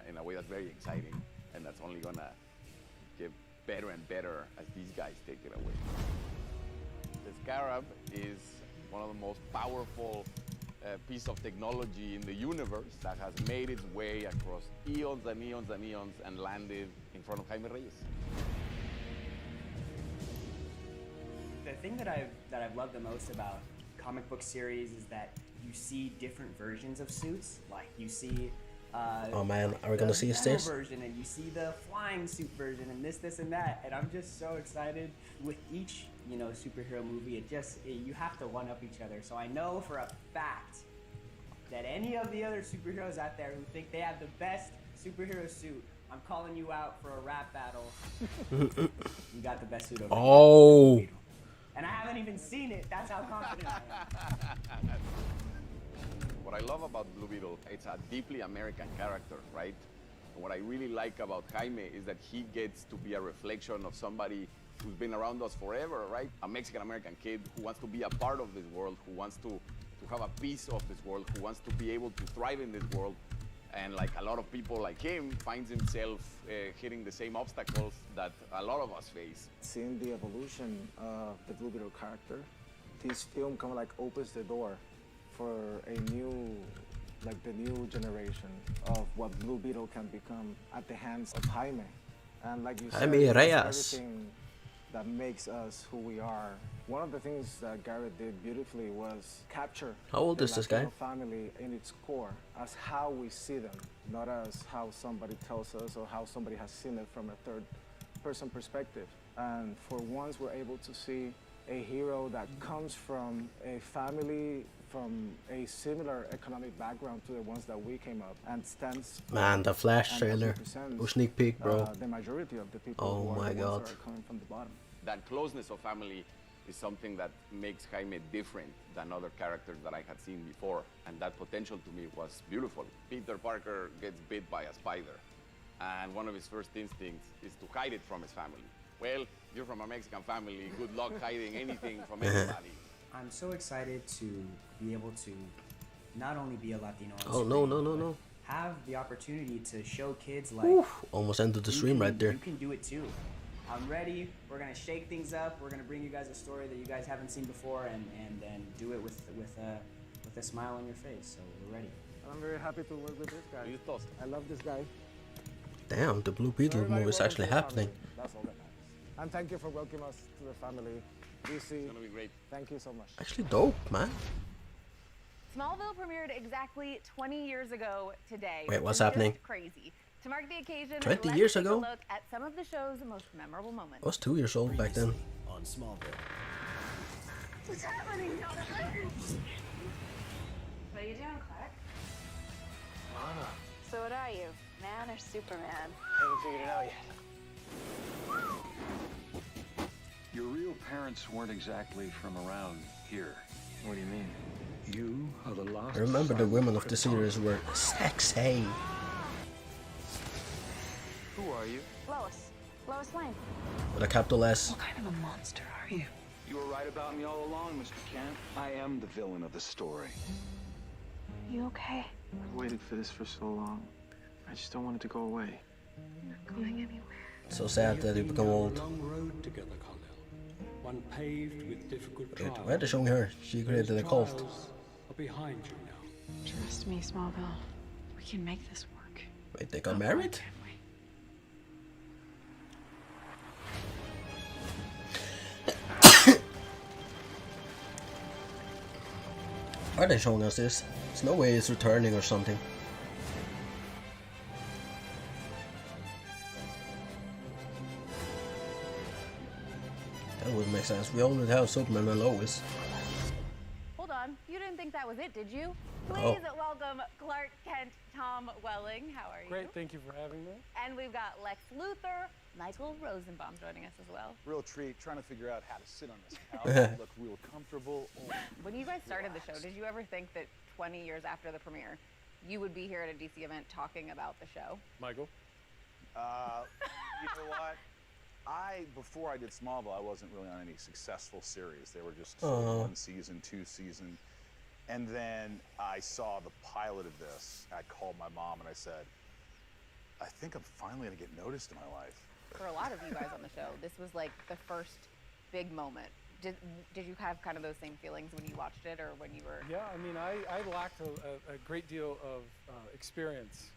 in a way that's very exciting, and that's only gonna get better and better as these guys take it away. The Scarab is one of the most powerful piece of technology in the universe that has made its way across eons and eons and eons and landed in front of Jaime Reyes. The thing that I've loved the most about comic book series is that you see different versions of suits. Like you see oh man, are we gonna see a stairs? version, and you see the flying suit version, and this and that. And I'm just so excited with each superhero movie. You have to one up each other. So I know for a fact that any of the other superheroes out there who think they have the best superhero suit, I'm calling you out for a rap battle. You got the best suit over Oh. here. And I haven't even seen it. That's how confident I am. What I love about Blue Beetle, it's a deeply American character, right? And what I really like about Jaime is that he gets to be a reflection of somebody who's been around us forever, right? A Mexican-American kid who wants to be a part of this world, who wants to have a piece of this world, who wants to be able to thrive in this world. And like a lot of people like him, finds himself hitting the same obstacles that a lot of us face. Seeing the evolution of the Blue Beetle character, this film kind of like opens the door for a new, like the new generation of what Blue Beetle can become at the hands of Jaime. And like you said, Jaime Reyes. everything that makes us who we are. One of the things that Garrett did beautifully was capture How old the is this guy? Latino family in its core as how we see them, not as how somebody tells us or how somebody has seen it from a third-person perspective. And for once, we're able to see a hero that comes from a family from a similar economic background to the ones that we came up and stands for Man, the Flash and trailer. represents, Oh, sneak peek, bro. the majority of the people Oh who are my the ones God. that are coming from the bottom. That closeness of family is something that makes Jaime different than other characters that I had seen before. And that potential to me was beautiful. Peter Parker gets bit by a spider. And one of his first instincts is to hide it from his family. Well, you're from a Mexican family. Good luck hiding anything from anybody. I'm so excited to be able to not only be a Latino on Oh, screen, no. but have the opportunity to show kids like Oof, almost ended the stream right there. You can do it too. I'm ready. We're gonna shake things up. We're gonna bring you guys a story that you guys haven't seen before, and do it with a smile on your face. So we're ready. I'm very happy to work with this guy. I love this guy. Damn, the Blue Beetle movie is actually happening. That's all that matters. And thank you for welcoming us to the family. DC, It's gonna be great. Thank you so much. Actually dope, man. Smallville premiered exactly 20 years ago today. Wait, what's which is happening? just crazy. To mark the occasion, 20 let's years take ago? a look at some of the show's most memorable moments. I was 2 years old back then. On Smallville. What's happening, Jonathan? What are you doing, Clark? Lana. So what are you, man or Superman? Haven't figured it out yet. Your real parents weren't exactly from around here. What do you mean? You are the last. I remember the women of the series were sexy. Who are you? Lois. Lois Lane. With a capital S. What kind of a monster are you? You were right about me all along, Mr. Kent. I am the villain of the story. You okay? I've waited for this for so long. I just don't want it to go away. Not going anywhere. So sad that you become old. Long road together, Connell. One paved with difficult trials. Why are they showing her? She created a cult. Are behind you now. Trust me, Smallville. We can make this work. Wait, they got married? Are they showing us this? There's no way it's returning or something. That would make sense. We only have Superman and Lois. Hold on. You didn't think that was it, did you? Please welcome Clark Kent, Tom Welling. How are you? Great, thank you for having me. And we've got Lex Luthor, Michael Rosenbaum joining us as well. Real treat, trying to figure out how to sit on this couch, look real comfortable. When you guys started the show, did you ever think that 20 years after the premiere, you would be here at a DC event talking about the show? Michael? You know what? Before I did Smallville, I wasn't really on any successful series. They were just sort of 1 season, 2 season. And then I saw the pilot of this. I called my mom and I said, I think I'm finally gonna get noticed in my life. For a lot of you guys on the show, this was like the first big moment. Did you have kind of those same feelings when you watched it or when you were... Yeah, I mean, I lacked a great deal of experience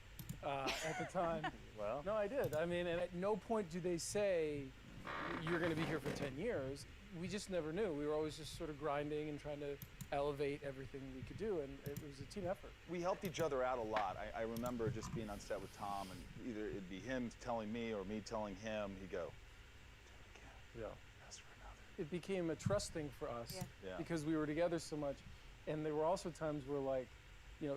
at the time. Well? No, I did. I mean, and at no point do they say, you're going to be here for 10 years. We just never knew. We were always just sort of grinding and trying to elevate everything we could do, and it was a team effort. We helped each other out a lot. I remember just being on set with Tom, and either it'd be him telling me or me telling him. He'd go, Yeah. ask for another. It became a trust thing for us Yeah. because we were together so much, and there were also times where, like, you know,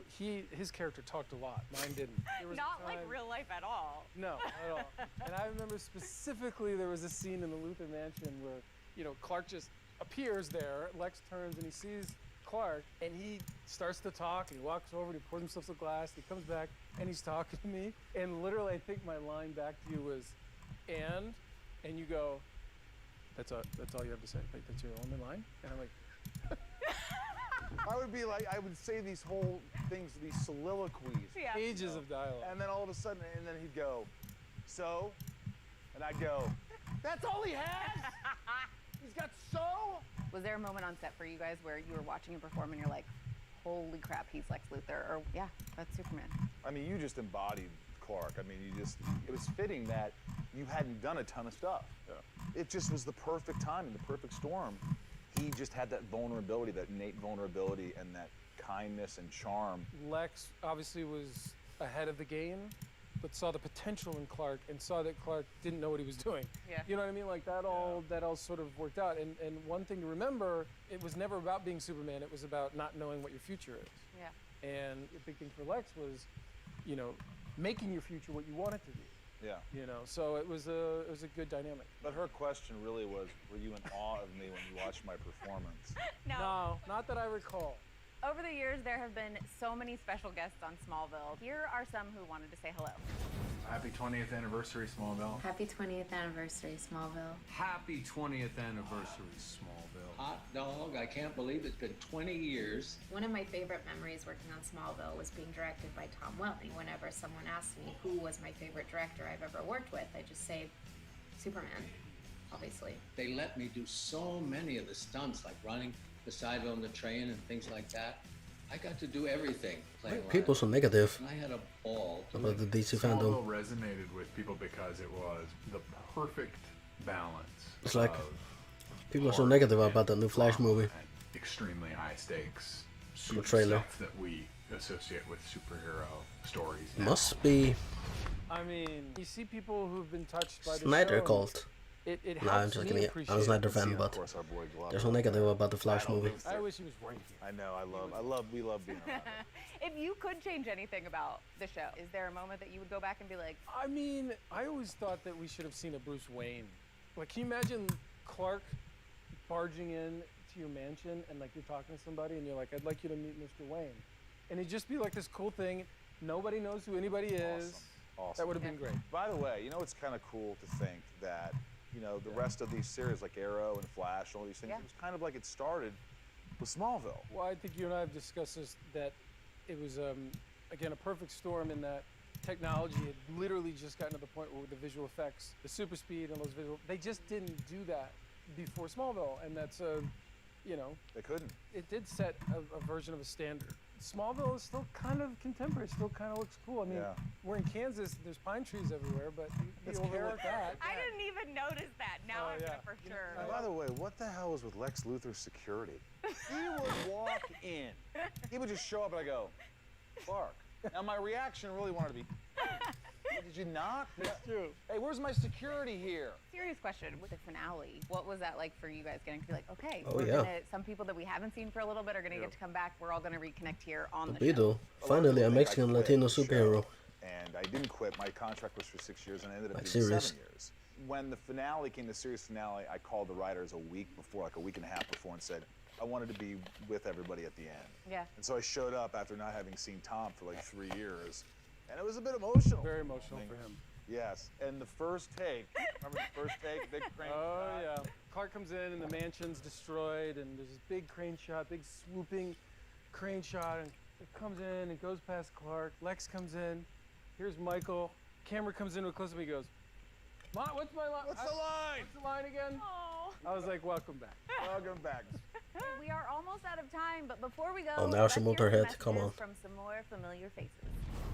his character talked a lot. Mine didn't. There was a Not like time- real life at all. No, not at all. And I remember specifically there was a scene in the Luthor Mansion where, you know, Clark just appears there. Lex turns and he sees Clark, and he starts to talk, and he walks over, and he pours himself a glass, he comes back, and he's talking to me. And literally, I think my line back to you was, and you go, that's all you have to say. Like, that's your only line? And I'm like, I would be like, I would say these whole things, these soliloquies. Yeah. Pages of dialogue. And then all of a sudden, and then he'd go, so? And I'd go, that's all he has? He's got so? Was there a moment on set for you guys where you were watching him perform and you're like, holy crap, he's Lex Luthor, or yeah, that's Superman? I mean, you just embodied Clark. I mean, it was fitting that you hadn't done a ton of stuff. Yeah. It just was the perfect timing, the perfect storm. He just had that vulnerability, that innate vulnerability, and that kindness and charm. Lex obviously was ahead of the game, but saw the potential in Clark and saw that Clark didn't know what he was doing. Yeah. You know what I mean? Like that all sort of worked out. And one thing to remember, it was never about being Superman. It was about not knowing what your future is. Yeah. And a big thing for Lex was, you know, making your future what you want it to be. Yeah. You know, so it was a good dynamic. But her question really was, were you in awe of me when you watched my performance? No, not that I recall. Over the years, there have been so many special guests on Smallville. Here are some who wanted to say hello. Happy 20th anniversary, Smallville. Happy 20th anniversary, Smallville. Happy 20th anniversary, Smallville. Hot dog, I can't believe it's been 20 years. One of my favorite memories working on Smallville was being directed by Tom Welling. Whenever someone asks me who was my favorite director I've ever worked with, I just say Superman, obviously. They let me do so many of the stunts, like running beside on the train and things like that. I got to do everything. Why are people so negative And I had a ball. about the DC Smallville fandom? resonated with people because it was the perfect balance. It's like of people are so negative about the new Flash movie. extremely high stakes The trailer. stuff that we associate with superhero stories. Must be I mean, you see people who've been touched by the Snyder show, cult. it Nah, I'm helps just me kidding. I appreciate was not it. a fan, Of but course, our boy Glover. there's no negative about the Flash movie. I wish he was right here. I know. We love being around him. If you could change anything about the show, is there a moment that you would go back and be like, I mean, I always thought that we should have seen a Bruce Wayne. Like, can you imagine Clark barging in to your mansion and like you're talking to somebody and you're like, I'd like you to meet Mr. Wayne. And he'd just be like this cool thing. Nobody knows who anybody is. Awesome. That would have been great. By the way, you know, it's kind of cool to think that, you know, the rest of these series like Arrow and Flash and all these things, it was kind of like it started with Smallville. Well, I think you and I have discussed this, that it was, again, a perfect storm in that technology had literally just gotten to the point where the visual effects, the super speed and those visual, they just didn't do that before Smallville. And that's, you know. They couldn't. It did set a version of a standard. Smallville is still kind of contemporary, still kind of looks cool. I mean, we're in Kansas, there's pine trees everywhere, but you overlook that. I didn't even notice that. Now I'm gonna for sure. And by the way, what the hell is with Lex Luthor's security? He would walk in. He would just show up and I go, Clark. Now my reaction really wanted to be, did you knock? That's true. Hey, where's my security here? Serious question, with the finale, what was that like for you guys getting to be like, okay, Oh, we're yeah. gonna, some people that we haven't seen for a little bit are gonna get to come back, we're all gonna reconnect here on the show. Beetle, finally a Mexican Latino superhero. And I didn't quit. My contract was for 6 years and I ended up Like being serious. 7 years. When the finale came, the series finale, I called the writers a week before, like a week and a half before, and said, I wanted to be with everybody at the end. Yeah. And so I showed up after not having seen Tom for like 3 years. And it was a bit emotional. Very emotional for him. Yes. And the first take, remember the first take, big crane Oh, shot? yeah. Clark comes in and the mansion's destroyed and there's this big crane shot, big swooping crane shot, and it comes in and goes past Clark. Lex comes in. Here's Michael. Camera comes in real close and he goes, what's my line? What's the line? What's the line again? I was like, welcome back. Welcome back. We are almost out of time, but before we go, Oh, now let's she hear moved her some head. Come messages on. from some more familiar faces.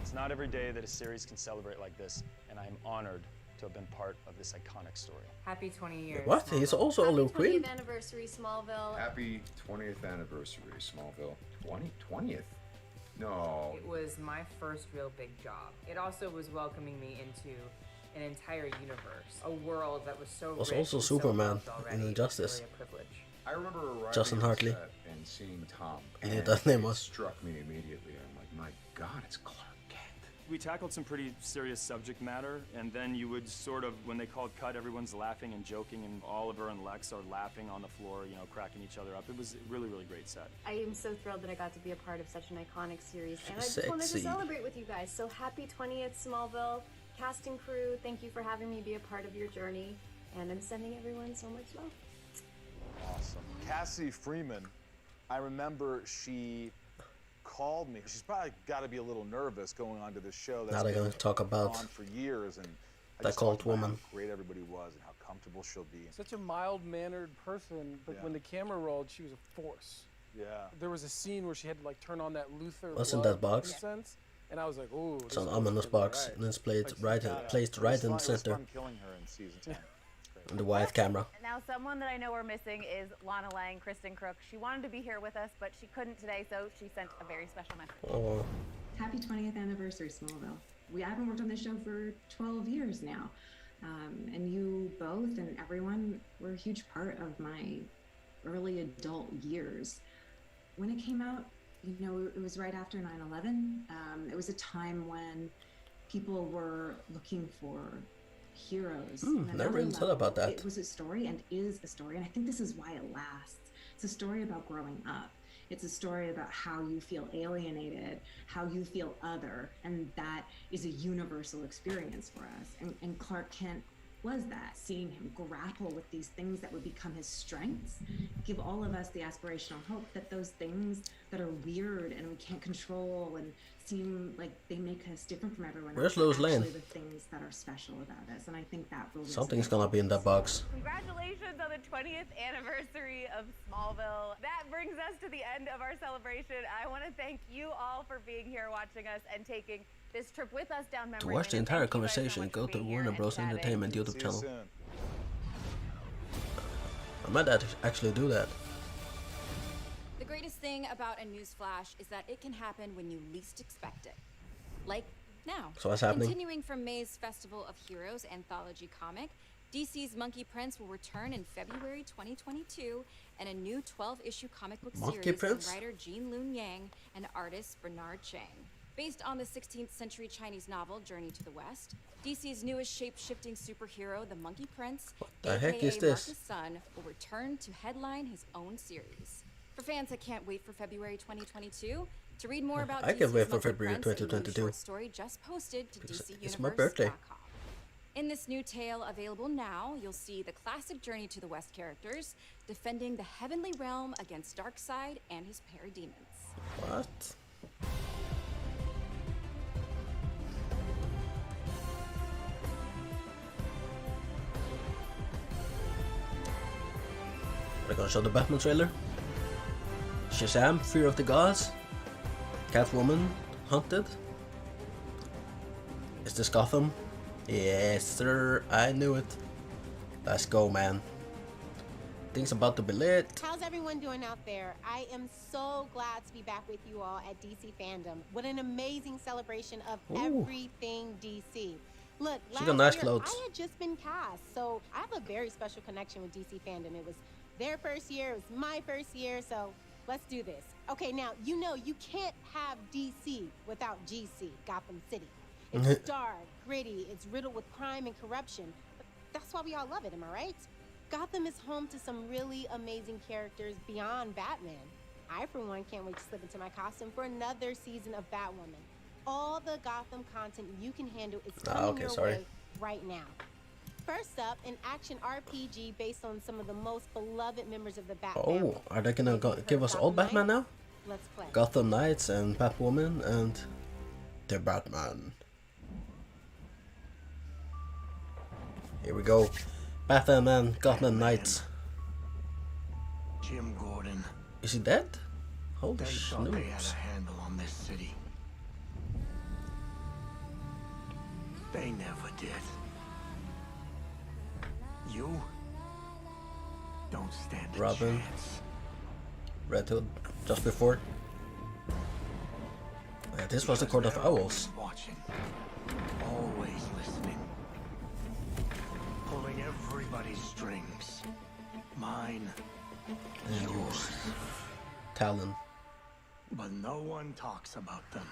It's not every day that a series can celebrate like this, and I am honored to have been part of this iconic story. Happy 20 years. What? He's also a little Queen? 20th anniversary, Smallville. Happy 20th anniversary, Smallville. 20th? No. It was my first real big job. It also was welcoming me into an entire universe, a world that was so Was rich also and so Superman loved already. in It was Injustice. really a privilege. I remember arriving Justin on Hartley. set and seeing Tom. He knew and that name it was. struck me immediately. I'm like, my God, it's Clark Kent. We tackled some pretty serious subject matter, and then you would sort of, when they called cut, everyone's laughing and joking, and Oliver and Lex are laughing on the floor, you know, cracking each other up. It was a really, really great set. I am so thrilled that I got to be a part of such an iconic series, and I She's just wanted to sexy. celebrate with you guys. So happy 20th, Smallville. Cast and crew, thank you for having me be a part of your journey, and I'm sending everyone so much love. Awesome. Cassie Freeman, I remember she called me. She's probably got to be a little nervous going on to this show. Now they're been gonna talk about on for years, and I that just cult talked about woman. How great everybody was and how comfortable she'll be. Such a mild-mannered person, but Yeah. when the camera rolled, she was a force. Yeah. There was a scene where she had to like turn on that Luther What's in blood, that box? in a sense, and I was like, ooh. It's an ominous box, and it's placed right in the center. It was fun killing her in season 10. And the wide camera. Now, someone that I know we're missing is Lana Lang, Kristen Crook. She wanted to be here with us, but she couldn't today, so she sent a very special message. Oh. Happy 20th anniversary, Smallville. I haven't worked on this show for 12 years now. And you both and everyone were a huge part of my early adult years. When it came out, you know, it was right after 9/11. It was a time when people were looking for heroes. on never another even thought level. about that. It was a story and is a story, and I think this is why it lasts. It's a story about growing up. It's a story about how you feel alienated, how you feel other, and that is a universal experience for us. And Clark Kent was that, seeing him grapple with these things that would become his strengths, give all of us the aspirational hope that those things that are weird and we can't control and seem like they make us different from everyone Where's else are Lois Lane? actually the things that are special about us. And I think that will Something's resonate. gonna be in that box. Congratulations on the 20th anniversary of Smallville. That brings us to the end of our celebration. I want to thank you all for being here watching us and taking this trip with us down memory To lane. watch the And entire thank you guys so conversation, much go for to being here Warner and Bros. chatting. Entertainment YouTube See you channel. soon. I might actually do that. The greatest thing about a news flash is that it can happen when you least expect it. Like now. So what's happening? Continuing from May's Festival of Heroes anthology comic, DC's Monkey Prince will return in February 2022, and a new 12-issue comic book Monkey series Prince? from writer Jean Lun Yang and artist Bernard Chang. Based on the 16th century Chinese novel Journey to the West, DC's newest shape-shifting superhero, the Monkey Prince, the heck aka is this? Marcus Sun, will return to headline his own series. For fans that can't wait for February 2022, to read more about I can DC's wait for Monkey February Prince, a new 2022. short story just posted to It's my birthday. DCUniverse.com. In this new tale available now, you'll see the classic Journey to the West characters defending the heavenly realm against Darkseid and his parademons. What? They're gonna show the Batman trailer. Shazam, Fear of the Gods. Catwoman, Hunted. Is this Gotham? Yes, sir. I knew it. Let's go, man. Things about to be lit. How's everyone doing out there? I am so glad to be back with you all at DC Fandom. What an amazing celebration of everything DC. Look, She got nice last year, clothes. I had just been cast, so I have a very special connection with DC Fandom. It was their first year, it was my first year, so let's do this. Okay, now, you know you can't have DC without GC, Gotham City. It's dark, gritty, it's riddled with crime and corruption. But that's why we all love it, am I right? Gotham is home to some really amazing characters beyond Batman. I, for one, can't wait to slip into my costume for another season of Batwoman. All the Gotham content you can handle is coming your way right now. First up, an action RPG based on some of the most beloved members of the Bat family. Oh, are they gonna give us all Batman now? Let's play. Gotham Knights and Batwoman and the Batman. Here we go. Batman, Gotham Knights. Jim Gordon. Is he dead? Holy They thought they had snoops. a handle on this city. They never did. You don't stand a Robin. chance. Red Hood, just before. Yeah, this was the Court of Owls. Watching. Always listening. Pulling everybody's strings. Mine. And yours. Talon. But no one talks about them.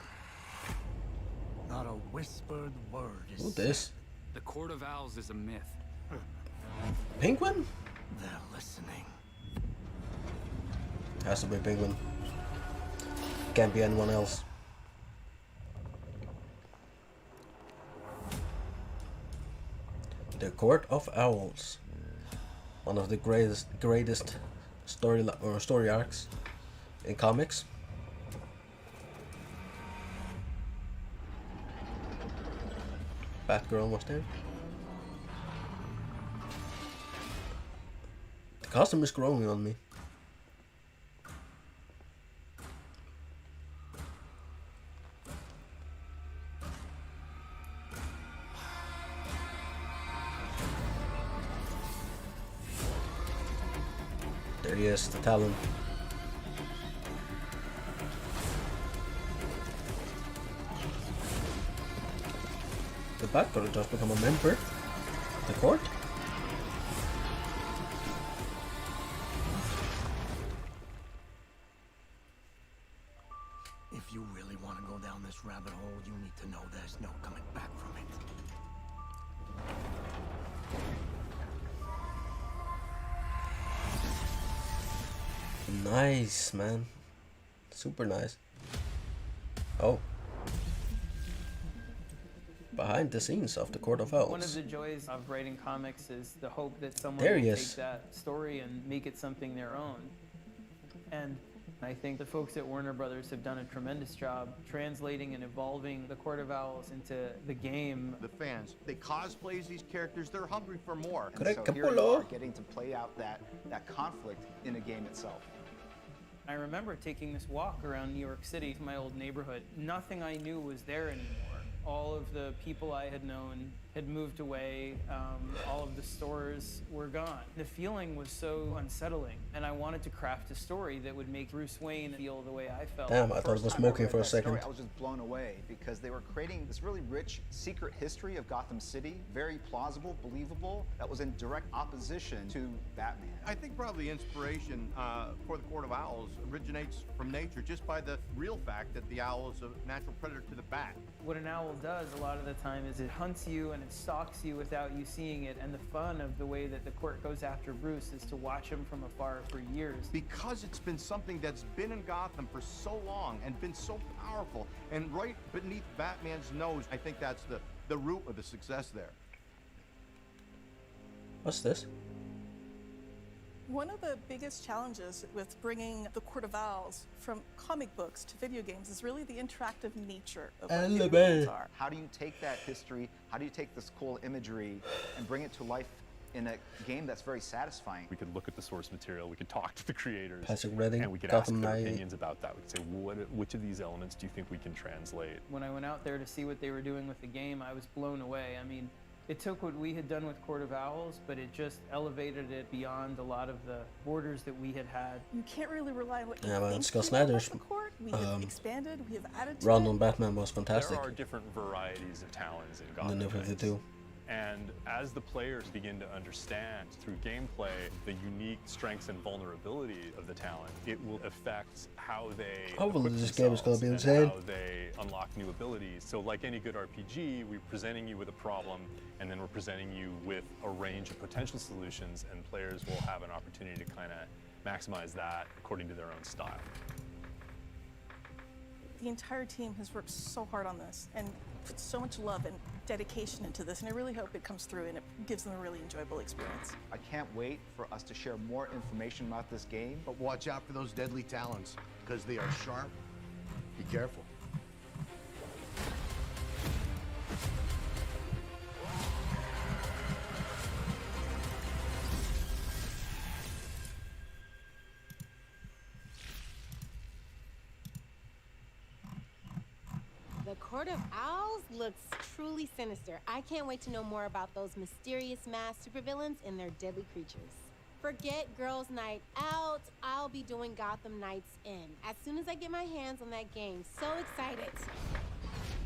Not a whispered word is Who said. this? The Court of Owls is a myth. Penguin? They're listening. Has to be Penguin. Can't be anyone else. The Court of Owls. One of the greatest story arcs in comics. Batgirl was there. The costume is growing on me. There he is, the Talon. The Batgirl just become a member of the court. If you really want to go down this rabbit hole, you need to know there's no coming back from it. Nice, man. Super nice. Oh. Behind the scenes of the Court of Owls. One of the joys of writing comics is the hope that someone There will he take is. that story and make it something their own. And I think the folks at Warner Brothers have done a tremendous job translating and evolving the Court of Owls into the game. The fans, they cosplay as these characters, they're hungry for more. And so here you are getting to play out that conflict in a game itself. I remember taking this walk around New York City, my old neighborhood. Nothing I knew was there anymore. All of the people I had known had moved away. All of the stores were gone. The feeling was so unsettling, and I wanted to craft a story that would make Bruce Wayne feel the way I felt. Damn, I thought it was smoking for a second. I was just blown away because they were creating this really rich secret history of Gotham City, very plausible, believable, that was in direct opposition to Batman. I think probably inspiration for the Court of Owls originates from nature just by the real fact that the owl is a natural predator to the bat. What an owl does a lot of the time is it hunts you and it stalks you without you seeing it, and the fun of the way that the court goes after Bruce is to watch him from afar for years. Because it's been something that's been in Gotham for so long and been so powerful and right beneath Batman's nose, I think that's the root of the success there. What's this? One of the biggest challenges with bringing the Court of Owls from comic books to video games is really the interactive nature of what video games are. How do you take that history, how do you take this cool imagery and bring it to life in a game that's very satisfying? We could look at the source material, we could talk to the creators, Patrick Redding, and we could Gotham ask their Knight. opinions about that. We could say, which of these elements do you think we can translate? When I went out there to see what they were doing with the game, I was blown away. I mean, it took what we had done with Court of Owls, but it just elevated it beyond a lot of the borders that we had had. You can't really rely on what you Yeah, man, think Scott you know about Snyder's the court. We have expanded, we have added to run it. on Batman was fantastic. There are different varieties of talons in In Gotham the New Knights. 52. And as the players begin to understand through gameplay the unique strengths and vulnerabilities of the talent, it will affect how they Hopefully equip this game is gonna be themselves insane. and how they unlock new abilities. So like any good RPG, we're presenting you with a problem, and then we're presenting you with a range of potential solutions, and players will have an opportunity to kind of maximize that according to their own style. The entire team has worked so hard on this and put so much love and dedication into this, and I really hope it comes through and it gives them a really enjoyable experience. I can't wait for us to share more information about this game. But watch out for those deadly talons, because they are sharp. Be careful. The Court of Owls looks truly sinister. I can't wait to know more about those mysterious masked supervillains and their deadly creatures. Forget Girls' Night Out. I'll be doing Gotham Nights In as soon as I get my hands on that game. So excited.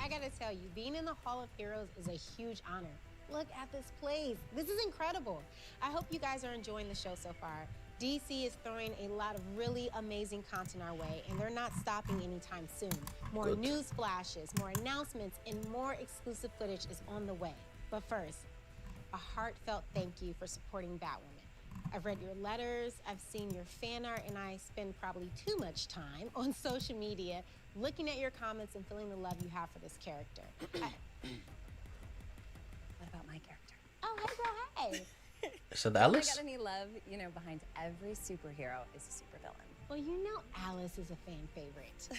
I gotta tell you, being in the Hall of Heroes is a huge honor. Look at this place. This is incredible. I hope you guys are enjoying the show so far. DC is throwing a lot of really amazing content our way, and they're not stopping anytime soon. More Good. news flashes, more announcements, and more exclusive footage is on the way. But first, a heartfelt thank you for supporting Batwoman. I've read your letters, I've seen your fan art, and I spend probably too much time on social media looking at your comments and feeling the love you have for this character. What about my character? Oh, hey, girl, hey. Is that I Alice? got any love, you know, behind every superhero is a supervillain. Well, you know Alice is a fan favorite.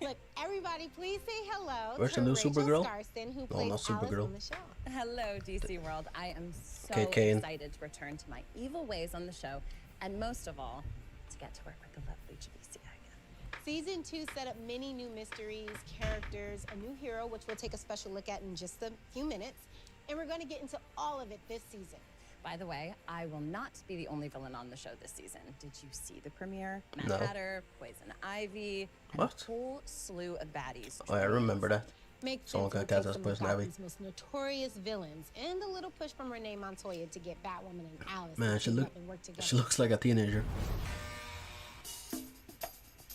Look, everybody, please say hello Where's to the new Rachel Supergirl? Skarsten, who No, plays not Alice Supergirl. on the show. Hello, DC World. I am so Okay, Kane. excited to return to my evil ways on the show, and most of all, to get to work with the lovely Javicia again. Season 2 set up many new mysteries, characters, a new hero, which we'll take a special look at in just a few minutes. And we're going to get into all of it this season. By the way, I will not be the only villain on the show this season. Did you see the premiere? Mad No. Hatter, Poison Ivy, and What? a whole slew of baddies. Oh, I remember that. Make Someone sense got when cast it as takes some Poison of Ivy. Gotham's most notorious villains, and a little push from Renee Montoya to get Batwoman and Alice Man, to she team look. up and work together. She looks like a teenager.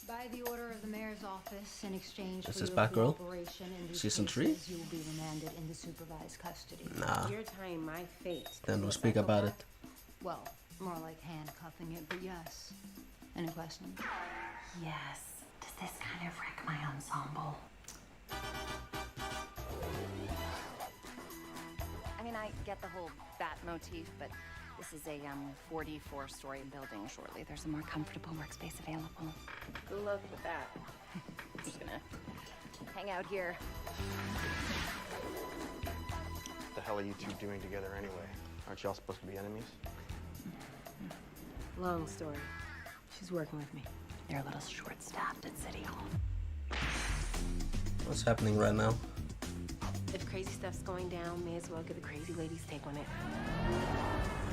By the order of the mayor's office, in exchange This for is your Batgirl? cooperation in these Season cases, 3? you will be remanded into supervised custody. Nah. You're tying my fate. Then to we'll a speak about psychopath? it. Well, more like handcuffing it, but yes. Any questions? Yes. Does this kind of wreck my ensemble? I mean, I get the whole bat motif, but this is a 44-story building shortly. There's a more comfortable workspace available. Good luck with that. I'm just gonna hang out here. What the hell are you two doing together anyway? Aren't y'all supposed to be enemies? Long story. She's working with me. They're a little short-staffed at City Hall. What's happening right now? If crazy stuff's going down, may as well get the crazy lady's take on it.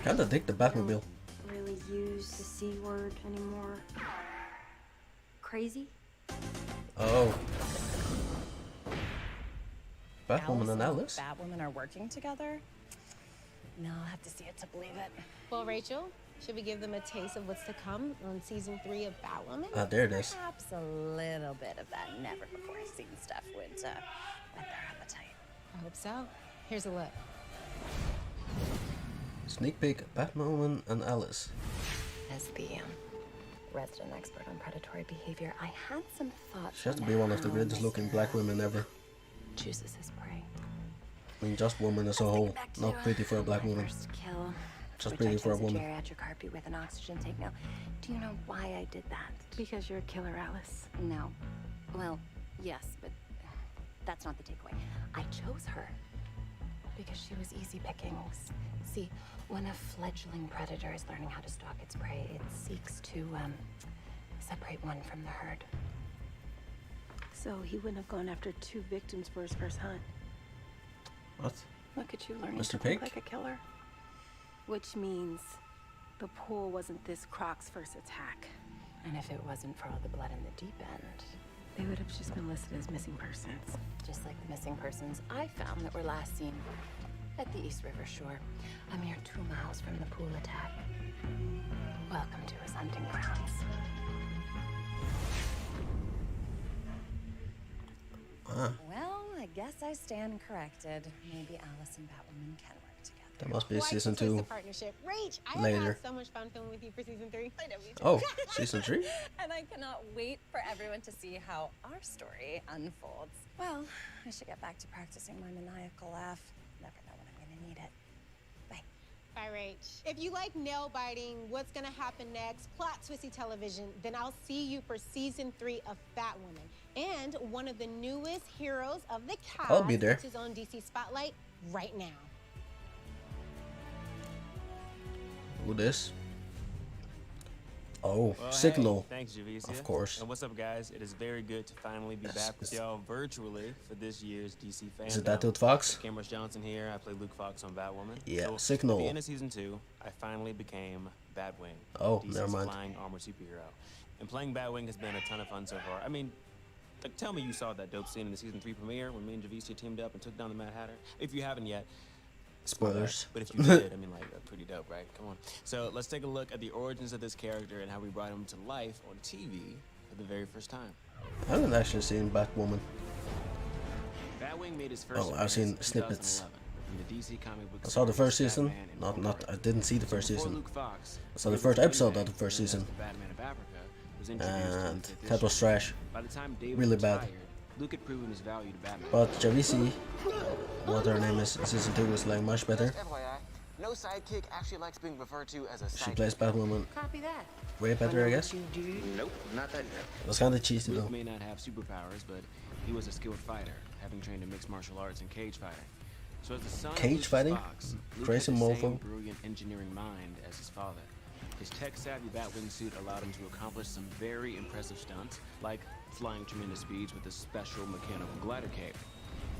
Kinda dig the Batmobile. Really use the C word anymore. Crazy? Oh. Batwoman and Alice? Batwoman are working together? No, I'll have to see it to believe it. Well, Rachel, should we give them a taste of what's to come on season 3 of Batwoman? Ah, there it is. Perhaps a little bit of that never-before-seen stuff would whet their appetite. I hope so. Here's a look. Sneak peek, Batwoman and Alice. As the resident expert on predatory behavior, I had some thoughts. She has to be one of the greatest looking black women ever. Chooses his prey. I mean, just woman as a whole. Not pretty for a black woman. Kill. Just pretty for a woman. Geriatric heartbeat with an oxygen tank. Now, do you know why I did that? Because you're a killer, Alice. No. Well, yes, but that's not the takeaway. I chose her because she was easy pickings. See, when a fledgling predator is learning how to stalk its prey, it seeks to separate one from the herd. So he wouldn't have gone after 2 victims for his first hunt. What? Look at you learning Mr. to Pig? look like a killer. Which means the pool wasn't this Croc's first attack. And if it wasn't for all the blood in the deep end, they would have just been listed as missing persons. Just like the missing persons I found that were last seen at the East River shore, a mere 2 miles from the pool attack. Welcome to his hunting grounds. Well, I guess I stand corrected. Maybe Alice and Batwoman can work together. That must be Quite season the twist 2. of partnership. Rach, I Later. have had so much fun filming with you for season 3. I know, me too. Oh, season 3? And I cannot wait for everyone to see how our story unfolds. Well, I should get back to practicing my maniacal laugh. Never know when I'm gonna need it. Bye. Bye, Rach. If you like nail biting, what's gonna happen next, plot twisty television, then I'll see you for season 3 of Batwoman. And one of the newest heroes of the cast, I'll be there. which is on DC Spotlight right now. Who this? Oh, Well, Signal. Hey, thanks, Javicia. Of course. And what's up, guys? It is very good to finally be back with y'all virtually for this year's DC Fandom. Is it that dude Fox? Cameron Johnson here. I play Luke Fox on Batwoman. Yeah, So, Signal. At the end of season 2, I finally became Batwing. Oh, DC's never mind. flying armored superhero. And playing Batwing has been a ton of fun so far. I mean, like, tell me you saw that dope scene in the season 3 premiere when me and Javicia teamed up and took down the Mad Hatter. If you haven't yet, Spoilers. but if you did, I mean, like, pretty dope, right? Come on. So let's take a look at the origins of this character and how we brought him to life on TV for the very first time. I haven't actually seen Batwoman. Batwing made his first Oh, I've seen appearance in snippets. 2011 in the DC comic book I saw the first series season. Batman Not. I didn't see the first Before season. Luke Fox, I saw the David first episode Finlay, of the first known as season. the Batman of Africa, was introduced in the And fifth that was issue. trash. By the time David Really bad. retired, Luke had proven his value to Batman. But Javisi, what her name is, in season 2 was like much better. Just FYI, no sidekick actually likes being referred to as a sidekick. She plays Batwoman Copy that. way better, I guess. Nope, not that yet. It was kind of cheesy Luke though. may not have superpowers, but he was a skilled fighter, having trained in mixed martial arts and cage fighting. So as the son of Cage Lucius fighting? Fox, Luke Crazy had the same mofo. brilliant engineering mind as his father. His tech-savvy Batwing suit allowed him to accomplish some very impressive stunts, like flying tremendous speeds with a special mechanical glider cape.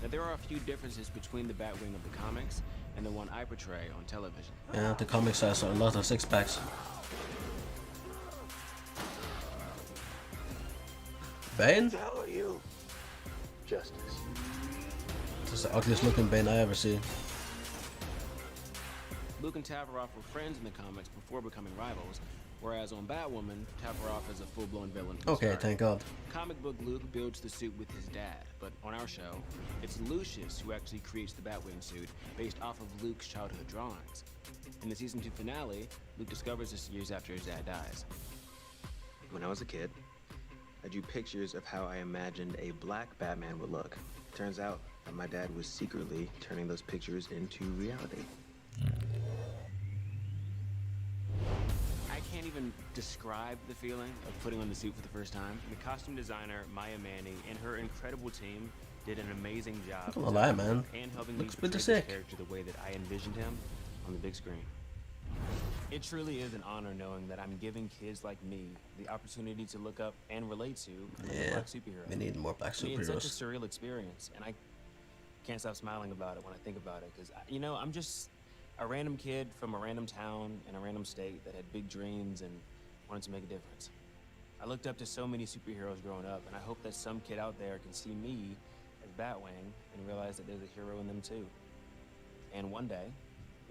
Now, there are a few differences between the Batwing of the comics and the one I portray on television. Yeah, the comics has a lot of 6-packs. Bane? Who the hell are you? Justice. This is the ugliest looking Bane I ever seen. Luke and Tavaroff were friends in the comics before becoming rivals, whereas on Batwoman, Tavaroff is a full-blown villain from the Okay, start. thank God. Comic book Luke builds the suit with his dad, but on our show, it's Lucius who actually creates the Batwing suit based off of Luke's childhood drawings. In the season 2 finale, Luke discovers this years after his dad dies. When I was a kid, I drew pictures of how I imagined a black Batman would look. Turns out that my dad was secretly turning those pictures into reality. I can't even describe the feeling of putting on the suit for the first time. The costume designer, Maya Manning, and her incredible team did an amazing job. Not gonna lie, man. And helping Looks me pretty portray this sick. character the way that I envisioned him on the big screen. It truly is an honor knowing that I'm giving kids like me the opportunity to look up and relate to a Yeah, black superhero. we need more black I mean, it's such a superheroes. surreal experience, and can't stop smiling about it when I think about it, because, you know, I'm just a random kid from a random town in a random state that had big dreams and wanted to make a difference. I looked up to so many superheroes growing up, and I hope that some kid out there can see me as Batwing and realize that there's a hero in them too. And one day,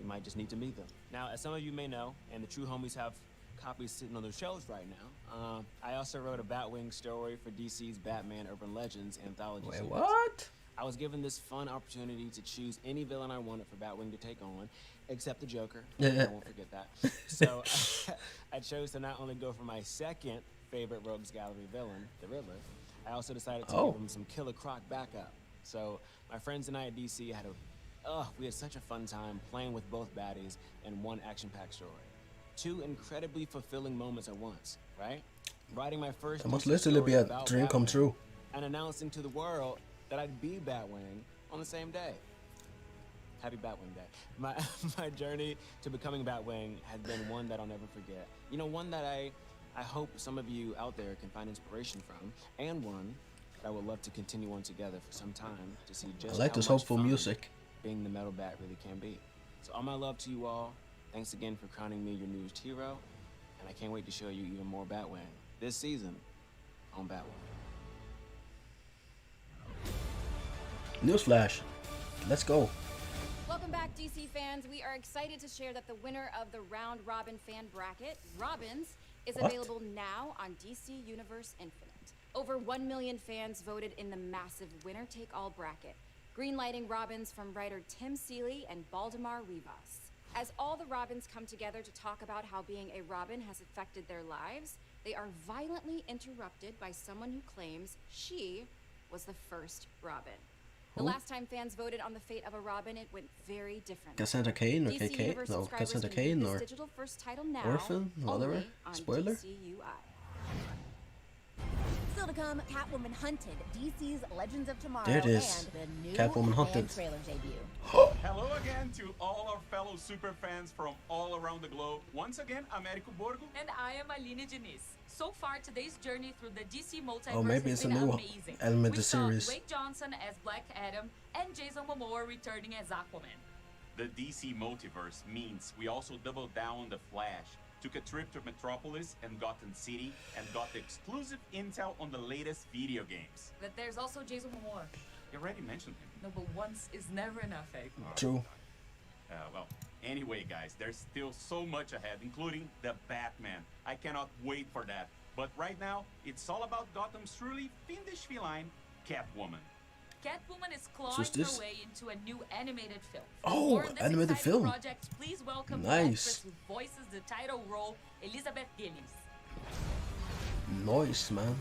we might just need to meet them. Now, as some of you may know, and the true homies have copies sitting on their shelves right now, I also wrote a Batwing story for DC's Batman Urban Legends anthology Wait, series. what? I was given this fun opportunity to choose any villain I wanted for Batwing to take on, except the Joker. I won't forget that. So I chose to not only go for my second favorite Rogues Gallery villain, the Riddler, I also decided to give him some Killer Croc backup. So my friends and I at DC we had such a fun time playing with both baddies in one action-packed story. Two incredibly fulfilling moments at once, right? Writing my first That must DC literally story be a about dream come Batman true. and announcing to the world that I'd be Batwing on the same day. Happy Batwing Day. My journey to becoming Batwing has been one that I'll never forget. You know, one that I hope some of you out there can find inspiration from, and one that I would love to continue on together for some time to see just I like how this much hopeful fun music. being the Metal Bat really can be. So all my love to you all. Thanks again for crowning me your newest hero, and I can't wait to show you even more Batwing this season on Batwoman. Newsflash. Let's go. Welcome back, DC fans. We are excited to share that the winner of the Round Robin fan bracket, Robins, is What? available now on DC Universe Infinite. Over 1 million fans voted in the massive winner-take-all bracket, greenlighting Robins from writer Tim Seeley and Baldemar Rivas. As all the Robins come together to talk about how being a Robin has affected their lives, they are violently interrupted by someone who claims she was the first Robin. The Who? last time fans voted on the fate of a Robin, it went very different. Cassandra Cain or DC KK? Universe No, subscribers Cassandra can view Cain this or digital first title now, Orphan, whatever. only on Spoiler? DCUI. Still to come, Catwoman Hunted, DC's Legends of Tomorrow, There it is. and the new Catwoman Hunted. fan trailer debut. Hello again to all our fellow super fans from all around the globe. Once again, I'm Érico Borgo. And I am Aline Diniz. So far, today's journey through the DC multiverse Oh, maybe has it's a been new amazing. element We of the saw series. Dwayne Johnson as Black Adam and Jason Momoa returning as Aquaman. The DC multiverse means we also doubled down on the Flash, took a trip to Metropolis and Gotham City, and got the exclusive intel on the latest video games. But there's also Jason Momoa. You already mentioned him. No, but once is never enough, eh? True. Well, anyway, guys, there's still so much ahead, including the Batman. I cannot wait for that. But right now, it's all about Gotham's truly fiendish feline, Catwoman. Catwoman is So clawing is this- her way into a new animated film. Oh, For this animated exciting film. Project, please welcome the Nice. actress who voices the title role, Elizabeth Gillies. Noise, man.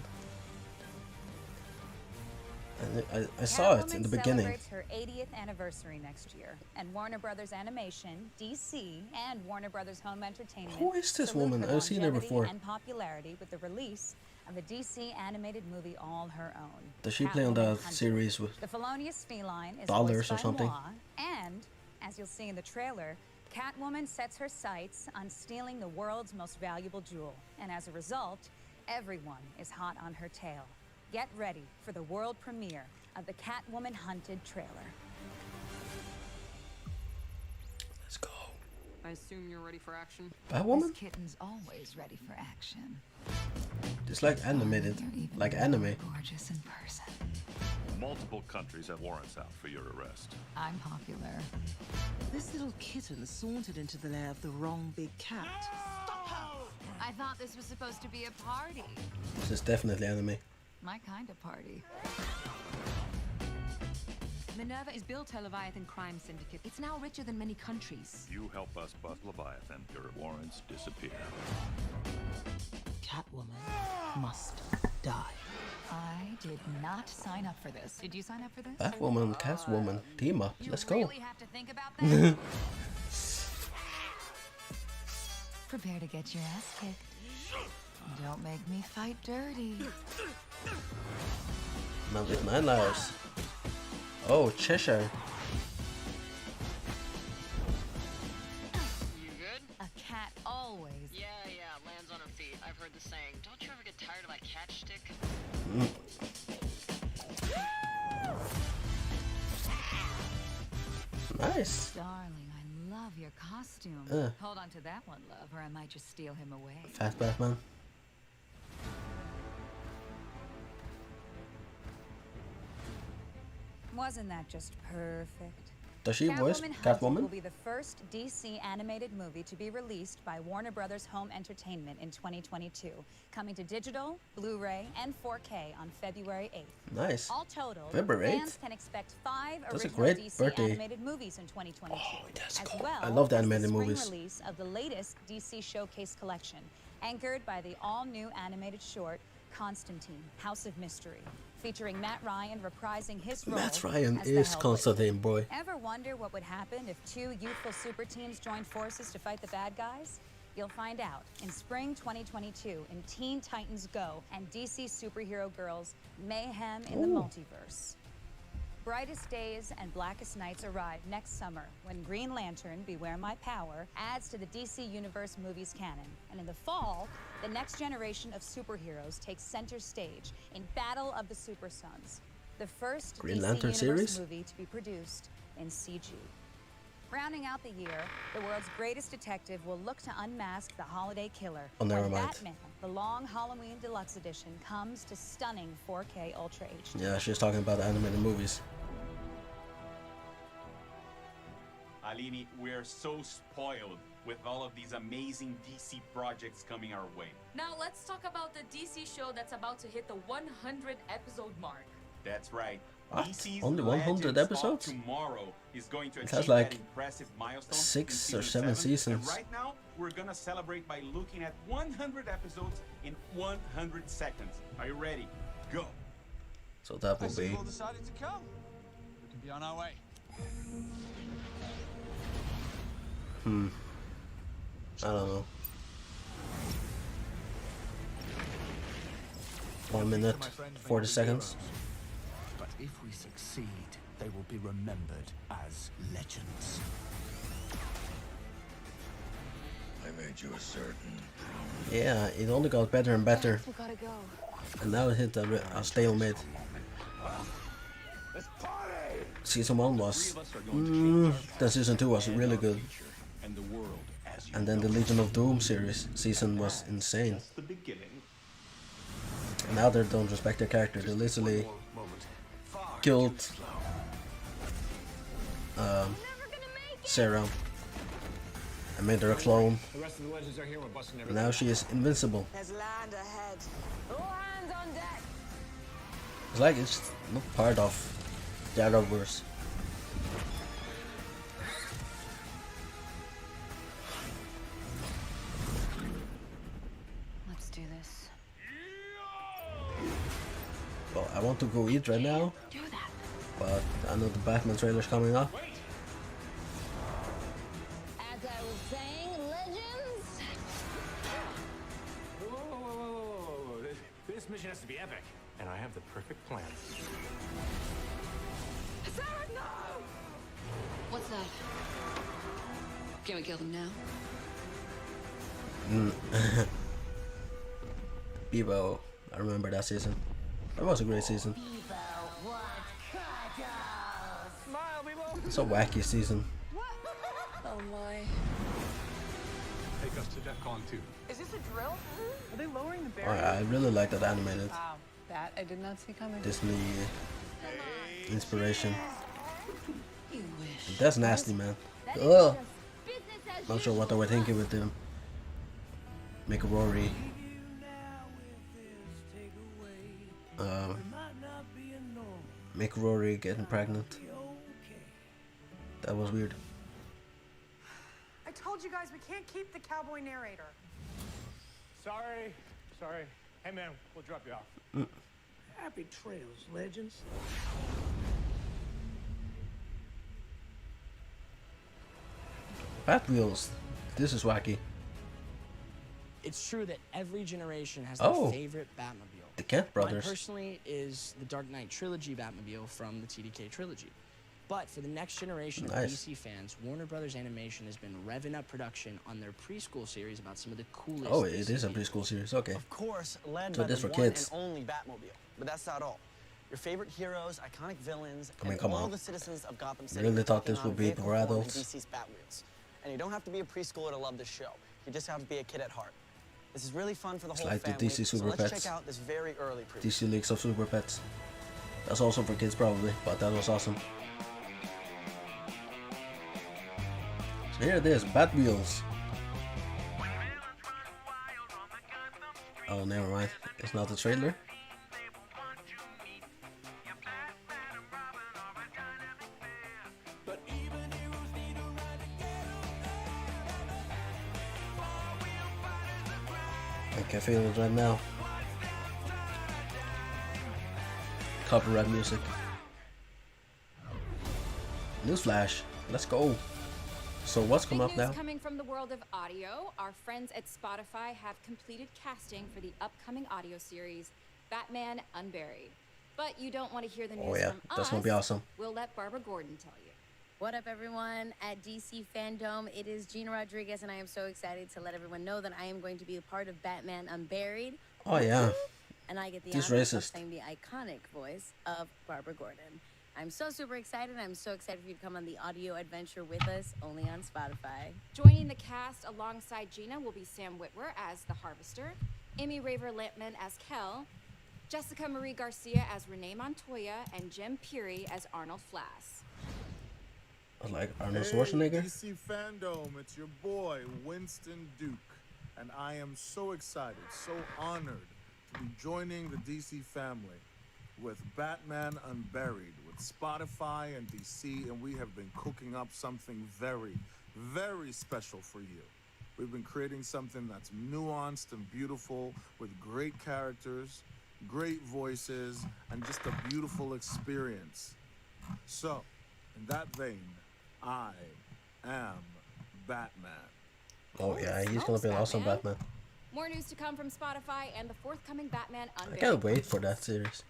And I saw it in the beginning. Celebrates her 80th anniversary next year, and Warner Brothers Animation, DC, and Warner Brothers Home Entertainment. Who is this salute woman? her I've seen her longevity before. And popularity with the release of a DC animated movie all her own. Does she play on Catwoman that Hunted. series with The felonious feline is dollars voiced or by something? Moi, and as you'll see in the trailer, Catwoman sets her sights on stealing the world's most valuable jewel, and as a result, everyone is hot on her tail. Get ready for the world premiere of the Catwoman Hunted trailer. Let's go. I assume you're ready for action? Batwoman? This kitten's always ready for action. It's like animated, like anime. Gorgeous in person. Multiple countries have warrants out for your arrest. I'm popular. This little kitten sauntered into the lair of the wrong big cat. I thought this was supposed to be a party. This is definitely anime. My kind of party. Minerva is built her Leviathan crime syndicate. It's now richer than many countries. You help us bust Leviathan, your warrants disappear. Catwoman must die. I did not sign up for this. Did you sign up for this? Batwoman, Catwoman, team up. Let's go. Really have to think about that? Prepare to get your ass kicked. Don't make me fight dirty. Man with 9 lives. Oh, Cheshire. You good? A cat always. Yeah, lands on her feet. I've heard the saying. Don't you ever get tired of that catch stick? Nice. Darling, I love your costume. Hold on to that one, love, or I might just steal him away. Fat Batman. Wasn't that just perfect? Does she voice Hunted Catwoman? will be the first DC animated movie to be released by Warner Brothers Home Entertainment in 2022, coming to digital, Blu-ray, and 4K on February 8th. Nice. All total, February 8th? fans can expect 5 That's a original great DC birthday. animated movies in 2022, as well I love the as animated spring movies. release of the latest DC Showcase collection, anchored by the all-new animated short Constantine: House of Mystery, featuring Matt Ryan reprising his role Matt Ryan as the is Hellblade. Constantine, boy. Ever wonder what would happen if 2 youthful super teams joined forces to fight the bad guys? You'll find out in spring 2022 in Teen Titans Go and DC Superhero Girls Mayhem in the Multiverse. Brightest Days and Blackest Nights arrive next summer when Green Lantern: Beware My Power adds to the DC Universe movies canon. And in the fall, the next generation of superheroes takes center stage in Battle of the Super Sons, the first Green DC Lantern Universe series? movie to be produced in CG. Rounding out the year, the world's greatest detective will look to unmask the holiday killer. Oh, never when mind. Batman, the Long Halloween Deluxe Edition, comes to stunning 4K Ultra HD. Yeah, she's talking about the animated movies. Alini, we're so spoiled with all of these amazing DC projects coming our way. Now let's talk about the DC show that's about to hit the 100 episode mark. That's right. What? DC's Only 100 Legends of episodes? Tomorrow is going to It achieve has like that impressive milestone 6 in or season 7 7. seasons. And right now, we're gonna celebrate by looking at 100 episodes in 100 seconds. Are you ready? Go. So that will be. decided to come. We can be on our way. I don't know. 1 minute, 40 seconds. But if we succeed, they will be remembered as legends. I made you a certain promise. Yeah, it only got better and better. We gotta go. And now it hit a stalemate. Season 1 was. Then season 2 was really good. And then the Legion of Doom series season was insane. And now they don't respect their character. They literally killed Sarah and made her a clone. The rest of the legends are here. We're busting And now she is invincible. There's land ahead. All hands on deck. It's like it's not part of the Arrowverse. Let's do this. Well, I want to go eat right now, Do that. but I know the Batman trailer's coming up. As I was saying, legends. Whoa. This mission has to be epic. And I have the perfect plan. Sarah, no! What's that? Can we kill them now? Bebo, I remember that season. That was a great season. It's a wacky season. Oh my. Take us to DEFCON 2. Is this a drill? Are they lowering the Oh, barrier? I really like that animated Wow, that I did not see coming. Disney inspiration. You wish. That's nasty, man. Ugh. Not sure what they were thinking with them. Make Rory. Make Rory getting pregnant. That was weird. I told you guys we can't keep the cowboy narrator. Sorry. Hey, man, we'll drop you off. Happy trails, legends. Bat Wheels. This is wacky. It's true that every generation has Oh. their favorite Batmobile. The Kent brothers. Mine personally is the Dark Knight Trilogy Batmobile from the TDK trilogy. But for the next generation of Nice. DC fans, Warner Brothers Animation has been revving up production on their preschool series about some of the coolest. Oh, it is a preschool series. Okay. Of course, led So by this the for one kids. and only Batmobile. But that's not all. Your favorite heroes, iconic villains, I mean, and come all on. the citizens of Gotham I City. really thought working this on would be vehicle for form in adults. DC's Batwheels. And you don't have to be a preschooler to love this show. You just have to be a kid at heart. This is really fun for the It's whole like the family. DC So let's Superpets. check out this very early preview. DC Leagues of Superpets. That's also for kids probably, but that was awesome. So here it is, Batwheels. Oh, never mind. It's not the trailer. I can feel it right now. Copyright music. Newsflash. Let's go. So what's coming up now? Coming from the world of audio, our friends at Spotify have completed casting for the upcoming audio series, Batman Unburied. But you don't want to hear the news Oh yeah, from that's us. gonna be awesome. We'll let Barbara Gordon tell you. What up, everyone? At DC Fandome, it is Gina Rodriguez, and I am so excited to let everyone know that I am going to be a part of Batman Unburied. Oh yeah. And I get the He's honor racist. of playing the iconic voice of Barbara Gordon. I'm so super excited. I'm so excited for you to come on the audio adventure with us, only on Spotify. Joining the cast alongside Gina will be Sam Witwer as the Harvester, Amy Raver Lampman as Kel, Jessica Marie Garcia as Renee Montoya, and Jim Peary as Arnold Flass. Like Arnold Schwarzenegger. DC Fandome, it's your boy Winston Duke, and I am so excited, so honored to be joining the DC family with Batman Unburied with Spotify and DC, and we have been cooking up something very, very special for you. We've been creating something that's nuanced and beautiful with great characters, great voices, and just a beautiful experience. So, in that vein, I am Batman. Oh yeah, he's gonna be an awesome Batman. More news to come from Spotify and the forthcoming Batman I Unburied. can't wait for that series.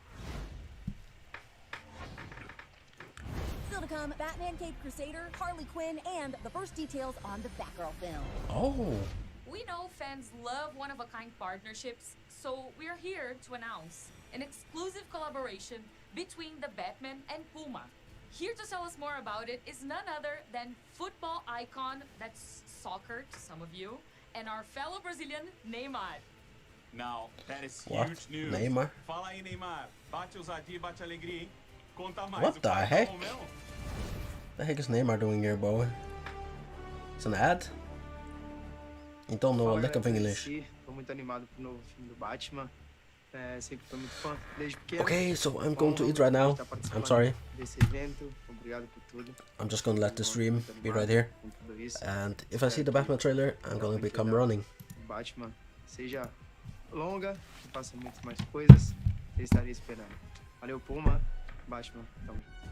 Still to come, Batman Caped Crusader, Harley Quinn, and the first details on the Batgirl film. Oh. We know fans love one-of-a-kind partnerships, so we're here to announce an exclusive collaboration between the Batman and Puma. Here to tell us more about it is none other than football icon, that's soccer to some of you, and our fellow Brazilian, Neymar. Now, that is What? huge news. Neymar? Fala aí, Neymar. Bate ousadia, bate alegria, hein? Conta mais. What O the pai tá heck? bom mesmo? The heck is Neymar doing here, boy? It's an ad? You don't know a lick of English. Tô muito animado pro novo filme do Batman. Sempre fui muito fã desde pequeno. Okay, so I'm going to eat right now. I'm sorry. Desse evento. Obrigado por tudo. I'm just gonna let the stream be right here. And if I see the Batman trailer, I'm gonna become running. Batman seja longa, que faça muitas mais coisas. Eu estaria esperando. Valeu, Puma. Batman, tamo junto.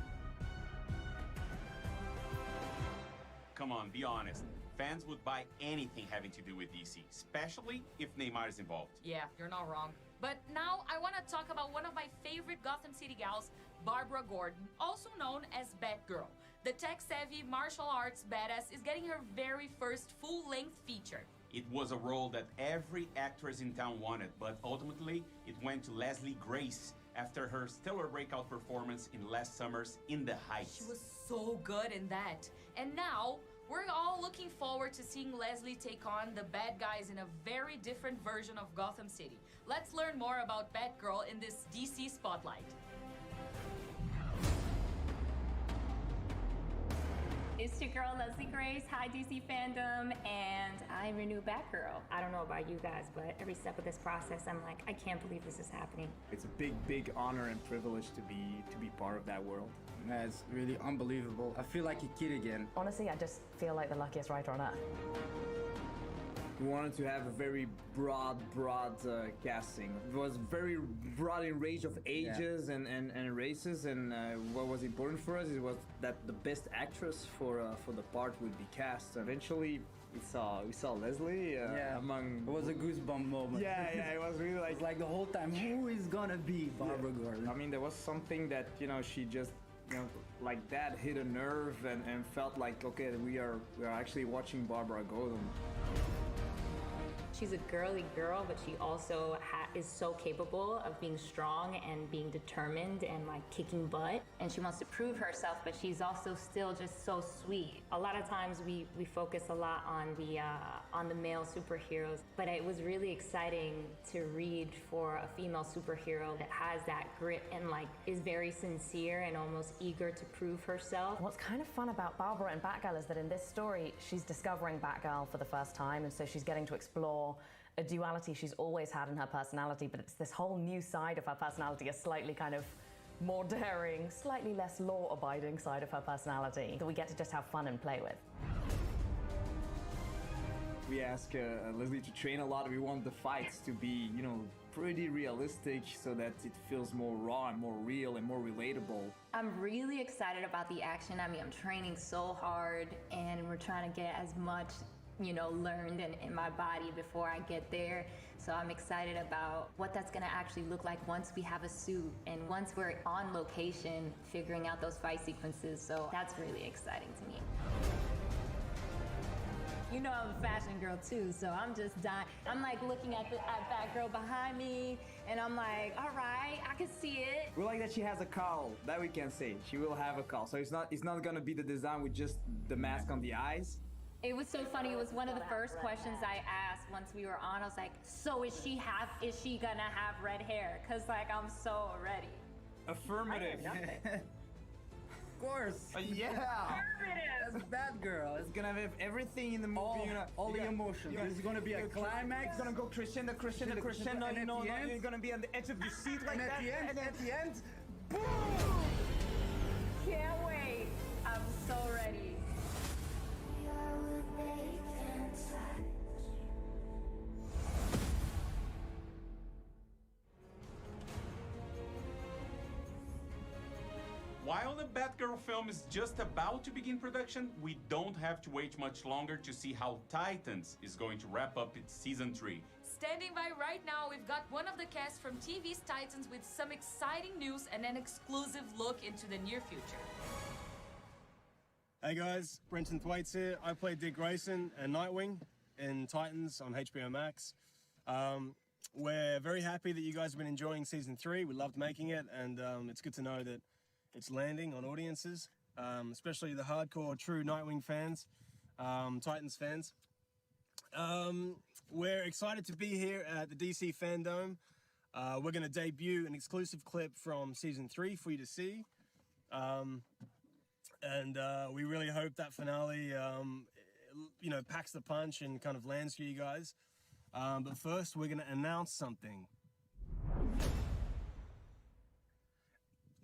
Come on, be honest. Fans would buy anything having to do with DC, especially if Neymar is involved. Yeah, you're not wrong. But now I want to talk about one of my favorite Gotham City gals, Barbara Gordon, also known as Batgirl. The tech-savvy martial arts badass is getting her very first full-length feature. It was a role that every actress in town wanted, but ultimately it went to Leslie Grace after her stellar breakout performance in last summer's In the Heights. She was so good in that. And now, we're all looking forward to seeing Leslie take on the bad guys in a very different version of Gotham City. Let's learn more about Batgirl in this DC Spotlight. It's your girl Leslie Grace, hi DC Fandom, and I'm your new Batgirl. I don't know about you guys, but every step of this process, I'm like, I can't believe this is happening. It's a big honor and privilege to be part of that world. That's really unbelievable. I feel like a kid again. Honestly, I just feel like the luckiest writer on earth. We wanted to have a very broad casting. It was very broad in range of ages and races, and what was important for us was that the best actress for the part would be cast. Eventually, we saw Leslie among. It was a goosebump moment. Yeah, it was really like the whole time, who is gonna be Barbara Gordon? I mean, there was something that she just. Like that hit a nerve and felt like, okay, we are actually watching Barbara Gordon. She's a girly girl, but she also is so capable of being strong and being determined and like kicking butt. And she wants to prove herself, but she's also still just so sweet. A lot of times we focus a lot on the male superheroes, but it was really exciting to read for a female superhero that has that grit and like is very sincere and almost eager to prove herself. What's kind of fun about Barbara and Batgirl is that in this story, she's discovering Batgirl for the first time, and so she's getting to explore a duality she's always had in her personality, but it's this whole new side of her personality, a slightly kind of more daring, slightly less law-abiding side of her personality that we get to just have fun and play with. We ask Leslie to train a lot. We want the fights to be, you know, pretty realistic so that it feels more raw and more real and more relatable. I'm really excited about the action. I mean, I'm training so hard and we're trying to get as much, you know, learned in my body before I get there. So I'm excited about what that's gonna actually look like once we have a suit and once we're on location figuring out those fight sequences. So that's really exciting to me. You know I'm a fashion girl too, so I'm just dying. I'm like looking at Batgirl behind me, and I'm like, all right, I can see it. We like that she has a cowl, that we can say. She will have a cowl, so it's not gonna be the design with just the mask on the eyes. It was so funny. It was one of the first questions I asked once we were on. I was like, so is she gonna have red hair? Cause like I'm so ready. Affirmative. Of course. Yeah. That's Batgirl. It's gonna have everything in the movie. All the emotions. There's gonna be a climax. It's gonna go crescendo, crescendo, crescendo. You know, you're gonna be on the edge of your seat like that. And at the end, boom! Can't wait. I'm so ready. While the Batgirl film is just about to begin production, we don't have to wait much longer to see how Titans is going to wrap up its season 3. Standing by right now, we've got one of the cast from TV's Titans with some exciting news and an exclusive look into the near future. Hey guys, Brenton Thwaites here. I played Dick Grayson and Nightwing in Titans on HBO Max. We're very happy that you guys have been enjoying season 3. We loved making it, and it's good to know that it's landing on audiences, especially the hardcore, true Nightwing fans, Titans fans. We're excited to be here at the DC Fandome. We're going to debut an exclusive clip from season 3 for you to see. And we really hope that finale, you know, packs the punch and kind of lands for you guys. But first, we're going to announce something.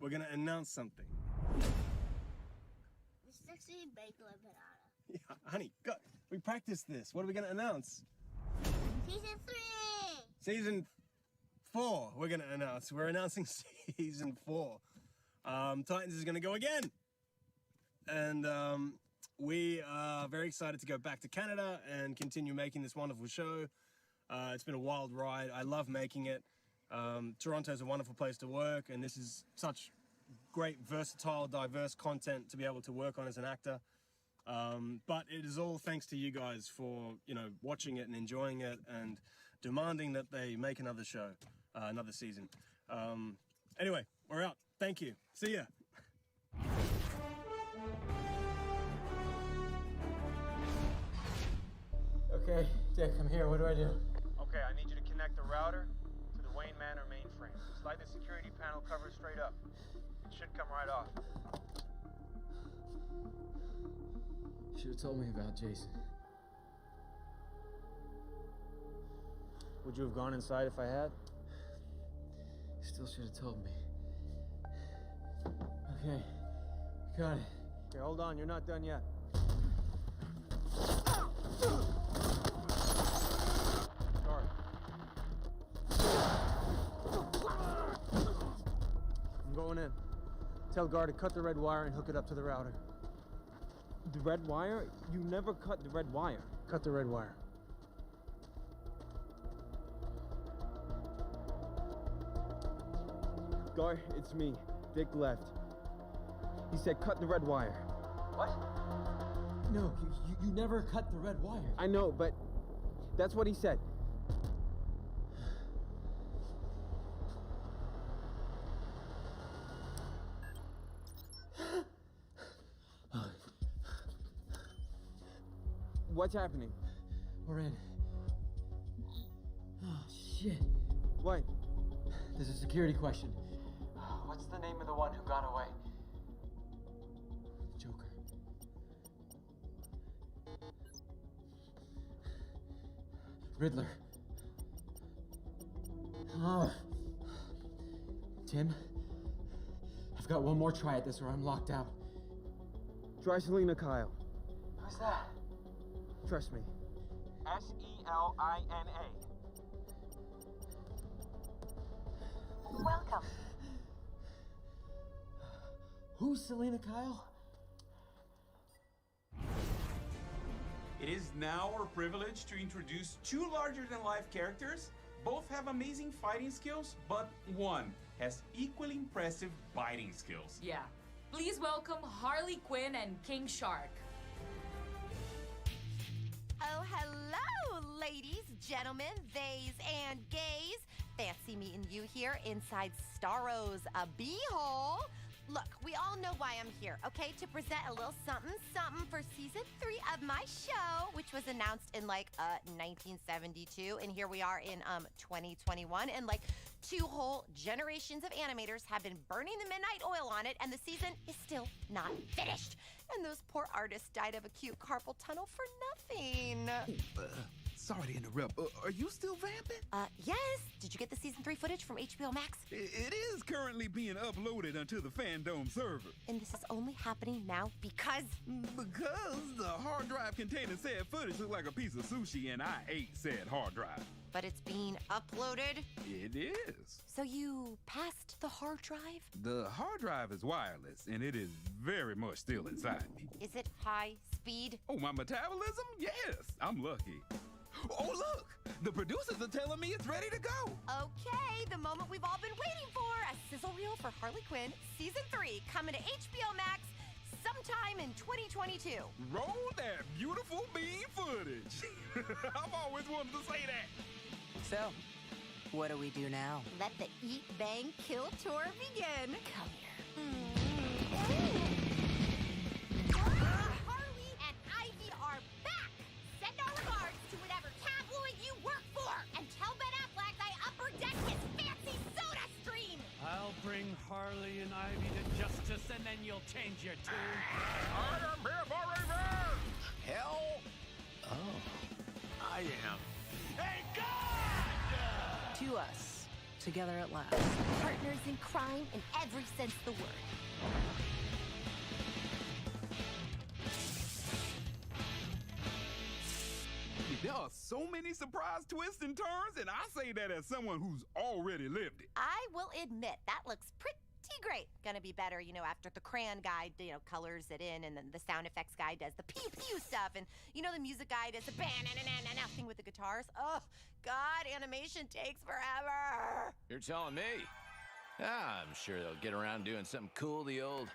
We're going to announce something. The sexy bagel and banana. Yeah, honey, go. We practiced this. What are we going to announce? Season 3! Season 4, we're going to announce. We're announcing season 4. Titans is going to go again. And we are very excited to go back to Canada and continue making this wonderful show. It's been a wild ride. I love making it. Toronto's a wonderful place to work, and this is such great, versatile, diverse content to be able to work on as an actor. But it is all thanks to you guys for, you know, watching it and enjoying it and demanding that they make another show, another season. Anyway, we're out. Thank you. See ya. Okay, Dick, I'm here. What do I do? Okay, I need you to connect the router to the Wayne Manor mainframe. Slide the security panel cover straight up. It should come right off. Should have told me about Jason. Would you have gone inside if I had? Still should have told me. Okay, got it. Okay, hold on. You're not done yet. Guard. I'm going in. Tell guard to cut the red wire and hook it up to the router. The red wire? You never cut the red wire. Cut the red wire. Gar, it's me. Dick left. He said cut the red wire. What? No, you never cut the red wire. I know, but that's what he said. What's happening? We're in. Oh, shit. What? There's a security question. What's the name of the one who got away? Joker. Riddler. Oh. Tim, I've got one more try at this or I'm locked out. Try Selena Kyle. Who's that? Trust me. Selina. Welcome. Who's Selena Kyle? It is now our privilege to introduce two larger-than-life characters. Both have amazing fighting skills, but one has equally impressive biting skills. Yeah. Please welcome Harley Quinn and King Shark. Oh, hello, ladies, gentlemen, theys, and gays. Fancy meeting you here inside Starrow's beehole. Look, we all know why I'm here, okay? To present a little something for season 3 of my show, which was announced in 1972, and here we are in 2021, and 2 whole generations of animators have been burning the midnight oil on it, and the season is still not finished. And those poor artists died of acute carpal tunnel for nothing. Sorry to interrupt. Are you still vamping? Yes. Did you get the season 3 footage from HBO Max? It is currently being uploaded onto the FANDOME server. And this is only happening now because the hard drive containing said footage looked like a piece of sushi, and I ate said hard drive. But it's being uploaded? It is. So you passed the hard drive? The hard drive is wireless, and it is very much still inside me. Is it high speed? Oh, my metabolism? Yes, I'm lucky. Oh, look! The producers are telling me it's ready to go. Okay, the moment we've all been waiting for. A sizzle reel for Harley Quinn, season 3, coming to HBO Max sometime in 2022. Roll that beautiful bean footage. I've always wanted to say that. So, what do we do now? Let the Eat, Bang, Kill tour begin. Come here. Harley and Ivy are back. Send our regards to whatever tabloid you work for. And tell Ben Affleck I upper deck his fancy soda stream. I'll bring Harley and Ivy to justice, and then you'll change your tune. I am here for revenge! Hell? Oh. I am. Hey, God! To us, together at last. Partners in crime in every sense of the word. There are so many surprise twists and turns, and I say that as someone who's already lived it. I will admit, that looks pretty great. Gonna be better, after the crayon guy, colors it in, and then the sound effects guy does the pew-pew stuff, and, the music guy does the ban-na-na-na-na thing with the guitars. Oh, God, animation takes forever. You're telling me? I'm sure they'll get around doing something cool, the old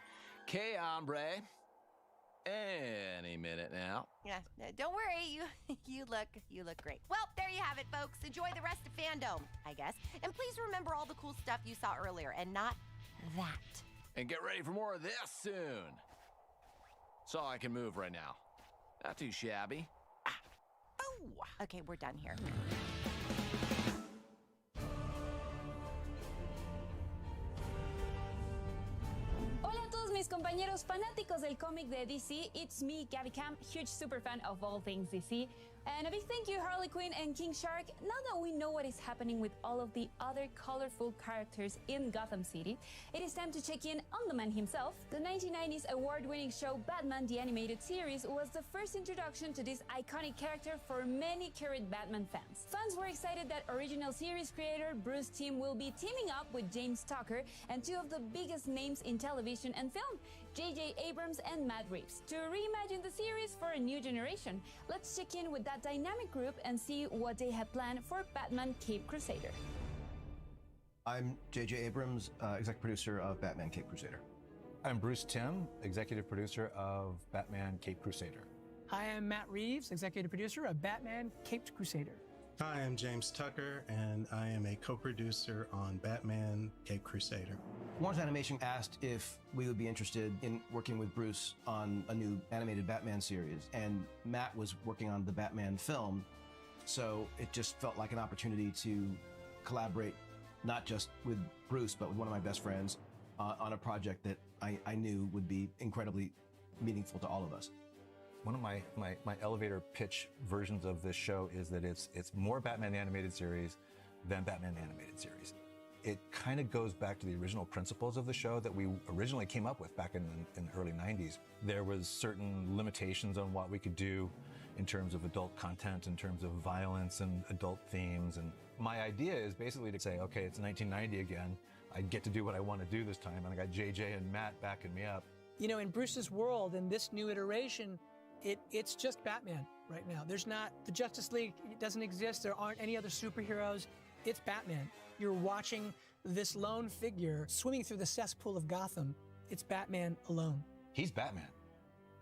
Que Hombre. Any minute now. Yeah, don't worry, you look great. Well, there you have it, folks. Enjoy the rest of FANDOME, I guess. And please remember all the cool stuff you saw earlier, and not that. And get ready for more of this soon. That's all I can move right now. Not too shabby. Oh! Okay, we're done here. Hola a todos mis compañeros fanáticos del cómic de DC. It's me, Gabby Camp, huge super fan of all things DC. And a big thank you, Harley Quinn and King Shark. Now that we know what is happening with all of the other colorful characters in Gotham City, it is time to check in on the man himself. The 1990s award-winning show Batman the Animated Series was the first introduction to this iconic character for many current Batman fans. Fans were excited that original series creator Bruce Timm will be teaming up with James Tucker and 2 of the biggest names in television and film, J.J. Abrams and Matt Reeves, to reimagine the series for a new generation. Let's check in with that dynamic group and see what they have planned for Batman Cape Crusader. I'm J.J. Abrams, executive producer of Batman Cape Crusader. I'm Bruce Timm, executive producer of Batman Cape Crusader. Hi, I'm Matt Reeves, executive producer of Batman Caped Crusader. Hi, I'm James Tucker, and I am a co-producer on Batman Cape Crusader. Warner's Animation asked if we would be interested in working with Bruce on a new animated Batman series, and Matt was working on the Batman film, so it just felt like an opportunity to collaborate not just with Bruce, but with one of my best friends on a project that I knew would be incredibly meaningful to all of us. One of my elevator pitch versions of this show is that it's more Batman the Animated Series than Batman the Animated Series. It kind of goes back to the original principles of the show that we originally came up with back in the early 90s. There was certain limitations on what we could do in terms of adult content, in terms of violence and adult themes. And my idea is basically to say, okay, it's 1990 again. I get to do what I want to do this time. And I got JJ and Matt backing me up. You know, in Bruce's world, in this new iteration, it's just Batman right now. There's not, the Justice League doesn't exist. There aren't any other superheroes. It's Batman. You're watching this lone figure swimming through the cesspool of Gotham. It's Batman alone. He's Batman.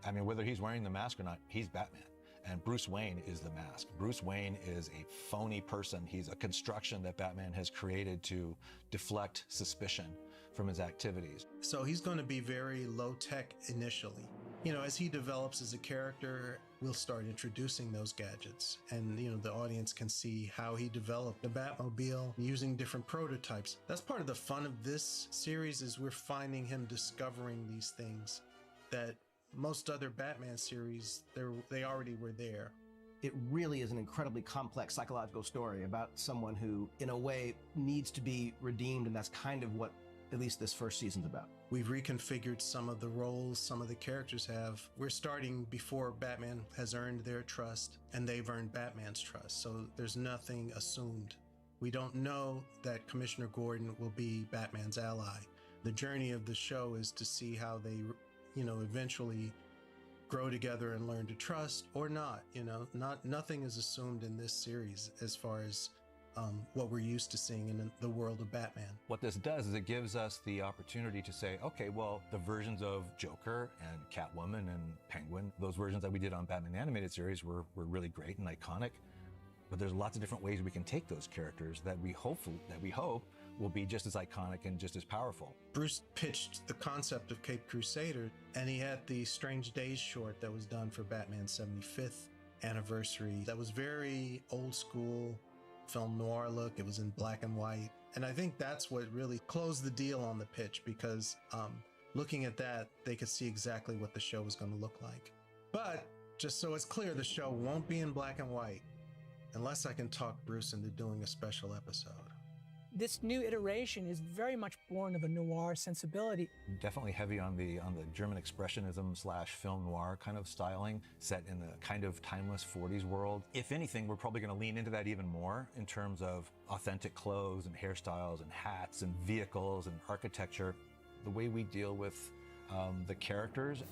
I mean, whether he's wearing the mask or not, he's Batman. And Bruce Wayne is the mask. Bruce Wayne is a phony person. He's a construction that Batman has created to deflect suspicion from his activities. So he's going to be very low-tech initially. You know, as he develops as a character, we'll start introducing those gadgets. And, you know, the audience can see how he developed the Batmobile using different prototypes. That's part of the fun of this series, is we're finding him discovering these things that most other Batman series, they already were there. It really is an incredibly complex psychological story about someone who, in a way, needs to be redeemed, and that's kind of what at least this first season's about. We've reconfigured some of the roles some of the characters have. We're starting before Batman has earned their trust, and they've earned Batman's trust, so there's nothing assumed. We don't know that Commissioner Gordon will be Batman's ally. The journey of the show is to see how they, you know, eventually grow together and learn to trust or not. You know, nothing is assumed in this series as far as what we're used to seeing in the world of Batman. What this does is it gives us the opportunity to say, okay, well, the versions of Joker and Catwoman and Penguin, those versions that we did on Batman the Animated Series were really great and iconic. But there's lots of different ways we can take those characters that we hope will be just as iconic and just as powerful. Bruce pitched the concept of Cape Crusader, and he had the Strange Days short that was done for Batman's 75th anniversary. That was very old school film noir look. It was in black and white. And I think that's what really closed the deal on the pitch, because looking at that, they could see exactly what the show was going to look like. But just so it's clear, the show won't be in black and white unless I can talk Bruce into doing a special episode. This new iteration is very much born of a noir sensibility. Definitely heavy on the German expressionism / film noir kind of styling, set in the kind of timeless 40s world. If anything, we're probably going to lean into that even more in terms of authentic clothes and hairstyles and hats and vehicles and architecture. The way we deal with the characters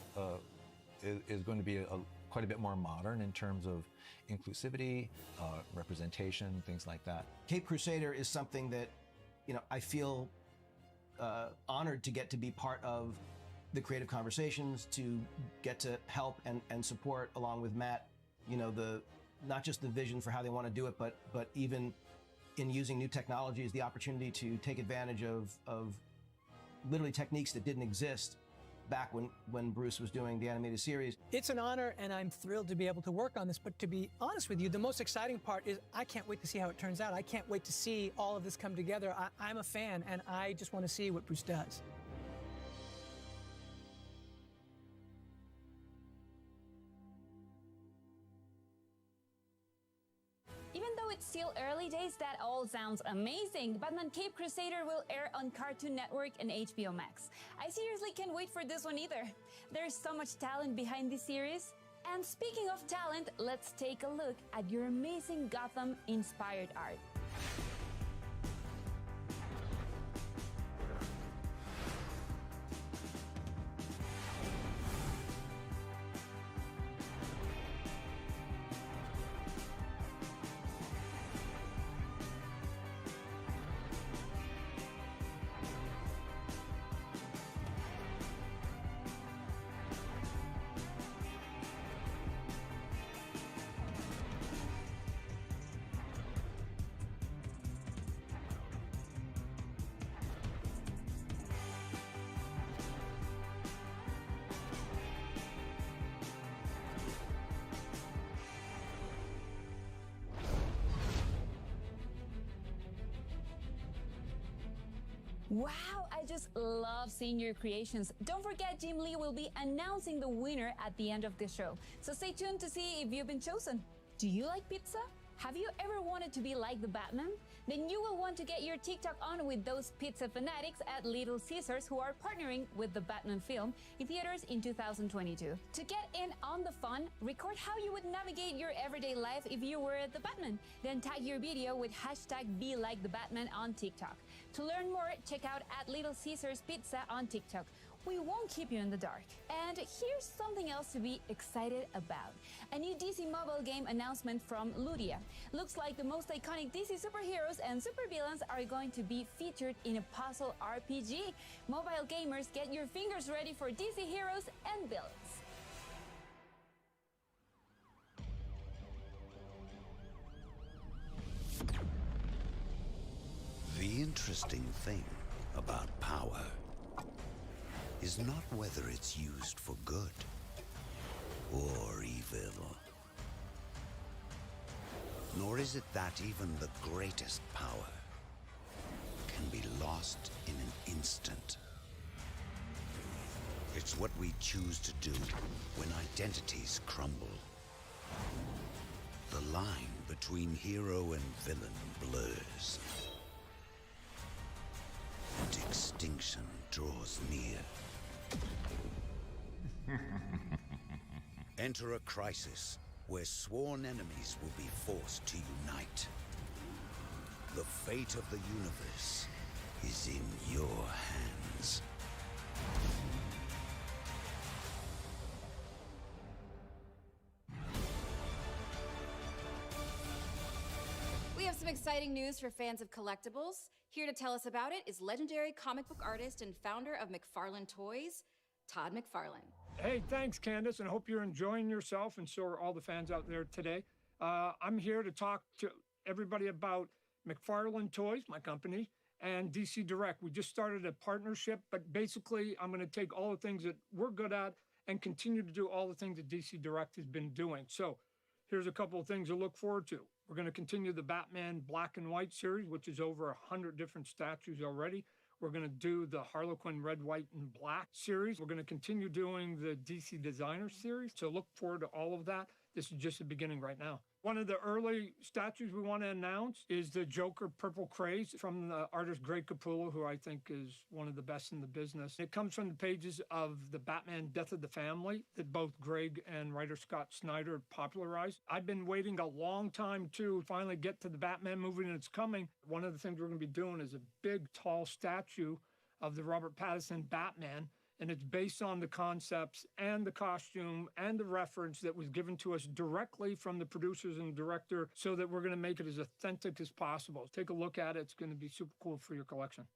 is going to be quite a bit more modern in terms of inclusivity, representation, things like that. Cape Crusader is something that, you know, I feel honored to get to be part of the creative conversations, to get to help and support along with Matt, you know, not just the vision for how they want to do it, but even in using new technologies, the opportunity to take advantage of literally techniques that didn't exist back when Bruce was doing the animated series. It's an honor, and I'm thrilled to be able to work on this. But to be honest with you, the most exciting part is I can't wait to see how it turns out. I can't wait to see all of this come together. I'm a fan, and I just want to see what Bruce does. Even though it's still early days, that all sounds amazing. Batman Cape Crusader will air on Cartoon Network and HBO Max. I seriously can't wait for this one either. There's so much talent behind this series. And speaking of talent, let's take a look at your amazing Gotham-inspired art. Wow, I just love seeing your creations. Don't forget, Jim Lee will be announcing the winner at the end of the show. So stay tuned to see if you've been chosen. Do you like pizza? Have you ever wanted to be like the Batman? Then you will want to get your TikTok on with those pizza fanatics at Little Caesars who are partnering with the Batman film in theaters in 2022. To get in on the fun, record how you would navigate your everyday life if you were the Batman. Then tag your video with hashtag #BeLikeTheBatman on TikTok. To learn more, check out at Little Caesars Pizza on TikTok. We won't keep you in the dark. And here's something else to be excited about. A new DC mobile game announcement from Ludia. Looks like the most iconic DC superheroes and supervillains are going to be featured in a puzzle RPG. Mobile gamers, get your fingers ready for DC heroes and villains. The interesting thing about power is not whether it's used for good or evil. Nor is it that even the greatest power can be lost in an instant. It's what we choose to do when identities crumble. The line between hero and villain blurs. And extinction draws near. Enter a crisis where sworn enemies will be forced to unite. The fate of the universe is in your hands. We have some exciting news for fans of collectibles. Here to tell us about it is legendary comic book artist and founder of McFarlane Toys, Todd McFarlane. Hey, thanks, Candace, and I hope you're enjoying yourself, and so are all the fans out there today. I'm here to talk to everybody about McFarlane Toys, my company, and DC Direct. We just started a partnership, but basically I'm going to take all the things that we're good at and continue to do all the things that DC Direct has been doing. So here's a couple of things to look forward to. We're going to continue the Batman Black and White series, which is over 100 different statues already. We're going to do the Harlequin Red, White, and Black series. We're going to continue doing the DC Designer series. So look forward to all of that. This is just the beginning right now. One of the early statues we want to announce is the Joker Purple Craze from the artist Greg Capullo, who I think is one of the best in the business. It comes from the pages of the Batman Death of the Family that both Greg and writer Scott Snyder popularized. I've been waiting a long time to finally get to the Batman movie, and it's coming. One of the things we're going to be doing is a big, tall statue of the Robert Pattinson Batman. And it's based on the concepts and the costume and the reference that was given to us directly from the producers and director, so that we're going to make it as authentic as possible. Take a look at it. It's going to be super cool for your collection.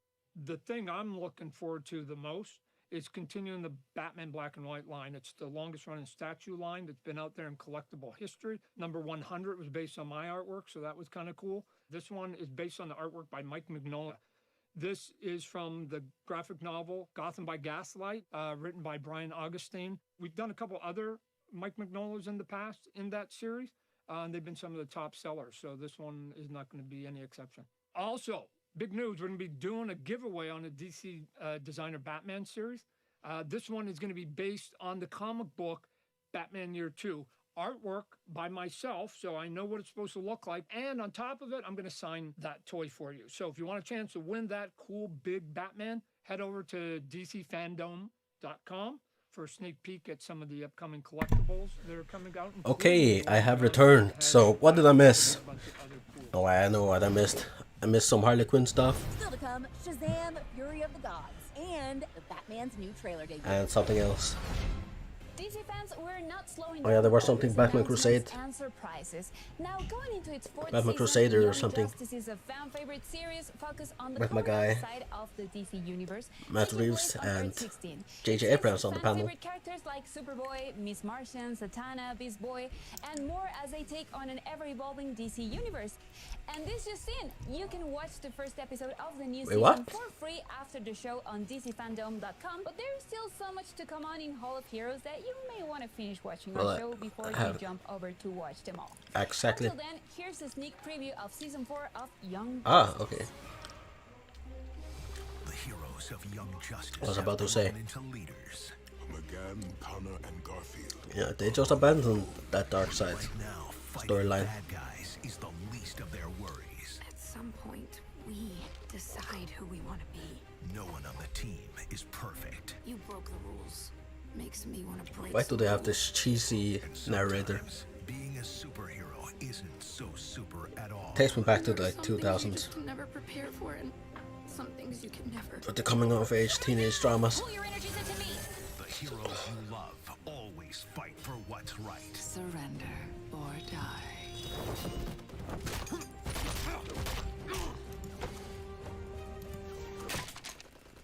The thing I'm looking forward to the most is continuing the Batman Black and White line. It's the longest running statue line that's been out there in collectible history. Number 100 was based on my artwork, so that was kind of cool. This one is based on the artwork by Mike Mignola. This is from the graphic novel Gotham by Gaslight, written by Brian Augustine. We've done a couple other Mike Mignolas in the past in that series, and they've been some of the top sellers, so this one is not going to be any exception. Also, big news, we're going to be doing a giveaway on the DC Designer Batman series. This one is going to be based on the comic book Batman Year 2. Artwork by myself, so I know what it's supposed to look like. And on top of it, I'm going to sign that toy for you. So if you want a chance to win that cool big Batman, head over to DCFandom.com for a sneak peek at some of the upcoming collectibles that are coming out. Okay, I have returned. So what did I miss? Oh, I know what I missed. I missed some Harley Quinn stuff. Still to come, Shazam, Fury of the Gods, and Batman's new trailer debut. And something else. DC fans, we're not slowing Oh yeah, there was something Batman Crusade. And surprises. Now going into its fourth Batman season, Crusader or Young something. Justice is a fan favorite series focused on the With my comic guy, side of the DC universe. Matt taking Reeves place on and Earth 16. J.J. Abrams on the Fan panel. favorite characters like Superboy, Miss Martian, Zatanna, Beast Boy, and more as they take on an ever-evolving DC universe. And this just in, you can watch the first episode of the new season what? for free after the show on DCFandom.com. But there's still so much to come on in Hall of Heroes that you may want to finish watching our show before you jump over to watch them all. Exactly. Until then, here's a sneak preview of Season 4 of Young Ah, Justice. okay. The hero heroes of Young Justice I was about to say. into leaders. McGann, Connor, and Garfield. Yeah, they just abandoned that dark side storyline. Bad guys is the least of their worries. At some point, we decide who we want to be. No one on the team is perfect. You broke the rules. Makes me want to break. Why do they have this cheesy narrator? Being a superhero isn't so super at all. Takes me back to There's like some things 2000s. you just can never prepare for, and some things you can never. With the coming of age teenage dramas. Pull your energies into me. The heroes you love always fight for what's right. Surrender or die.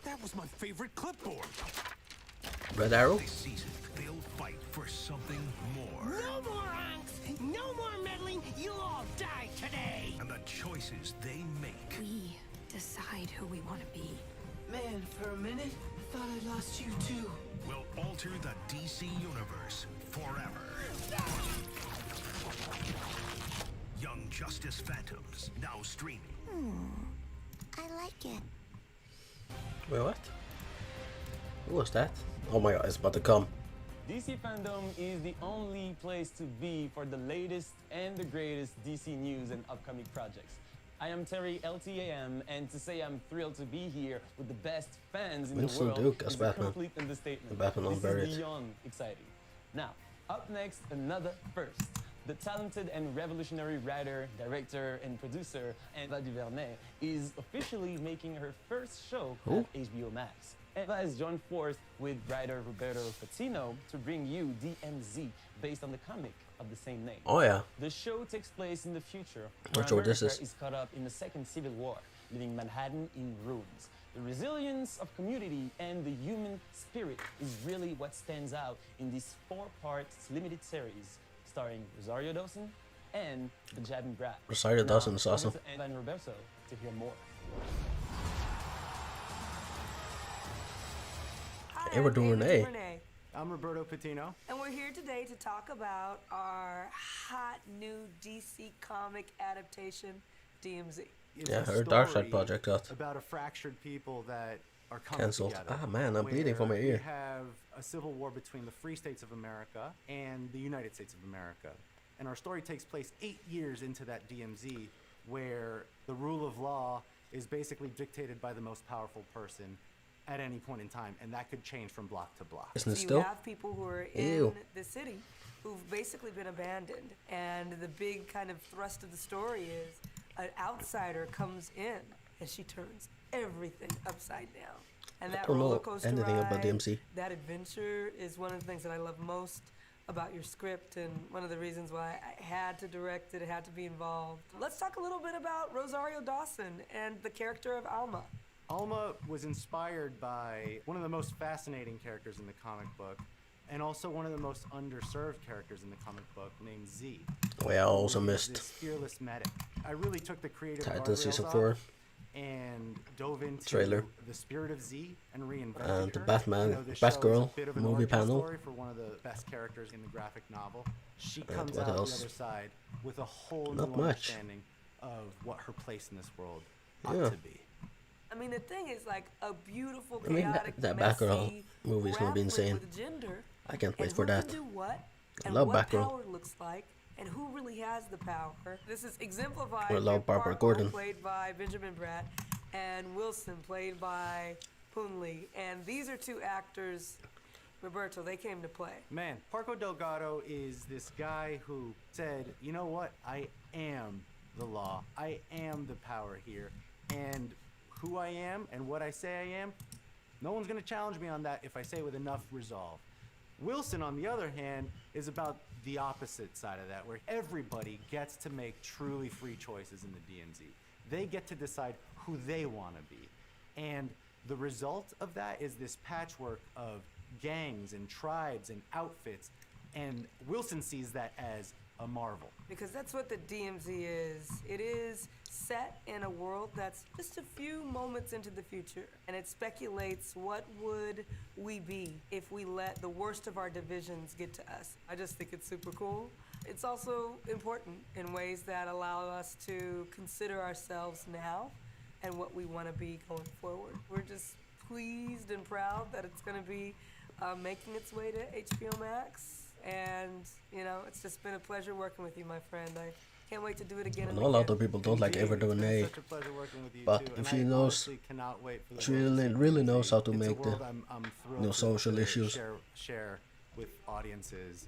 That was my favorite clipboard. Red Arrow? This season, they'll fight for something more. No more angst! No more meddling! You'll all die today! And the choices they make. We decide who we want to be. Man, for a minute, I thought I lost you too. Will alter the DC universe forever. Young Justice Phantoms, now streaming. I like it. Wait, what? Who was that? Oh my god, it's about to come. DC Fandom is the only place to be for the latest and the greatest DC news and upcoming projects. I am Terry LTAM, and to say I'm thrilled to be here with the best fans in Winston the world Duke as is Batman. a complete understatement. The Batman This unburied. is beyond exciting. Now, up next, another first. The talented and revolutionary writer, director, and producer, Eva DuVernay, is officially making her first show at HBO Max. Eva has joined force with writer Roberto Patino to bring you DMZ, based on the comic of the same name. Oh yeah. The show takes place in the future, Not where sure what this America is. is caught up in the Second Civil War, leaving Manhattan in ruins. The resilience of community and the human spirit is really what stands out in this 4-part limited series, starring Rosario Dawson and the Jabbing Brat. Rosario Now, Dawson is over awesome. to Eva and Roberto to hear more. Hey, we're doing Renee. I'm Roberto Patino. And we're here today to talk about our hot new DC comic adaptation, DMZ. It's Yeah, a her Dark story Side project got about a fractured people that are coming cancelled. together. Ah man, I'm bleeding from my where ear. We have a civil war between the Free States of America and the United States of America. And our story takes place 8 years into that DMZ, where the rule of law is basically dictated by the most powerful person at any point in time, and that could change from block to block. Isn't it So you still? have people who are Ew. in the city who've basically been abandoned, and the big kind of thrust of the story is an outsider comes in and she turns everything upside down. And I that don't know roller coaster anything ride, about DMZ. that adventure is one of the things that I love most about your script, and one of the reasons why I had to direct it, had to be involved. Let's talk a little bit about Rosario Dawson and the character of Alma. Alma was inspired by one of the most fascinating characters in the comic book, and also one of the most underserved characters in the comic book, named Z. Well, I also who is missed this fearless medic. I really took the creative Titan guardrails season off 4 and dove into trailer. the spirit of Z and reinvented And the her. Batman, You know, this show is Batgirl a bit of an movie origin panel. story for one of the best characters in the graphic novel. She And comes what out else? the other side with a whole Not new much. understanding of what her place in this world ought Yeah. to be. I mean, the thing is like a beautiful, I mean, chaotic, that messy, Batgirl movie is gonna be grappling insane. with gender, I can't wait and for who that. can do what, I and love what Batgirl. power looks like, and who really has the power. This is exemplified I love in Barbara Parker, Gordon. played by Benjamin Bratt, and Wilson, played by Poon Lee. And these are two actors, Roberto, they came to play. Man, Parco Delgado is this guy who said, you know what, I am the law. I am the power here. And who I am and what I say I am, no one's gonna challenge me on that if I say it with enough resolve. Wilson, on the other hand, is about the opposite side of that, where everybody gets to make truly free choices in the DMZ. They get to decide who they want to be. And the result of that is this patchwork of gangs and tribes and outfits. And Wilson sees that as a marvel. Because that's what the DMZ is. It is set in a world that's just a few moments into the future, and it speculates what would we be if we let the worst of our divisions get to us. I just think it's super cool. It's also important in ways that allow us to consider ourselves now and what we want to be going forward. We're just pleased and proud that it's going to be making its way to HBO Max. And, you know, it's just been a pleasure working with you, my friend. I can't wait to do it again. I know a lot of people don't like Ever Doing A, but if she knows, she really knows how to make the social issues. Share with audiences.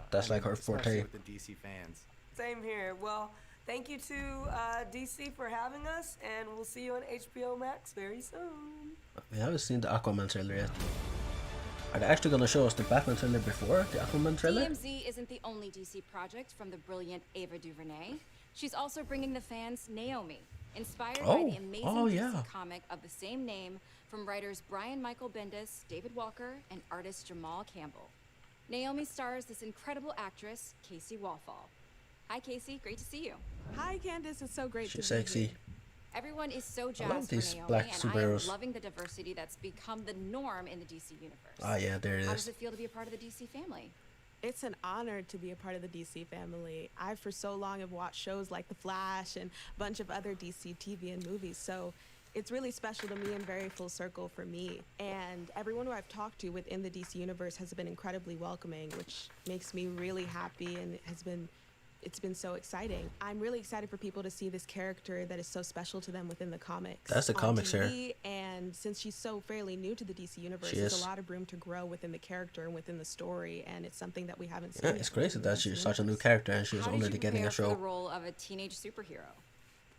That's like her forte. With the DC fans. Same here. Well, thank you to DC for having us, and we'll see you on HBO Max very soon. We haven't seen the Aquaman trailer yet. Are they actually going to show us the Batman trailer before the Aquaman trailer? DMZ isn't the only DC project from the brilliant Ava DuVernay. She's also bringing the fans Naomi, inspired by the amazing DC comic of the same name from writers Brian Michael Bendis, David Walker, and artist Jamal Campbell. Naomi stars this incredible actress, Casey Wallfall. Hi, Casey. Great to see you. Hi, Candace. It's so great She's to be sexy. here. Everyone is so I jazzed love these for Naomi, black and superheroes. I am loving the diversity that's become the norm in the DC universe. Ah, yeah, there it How is. does it feel to be a part of the DC family? It's an honor to be a part of the DC family. I, for so long, have watched shows like The Flash and a bunch of other DC TV and movies, so it's really special to me and very full circle for me. And everyone who I've talked to within the DC universe has been incredibly welcoming, which makes me really happy and it's been so exciting. I'm really excited for people to see this character that is so special to them within the comics. That's the on comics TV, here. And since she's so fairly new to the DC universe, She there's is. a lot of room to grow within the character and within the story, and it's something that we haven't seen Yeah, yet it's crazy within the that DC she's such a new universe. character and she's How already did you getting a prepare for show. the role of a teenage superhero?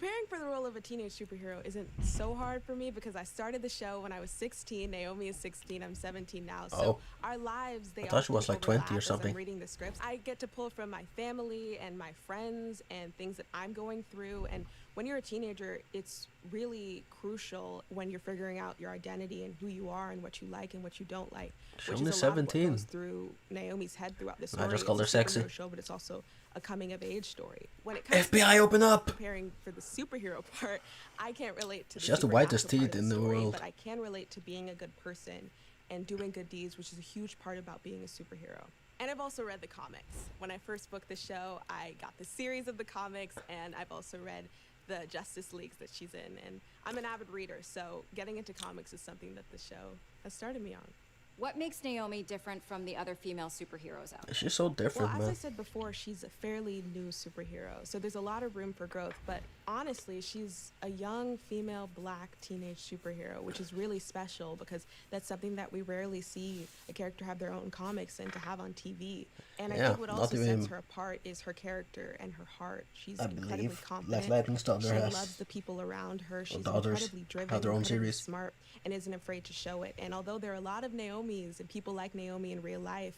Preparing for the role of a teenage superhero isn't so hard for me because I started the show when I was 16. Naomi is 16. I'm 17 now. So our lives, they I thought she was often like 20 or overlap as something. I'm reading the scripts. I get to pull from my family and my friends and things that I'm going through. And when you're a teenager, it's really crucial when you're figuring out your identity and who you are and what you like and what you don't like. She's Which only is a lot of what 17. goes through Naomi's head throughout this I story. just called It's her a sexy. superhero show, but it's also a coming of age story. When it comes FBI, to open up! preparing for the superhero part, I can't relate to the She has the whitest supernatural part teeth of in the story, world. but I can relate to being a good person and doing good deeds, which is a huge part about being a superhero. And I've also read the comics. When I first booked the show, I got the series of the comics, and I've also read the Justice Leagues that she's in. And I'm an avid reader, so getting into comics is something that the show has started me on. What makes Naomi different from the other female superheroes out there? She's so different, Well, as man. I said before, she's a fairly new superhero, so there's a lot of room for growth. But honestly, she's a young female black teenage superhero, which is really special because that's something that we rarely see a character have their own comics and to have on TV. And I Yeah, think what not also even- sets her apart is her character and her heart. She's I incredibly believe confident. Black Lightning's daughter she has- loves the people around her. She's daughters incredibly driven, have their own incredibly series. smart, and isn't afraid to show it. And although there are a lot of Naomis and people like Naomi in real life,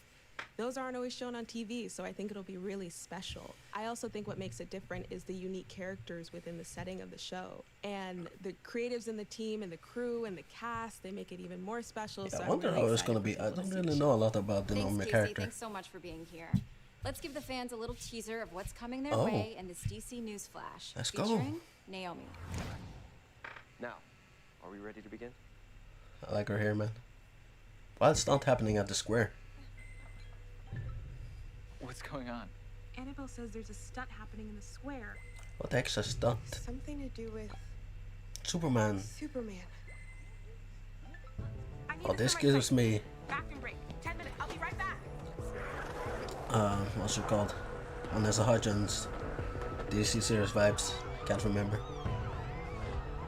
those aren't always shown on TV, so I think it'll be really special. I also think what makes it different is the unique characters within the setting of the show. And the creatives in the team and the crew and the cast, they make it even more special. Yeah, so I I'm wonder really how it's excited gonna for be. I people to don't see really the know a lot about the Thanks, Naomi Casey. character. Thanks so much for being here. Let's give the fans a little teaser of what's coming their Oh. way in this DC News Flash. Let's go. Featuring Naomi. Now, are we ready to begin? I like her hair, man. Why is stunt happening at the square? What's going on? Annabelle says there's a stunt happening in the square. What the heck's a stunt? Something to do with Superman. Superman. Oh, this gives me Bathroom break. 10 minutes. I'll be right back. what's it called? Vanessa Hudgens DC series vibes. Can't remember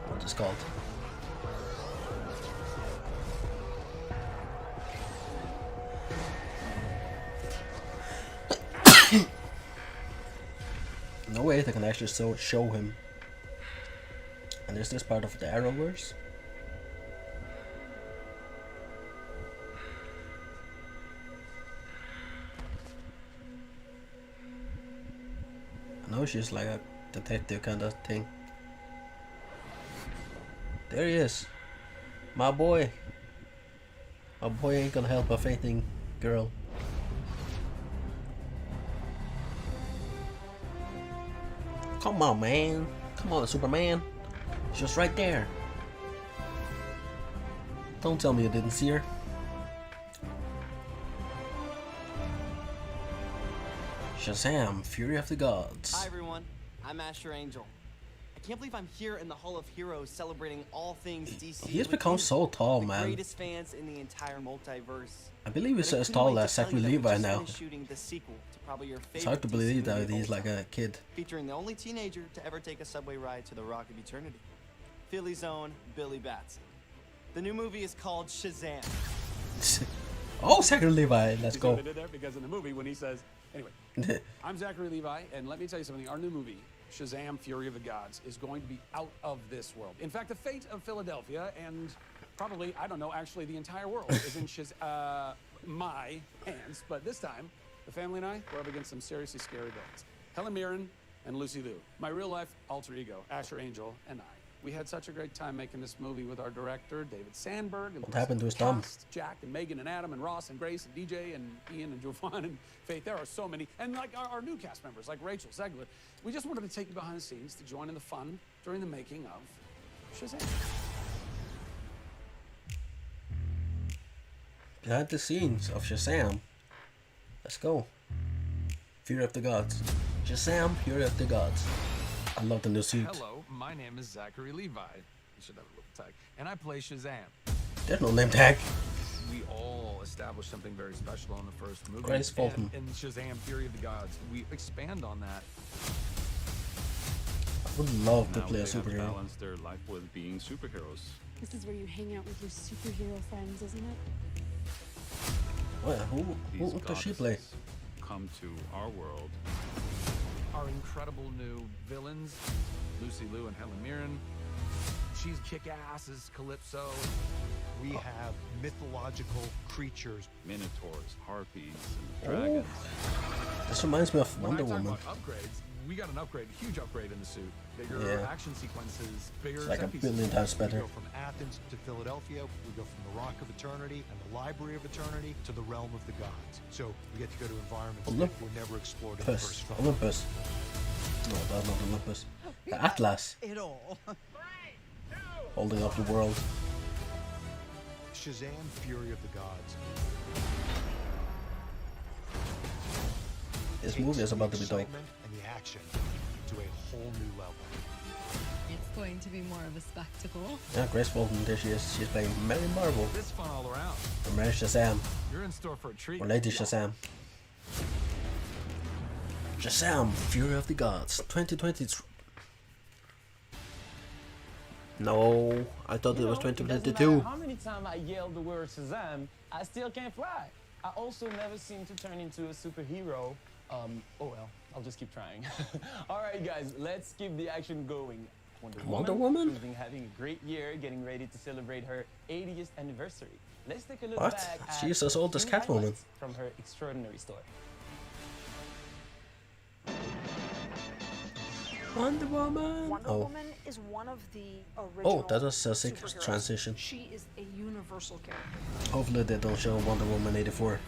what it's called. No way they can actually show him. And is this part of the Arrowverse? I know she's like a detective kind of thing. There he is. My boy. My boy ain't gonna help a fainting girl. Come on, man. Come on, Superman. She's just right there. Don't tell me you didn't see her. Shazam, Fury of the Gods. Hi everyone, I'm Asher Angel. I can't believe I'm here in the Hall of Heroes celebrating all things DC. He has become so tall, the man. greatest fans in the entire multiverse. I believe he's But I as couldn't tall wait as to tell Zachary you that we Levi just now. finished shooting the sequel to probably your It's hard to favorite DC believe that movie of he's all like time, a kid. featuring the only teenager to ever take a subway ride to the Rock of Eternity, Philly's own Billy Batson. The new movie is called Shazam. Oh, Zachary Levi, let's go. Because in the movie, when he says, anyway, I'm Zachary Levi, and let me tell you something. Our new movie, Shazam! Fury of the Gods, is going to be out of this world. In fact, the fate of Philadelphia and probably, I don't know, actually the entire world is in my hands. But this time, the family and I, we're up against some seriously scary villains. Helen Mirren and Lucy Liu, my real-life alter ego, Asher Angel, and I. We had such a great time making this movie with our director, David Sandberg. And What happened to his thumb? cast, Jack and Megan and Adam and Ross and Grace and DJ and Ian and Jovan and Faith. There are so many. And like our new cast members, like Rachel Zegler. We just wanted to take you behind the scenes to join in the fun during the making of Shazam. Behind the scenes of Shazam. Let's go. Fury of the Gods. Shazam! Fury of the Gods. I love the new suit. Hello, my name is Zachary Levi. You should have a little tag. And I play Shazam. There's no name tag. We all established something very special in the first movie. Grace Fulton. And in Shazam! Fury of the Gods, we expand on that. I would love to Now play a they have to superhero. balance their life with being superheroes. This is where you hang out with your superhero friends, isn't it? Well, who does she play? Come to our world. Our incredible new villains, Lucy Liu and Helen Mirren. She's kick-ass as Calypso. We have mythological creatures. Minotaurs, harpies, and dragons. This reminds me of When Wonder I talk Woman. about upgrades, we got an upgrade, a huge upgrade in the suit. Bigger Yeah. action sequences, bigger It's like a set pieces. billion times We better. go from Athens to Philadelphia. We go from the Rock of Eternity and the Library of Eternity to the Realm of the Gods. So we get to go to environments that were never explored in the first film. Olympus. No, that's not Olympus. The Atlas. It all. Holding up the world. Shazam! Fury of the Gods. This movie is about to be dope. Excitement and the action to a whole new level. It's going to be more of a spectacle. Yeah, Grace Fulton, there she is. She's playing Mary Marvel. This fun all around. Or Mary Shazam. You're in store for a treat. Or Lady Shazam. Shazam! Fury of the Gods. 2023. No, I thought it was It doesn't 2022. matter how many times I yell the word Shazam, I still can't fly. I also never seem to turn into a superhero. Oh well, I'll just keep trying. All right, guys, let's keep the action going. Wonder Woman? She's been having a great year, getting ready to celebrate her 80th anniversary. Let's take a look What? back at She's as old as a few Catwoman. highlights from her extraordinary story. Wonder Woman. Wonder Woman is one of the original. Oh, that was a sick superheroes. transition. She is a universal character. Hopefully they don't show Wonder Woman 84.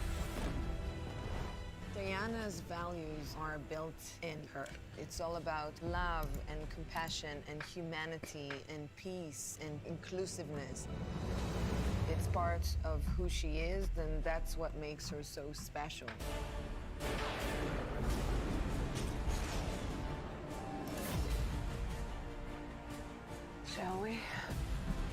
Diana's values are built in her. It's all about love and compassion and humanity and peace and inclusiveness. It's part of who she is, and that's what makes her so special. Shall we?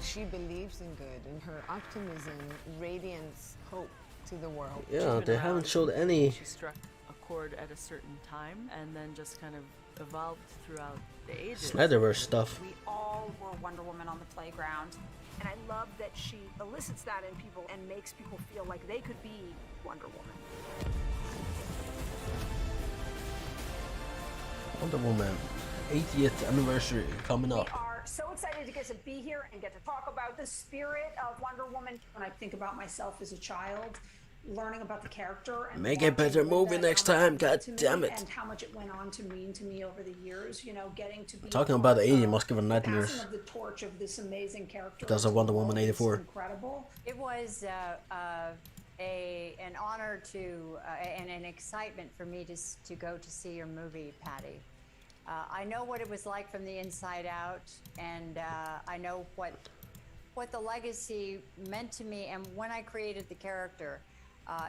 She believes in good, and her optimism radiates hope to the world. Yeah, they haven't showed any. She struck a chord at a certain time and then just kind of evolved throughout the ages. Snyderverse stuff. We all were Wonder Woman on the playground, and I love that she elicits that in people and makes people feel like they could be Wonder Woman. Wonder Woman 80th anniversary coming up. We are so excited to get to be here and get to talk about the spirit of Wonder Woman. When I think about myself as a child, learning about the character and Make a better movie next time, god damn it. and how much it went on to mean to me over the years, you know, getting to be Talking about the 80 must give her passing nightmares. of the torch of this amazing character. Because of Wonder Woman 84. Incredible. It was an honor to and an excitement for me to go to see your movie, Patty. I know what it was like from the inside out, and I know what the legacy meant to me. And when I created the character,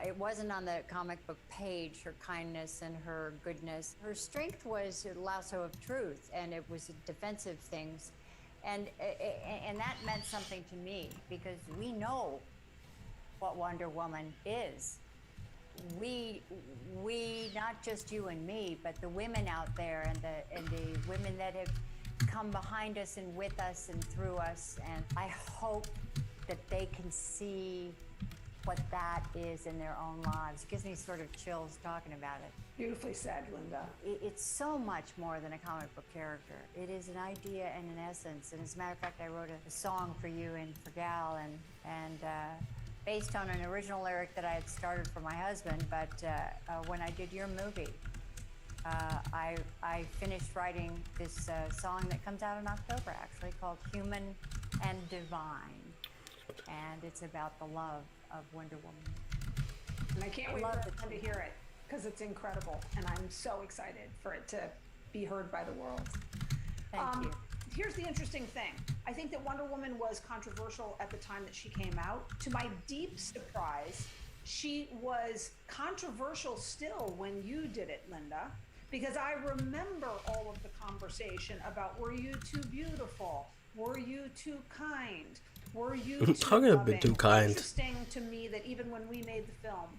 It wasn't on the comic book page, her kindness and her goodness. Her strength was a lasso of truth, and it was defensive things. And that meant something to me, because we know what Wonder Woman is. We, not just you and me, but the women out there and the women that have come behind us and with us and through us. And I hope that they can see what that is in their own lives. It gives me sort of chills talking about it. Beautifully said, Linda. It's so much more than a comic book character. It is an idea and an essence. And as a matter of fact, I wrote a song for you and for Gal, and based on an original lyric that I had started for my husband. But when I did your movie, I finished writing this song that comes out in October, actually, called Human and Divine. And it's about the love of Wonder Woman. And I can't wait for everyone to hear it, because it's incredible. And I'm so excited for it to be heard by the world. Thank you. Here's the interesting thing. I think that Wonder Woman was controversial at the time that she came out. To my deep surprise, she was controversial still when you did it, Linda, because I remember all of the conversation about, were you too beautiful? Were you too kind? Were you too a bit too kind? Interesting to me that even when we made the film,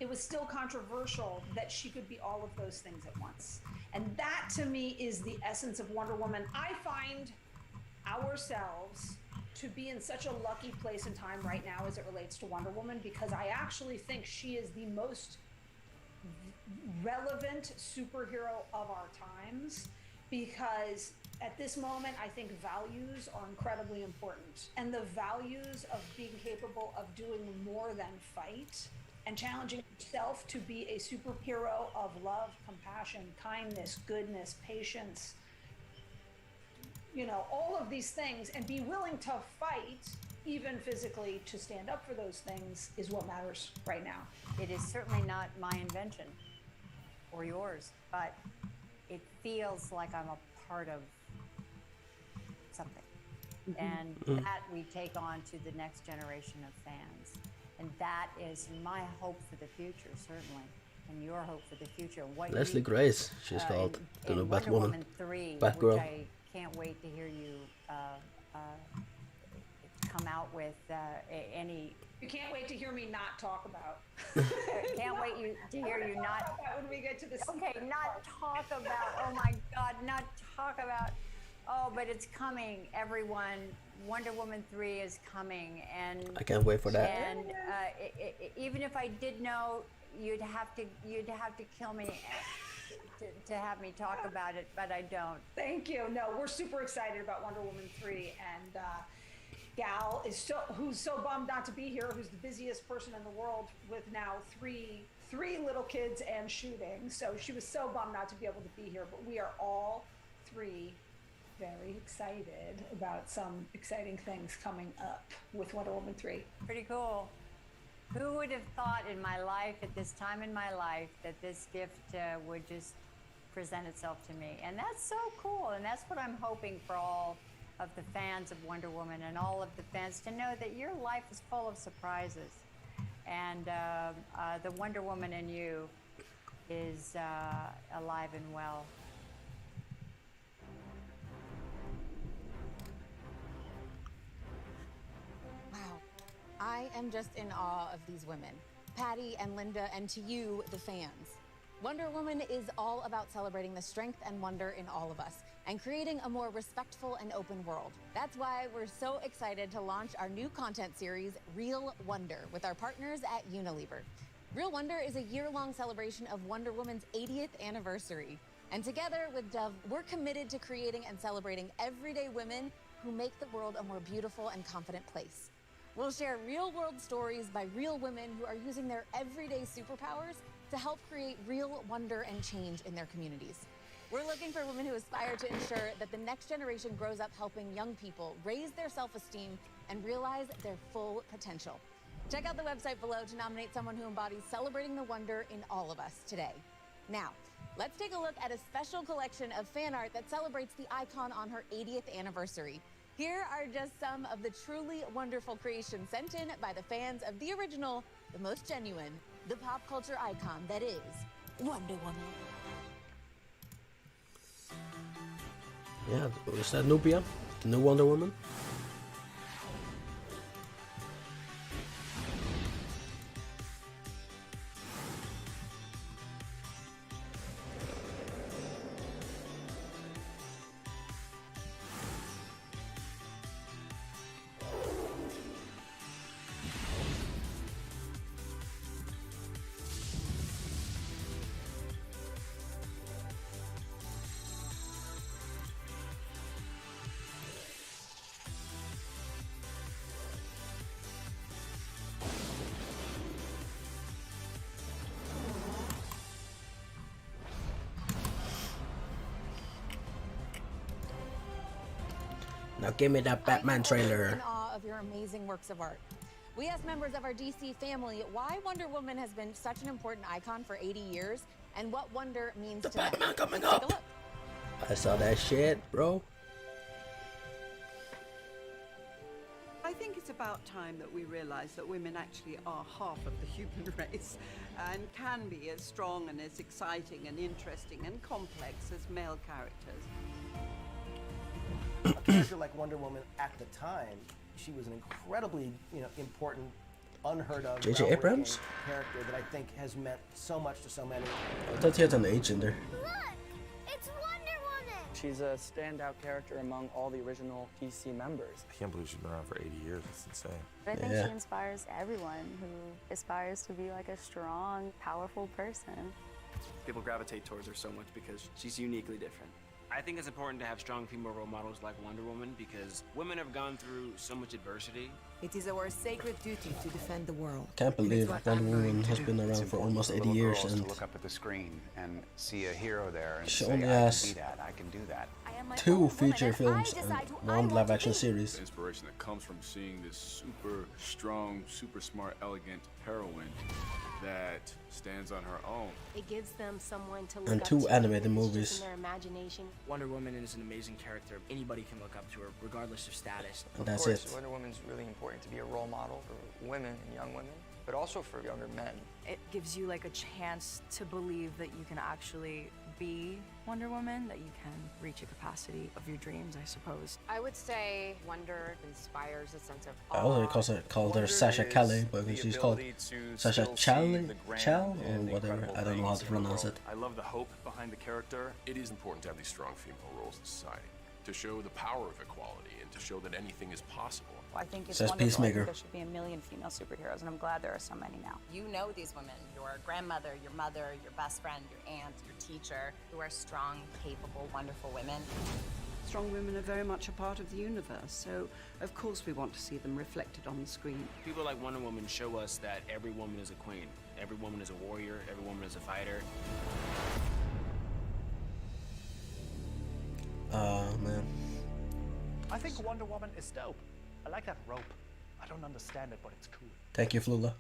it was still controversial that she could be all of those things at once. And that, to me, is the essence of Wonder Woman. I find ourselves to be in such a lucky place in time right now as it relates to Wonder Woman, because I actually think she is the most relevant superhero of our times, because at this moment, I think values are incredibly important. And the values of being capable of doing more than fight and challenging yourself to be a superhero of love, compassion, kindness, goodness, patience, you know, all of these things, and be willing to fight, even physically, to stand up for those things is what matters right now. It is certainly not my invention or yours, but it feels like I'm a part of something. And that we take on to the next generation of fans. And that is my hope for the future, certainly, and your hope for the future. What Leslie Grace, she's called, the new Wonder Batwoman. Woman 3, Batgirl. which I can't wait to hear you come out with any. You can't wait to hear me not talk about. Can't wait to hear you not. When we get to this. Okay, not talk about. Oh my God, not talk about. Oh, but it's coming, everyone. Wonder Woman 3 is coming, and I can't wait for that. And even if I did know, you'd have to kill me to have me talk about it, but I don't. Thank you. No, we're super excited about Wonder Woman 3, and Gal is who's so bummed not to be here, who's the busiest person in the world with now three little kids and shooting. So she was so bummed not to be able to be here, but we are all three very excited about some exciting things coming up with Wonder Woman 3. Pretty cool. Who would have thought in my life, at this time in my life, that this gift would just present itself to me? And that's so cool. And that's what I'm hoping for all of the fans of Wonder Woman and all of the fans to know, that your life is full of surprises. And the Wonder Woman in you is alive and well. I am just in awe of these women, Patty and Linda, and to you, the fans. Wonder Woman is all about celebrating the strength and wonder in all of us and creating a more respectful and open world. That's why we're so excited to launch our new content series, Real Wonder, with our partners at Unilever. Real Wonder is a year-long celebration of Wonder Woman's 80th anniversary. And together with Dove, we're committed to creating and celebrating everyday women who make the world a more beautiful and confident place. We'll share real-world stories by real women who are using their everyday superpowers to help create real wonder and change in their communities. We're looking for women who aspire to ensure that the next generation grows up helping young people raise their self-esteem and realize their full potential. Check out the website below to nominate someone who embodies celebrating the wonder in all of us today. Now, let's take a look at a special collection of fan art that celebrates the icon on her 80th anniversary. Here are just some of the truly wonderful creations sent in by the fans of the original the most genuine, the pop culture icon that is Wonder Woman. Yeah, is that Nubia? The new Wonder Woman? Now give me that Batman trailer. In awe of your amazing works of art. We asked members of our DC family why Wonder Woman has been such an important icon for 80 years and what wonder means to them. Batman coming Take a up. look. I saw that shit, bro. I think it's about time that we realize that women actually are half of the human race and can be as strong and as exciting and interesting and complex as male characters. A character like Wonder Woman at the time, she was an incredibly, important, unheard of J.J. Abrams? character that I think has meant so much to so many. I thought he had an H in there. Look! It's Wonder Woman! She's a standout character among all the original DC members. I can't believe she's been around for 80 years. It's insane. I think she inspires everyone who aspires to be like a strong, powerful person. People gravitate towards her so much because she's uniquely different. I think it's important to have strong female role models like Wonder Woman because women have gone through so much adversity. It is our sacred duty to defend the world. Can't believe Wonder Woman has been around for almost 80 years and to look up at the screen and see a hero there and she say, only I can has be that, I can do that. 2 feature films and 1 live-action series. The inspiration that comes from seeing this super strong, super smart, elegant heroine that stands on her own. It gives them someone to look And up 2 to animated movies. in their imagination. Wonder Woman is an amazing character. Anybody can look up to her, regardless of status. And that's Of course, it. Wonder Woman's really important to be a role model for women and young women, but also for younger men. It gives you like a chance to believe that you can actually be Wonder Woman, that you can reach a capacity of your dreams, I suppose. I would say Wonder inspires a sense of I always called her Sasha Calais, but she's called Sasha Chal or whatever. I don't know how to pronounce it. I love the hope behind the character. It is important to have these strong female roles in society, to show the power of equality and to show that anything is possible. I think it's Says wonderful. I Peacemaker. think there should be a million female superheroes, and I'm glad there are so many now. You know these women, your grandmother, your mother, your best friend, your aunt, your teacher, who are strong, capable, wonderful women. Strong women are very much a part of the universe, so of course we want to see them reflected on the screen. People like Wonder Woman show us that every woman is a queen. Every woman is a warrior. Every woman is a fighter. Man. I think Wonder Woman is dope. I like that rope. I don't understand it, but it's cool. Thank you, Flula.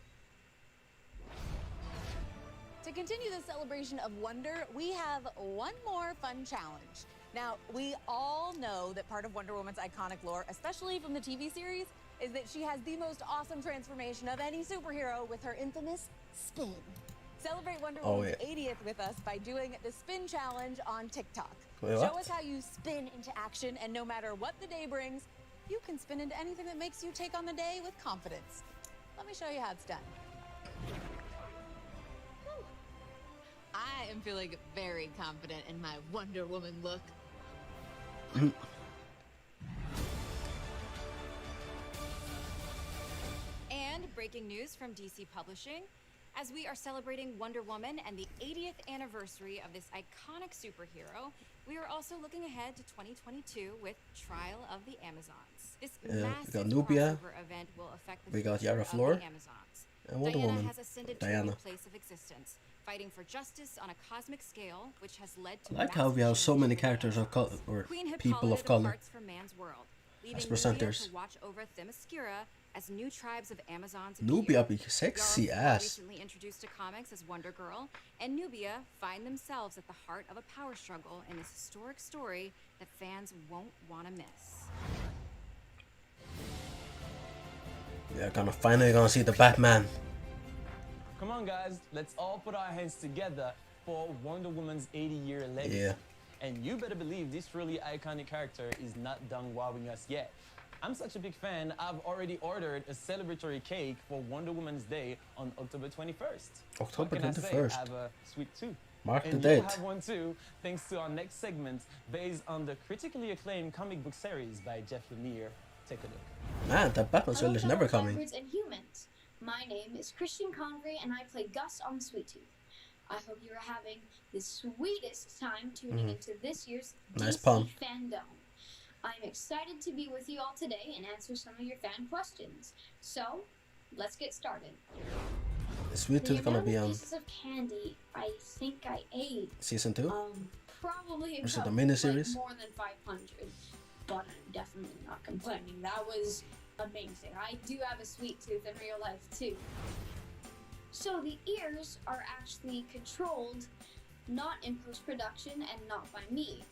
To continue the celebration of wonder, we have one more fun challenge. Now, we all know that part of Wonder Woman's iconic lore, especially from the TV series, is that she has the most awesome transformation of any superhero with her infamous spin. Celebrate Wonder Woman's 80th with us by doing the spin challenge on TikTok. Wait, Show what? us how you spin into action, and no matter what the day brings, you can spin into anything that makes you take on the day with confidence. Let me show you how it's done. I am feeling very confident in my Wonder Woman look. And breaking news from DC Publishing. As we are celebrating Wonder Woman and the 80th anniversary of this iconic superhero, we are also looking ahead to 2022 with Trial of the Amazons. This massive we got Nubia, crossover event will affect the we got future Yara of Flor, the Amazons. and Wonder Diana Woman. has ascended to a Diana. new place of existence, fighting for justice on a cosmic scale, which has led to I like how we have so many characters of color, or Queen people of Hippolyta color. departs from man's world, leaving as Nubia presenters. to watch over Themyscira as new tribes of Amazons Nubia appear. be sexy Yara ass. recently introduced to comics as Wonder Girl, and Nubia find themselves at the heart of a power struggle in this historic story that fans won't want to miss. We are finally gonna see the Batman. Come on, guys, let's all put our hands together for Wonder Woman's 80-year legacy. Yeah. And you better believe this really iconic character is not done wowing us yet. I'm such a big fan, I've already ordered a celebratory cake for Wonder Woman's Day on October 21st. October What can I say? 21st. I have a sweet tooth. Mark the And date. you'll have one too, thanks to our next segment based on the critically acclaimed comic book series by Jeff Lemire. Take a look. Man, that Batman series is never coming. Hybrids and humans. My name is Christian Convery and I play Gus on Sweet Tooth. I hope you are having the sweetest time tuning into this year's Nice DC pun. Fandome. I'm excited to be with you all today and answer some of your fan questions. So, let's get started. Sweet Tooth gonna be on Pieces of candy I think I ate. season 2? Probably Is it a about, miniseries? like, more than 500, but I'm definitely not complaining. That was amazing. I do have a sweet tooth in real life too. So the ears are actually controlled not in post-production and not by me.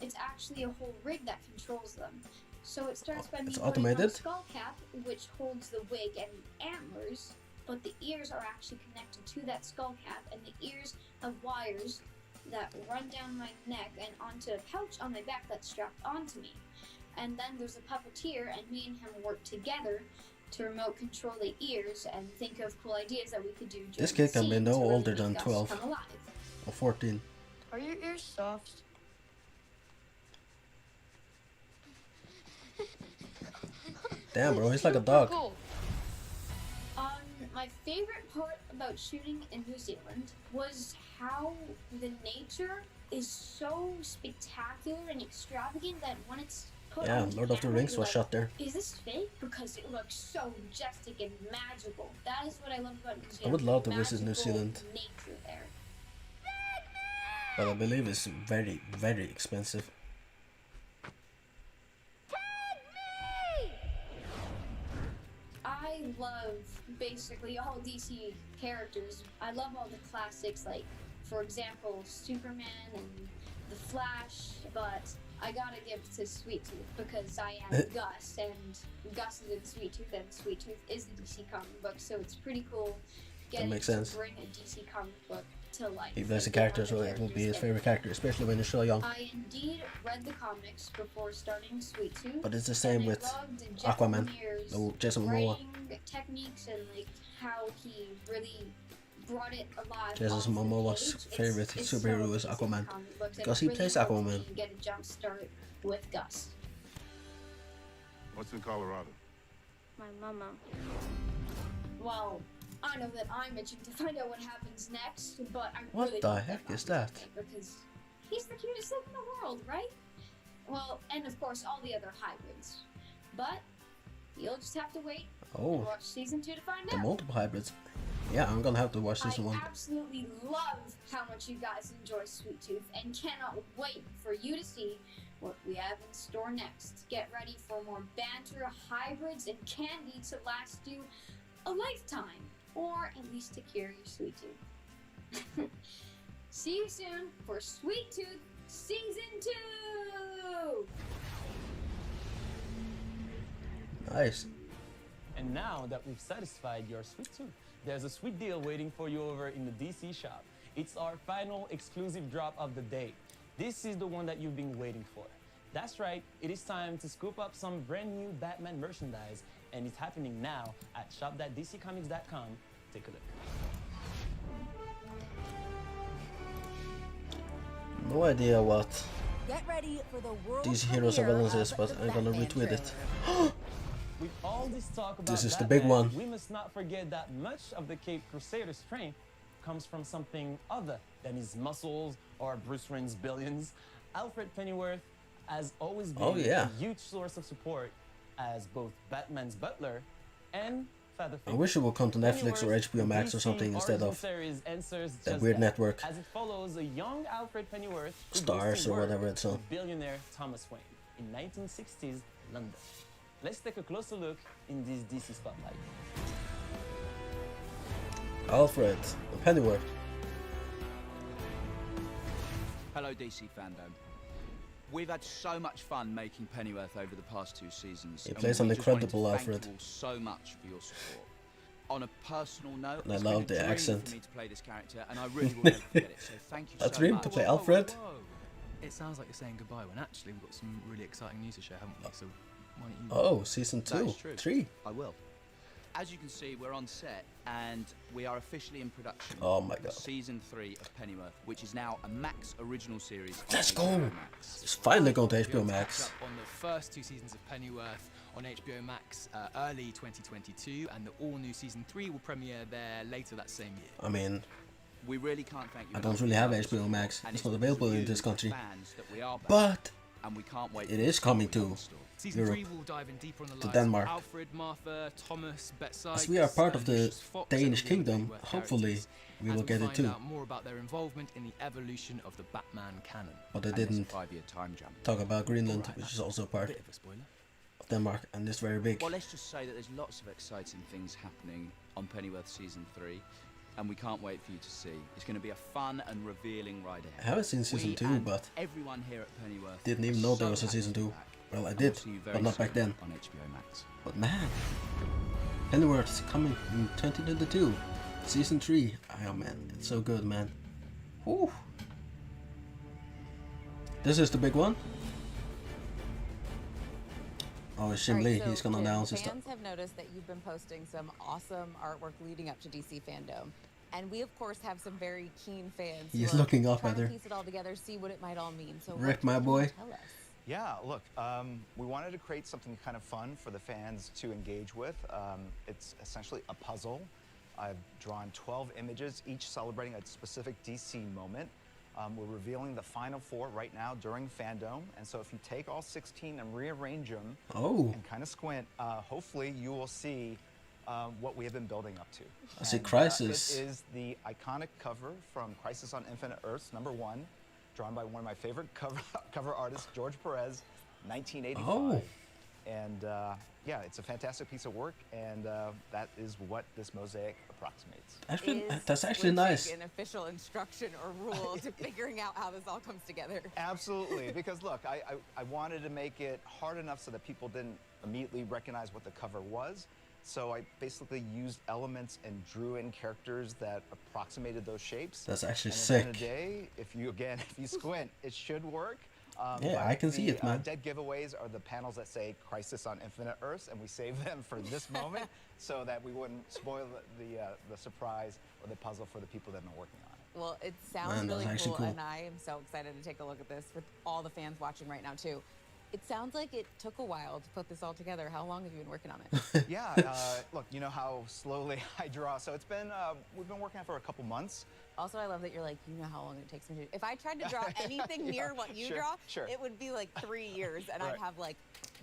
It's actually a whole rig that controls them. So it starts by me It's putting on automated? a skull cap, which holds the wig and the antlers, but the ears are actually connected to that skull cap, and the ears have wires that run down my neck and onto a pouch on my back that's strapped onto me. And then there's a puppeteer, and me and him work together to remote control the ears and think of cool ideas that we could do. This during kid can the be scene no to really older make than Gus 12 come alive. or 14. Are your ears soft? Damn, bro, he's like a dog. My favorite part about shooting in New Zealand was how the nature is so spectacular and extravagant that when it's put Yeah, on Lord of the camera, Rings you're was like, shot there. Is this fake? Because it looks so majestic and magical. That is what I love about New Zealand. I would love to the visit New magical Zealand, nature there. but I believe it's very, very expensive. I love basically all DC characters. I love all the classics, like, for example, Superman and The Flash, but I gotta give it to Sweet Tooth because I am Gus, and Gus is in Sweet Tooth, and Sweet Tooth is the DC comic book, so it's pretty cool getting makes to sense. bring a DC comic book to life. He plays a and get character, all so the it will be his characters in favorite character, especially when you're so young. I indeed read the comics before starting Sweet Tooth. But it's the same and I with loved Jeff Aquaman, Lemire's the Jason Momoa. writing techniques and like how he really brought it alive. Jason off the Momoa's page. favorite It's superhero so is amazing Aquaman, comic books, and because it he really plays helped Aquaman. me get a jump start with Gus. What's in Colorado? My mama. Well, I know that I'm itching to find out what happens next, but I What really the want heck that is that? because he's the cutest thing in the world, right? Well, and of course all the other hybrids. But you'll just have to wait Oh. and watch season 2 to find The out. multiple hybrids. Yeah, I'm gonna have to watch season 1. I absolutely love how much you guys enjoy Sweet Tooth and cannot wait for you to see what we have in store next. Get ready for more banter, hybrids, and candy to last you a lifetime, or at least to cure your Sweet Tooth. See you soon for Sweet Tooth Season 2! Nice. And now that we've satisfied your sweet tooth, there's a sweet deal waiting for you over in the DC shop. It's our final exclusive drop of the day. This is the one that you've been waiting for. That's right, it is time to scoop up some brand new Batman merchandise, and it's happening now at shop.dccomics.com. Take a look. No idea what Get ready for the world these heroes or premiere villains of is, but the I'm gonna Batman retweet it. With all this talk about This is the Batman, big one. we must not forget that much of the Cape Crusader's strength comes from something other than his muscles or Bruce Wayne's billions. Alfred Pennyworth has always been Oh, yeah. a huge source of support as both Batman's butler and father I figure. wish it would come to Netflix or Pennyworth's HBO Max or DC something instead origin of series answers that just weird network. as it follows a young Alfred Pennyworth who Stars goes to or work whatever it's on. with billionaire Thomas Wayne in 1960s London. Let's take a closer look in this DC spotlight. Alfred Pennyworth. Hello DC fandom. We've had so much fun making Pennyworth over the past 2 seasons. He and plays we an just wanted to incredible thank Alfred. you all so much for your support. on a personal note, I it's love been a the dream accent. for me to play this character, and I really will never forget it. So thank you A so dream much. to play Alfred? It sounds like you're saying goodbye when actually we've got some really exciting news to share, haven't we? So why don't you... Oh, season That 2, is true. 3. I will. As you can see, we're on set, and we are officially in production. Oh my for God. Season 3 of Pennyworth, which is now a Max original series. on Let's HBO go! Max. It's finally going to We'll be able HBO to Max. catch up on the first 2 seasons of Pennyworth on HBO Max early 2022, and the all-new season 3 will premiere there later that same year. I mean, We really can't thank you I enough don't really have for your HBO Max. and It's not because available of in you, this the country. fans, that we are back, But and we can't wait it to is see coming what we to have in store. Season Europe, 3 will dive in deeper on the to lives Denmark. of Alfred, Martha, Thomas, Betsy, As we are part of the Danish kingdom, hopefully we will get it find too. out more about their involvement in the evolution of the Batman canon. But they And there's a didn't 5-year time jump. talk about Greenland, which is also part Bit of a spoiler. of Denmark, and it's very big. Well, let's just say that there's lots of exciting things happening on Pennyworth Season 3, and we can't wait for you to see. It's going to be a fun and revealing ride ahead. I haven't seen season We 2, and but everyone here at Pennyworth didn't even are know there so was a happy season to be 2. back. Well, I And did, we'll see you very but not back soon then. on HBO Max. But man, Pennyworth is coming in 2022, season 3. Oh man, it's so good, man. Whew. This is the big one. Oh, it's Jim Lee. Alright, so He's gonna Jim, announce his stuff. fans have noticed that you've been posting some awesome artwork leading up to DC Fandom. And we, of course, have some very keen fans. who He's are looking up trying at to her. piece it all together, see what it might all mean. So Rick, what my can you boy. tell us? Yeah, look, we wanted to create something kind of fun for the fans to engage with. It's essentially a puzzle. I've drawn 12 images, each celebrating a specific DC moment. We're revealing the final 4 right now during Fandome, and so if you take all 16 and rearrange them and kind of squint, hopefully you will see what we have been building up to. I see And, Crisis. it is the iconic cover from Crisis on Infinite Earths, #1, drawn by one of my favorite cover artists, George Perez, 1985. Oh. And yeah, it's a fantastic piece of work, and that is what this mosaic approximates. That's actually nice. An official instruction or rule to figuring out how this all comes together. Absolutely, because look, I wanted to make it hard enough so that people didn't immediately recognize what the cover was. So I basically used elements and drew in characters that approximated those shapes. That's actually and at the end of sick. the day, if you squint, it should work. Yeah, but I can see it, man. Dead giveaways are the panels that say Crisis on Infinite Earths, and we saved them for this moment so that we wouldn't spoil the surprise or the puzzle for the people that have been working on it. Well, it sounds Man, that's really actually cool. and I am so excited to take a look at this with all the fans watching right now, too. It sounds like it took a while to put this all together. How long have you been working on it? Yeah, look, you know how slowly I draw, so it's been, we've been working on it for a couple months. Also, I love that you're like, you know how long it takes me to... If I tried to draw anything near what you draw, it would be like 3 years, and I'd have like,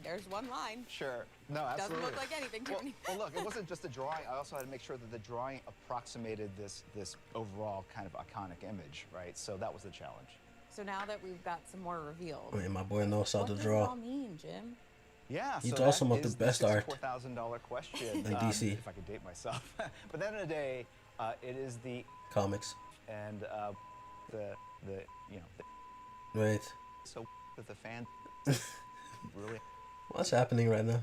there's one line. Sure. No, absolutely. Doesn't look like anything to me. Well, look, it wasn't just a drawing. I also had to make sure that the drawing approximated this overall kind of iconic image, right? So that was the challenge. So now that we've got some more revealed, I mean, my boy knows how to what does it draw. all mean, Jim? Yeah, He so draws that some of the is best art. $64,000 question. In DC. If I could date myself. But at the end of the day, it is the Comics. and the you know. Right. So that the fan really. What's happening right now?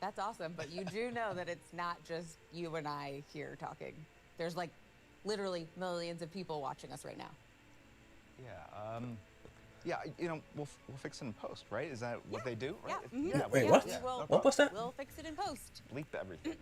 That's awesome, but you do know that it's not just you and I here talking. There's like literally millions of people watching us right now. Yeah. Yeah, you know, we'll fix it in post, right? Is that what they do? Right? Yeah. Wait, what? What was that? We'll fix it in post. Bleep everything.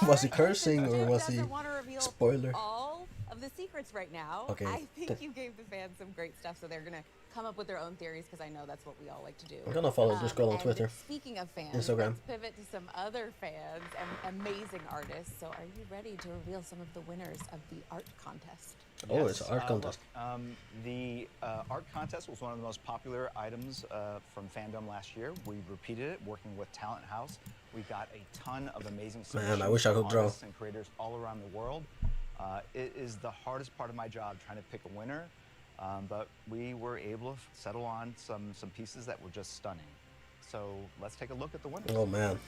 Was he cursing or was he... Doesn't want to reveal Spoiler. all of the secrets right now. Okay. I think you gave the fans some great stuff, so they're going to come up with their own theories, because I know that's what we all like to do. I'm gonna follow this girl on and Twitter. Speaking of fans, Instagram. let's pivot to some other fans and amazing artists. So are you ready to reveal some of the winners of the art contest? Oh, it's an art contest. Look, the art contest was one of the most popular items from Fandom last year. We repeated it, working with Talent House. We got a ton of amazing Man, I wish I could draw. artists and creators all around the world. It is the hardest part of my job, trying to pick a winner. But we were able to settle on some pieces that were just stunning. So let's take a look at the winners. Oh man,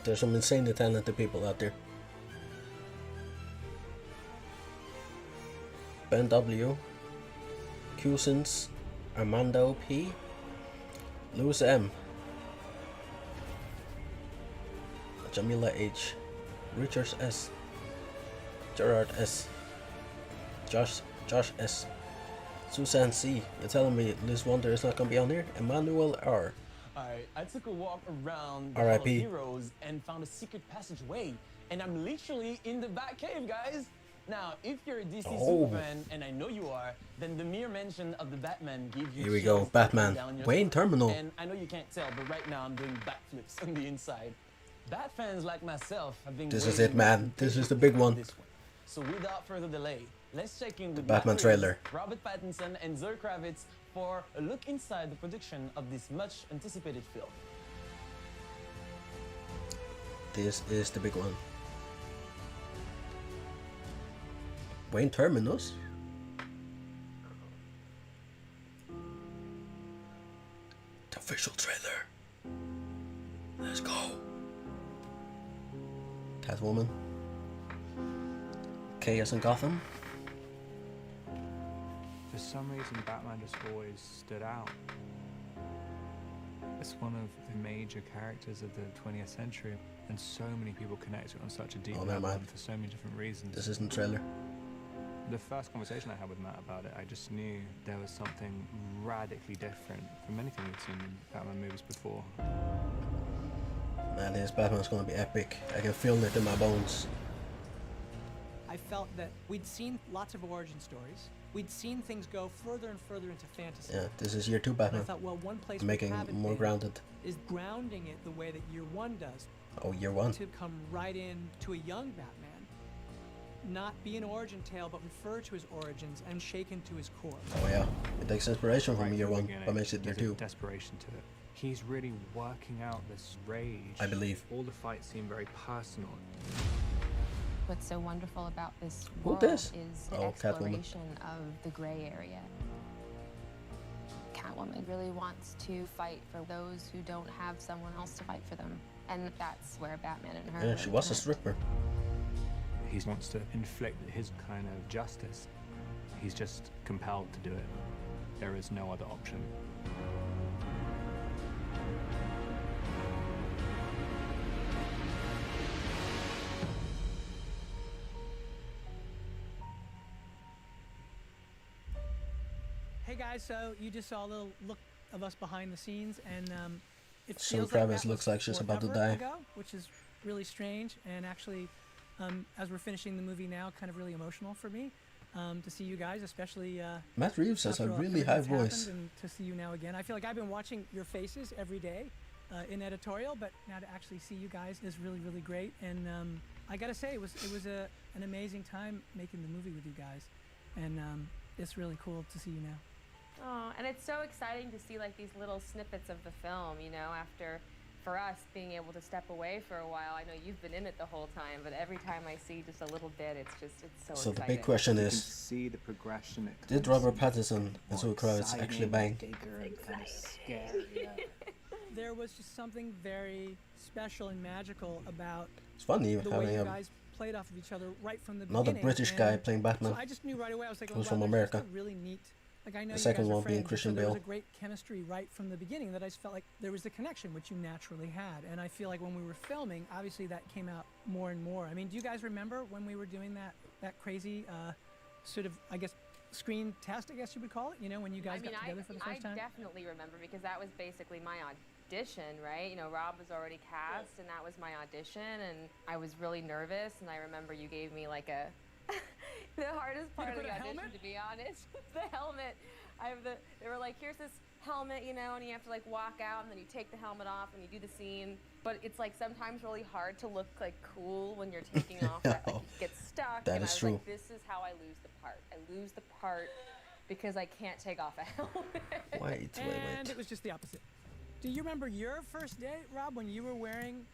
there's some insanely talented people out there. Ben W, Cousins, Armando P, Louis M, Jamila H, Richard S. Gerard S. Josh S. Susan C. You're telling me Liz Wonder is not gonna be on here? Emmanuel R. Alright, I took a walk around the R.I.P. Hall of Heroes and found a secret passageway. And I'm literally in the Batcave, guys! Now, if you're a DC superfan, and I know you are, then the mere mention of the Batman gives you Here we go, chills Batman. down your Wayne spine. Terminal. And I know you can't tell, but right now I'm doing backflips on the inside. Bat fans like myself have been This is waiting it, man. This is the big one. this one. So without further delay, let's check in with Batman Matt trailer. Reeves, Robert Pattinson and Zoe Kravitz for a look inside the production of this much anticipated film. This is the big one. Wayne Terminus. The official trailer. Let's go. Catwoman. Chaos in Gotham. For some reason, Batman just always stood out. It's one of the major characters of the 20th century, and so many people connect to it on such a deep Oh, never level mind. and for so many different reasons. This isn't the trailer. The first conversation I had with Matt about it, I just knew there was something radically different from anything we'd seen in Batman movies before. Man, this Batman's gonna be epic. I can feel it in my bones. I felt that we'd seen lots of origin stories. We'd seen things go further and further into fantasy. Yeah, this is year 2 And Batman. I thought, well, one place Making we haven't more been grounded. is grounding it the way that year 1 does. Oh, year 1. To come right in to a young Batman, not be an origin tale, but refer to his origins and shake into his core. Oh yeah, it takes inspiration from Right year from the 1, beginning, but makes it year there's a 2. desperation to it. He's really working out this rage. I believe. All the fights seem very personal. What's so wonderful about this Who world this? is the Oh, Catwoman. exploration of the gray area. Catwoman really wants to fight for those who don't have someone else to fight for them. And that's where Batman and her Yeah, she really was a connect. stripper. He wants to inflict his kind of justice. He's just compelled to do it. There is no other option. Hey guys, so you just saw a little look of us behind the scenes, and it Zoe feels like Kravitz that looks was like she's about to forever die. ago, which is really strange, and actually, as we're finishing the movie now, kind of really emotional for me to see you guys, especially Matt Reeves has a after really everything high that's happened, voice. and to see you now again. I feel like I've been watching your faces every day in editorial, but now to actually see you guys is really, really great. And I gotta say, it was an amazing time making the movie with you guys, and it's really cool to see you now. Oh, and it's so exciting to see like these little snippets of the film, you know, after, for us, being able to step away for a while. I know you've been in it the whole time, but every time I see just a little bit, it's so So the exciting. big question You is, can see the progression. It did comes Robert in Pattinson and Zoe more Kravitz actually exciting, bang? bigger, and kind of scary. There was just something very special and magical about It's funny the way having you a guys played off of each other right from the another beginning. British and guy playing Batman. So I just knew right away. I was like, Who's wow, from that's America. just a really neat. Like I know The you second guys are one being friends, Christian so there was Bale. a great chemistry right from the beginning that I just felt like there was the connection, which you naturally had. And I feel like when we were filming, obviously that came out more and more. I mean, do you guys remember when we were doing that crazy sort of, I guess, screen test, I guess you would call it? You know, when you guys got together for the first time? I definitely remember because that was basically my audition, right? You know, Rob was already cast, and that was my audition, and I was really nervous. And I remember you gave me like a the hardest part of the audition, to be honest, the helmet. They were like, here's this helmet, you know, and you have to like walk out, and then you take the helmet off and you do the scene. But it's like sometimes really hard to look like cool when you're taking off. That, like, you get stuck. That and is I was true. like, this is how I lose the part. I lose the part because I can't take off a helmet. Wait. And it was just the opposite. Do you remember your first day, Rob, when you were wearing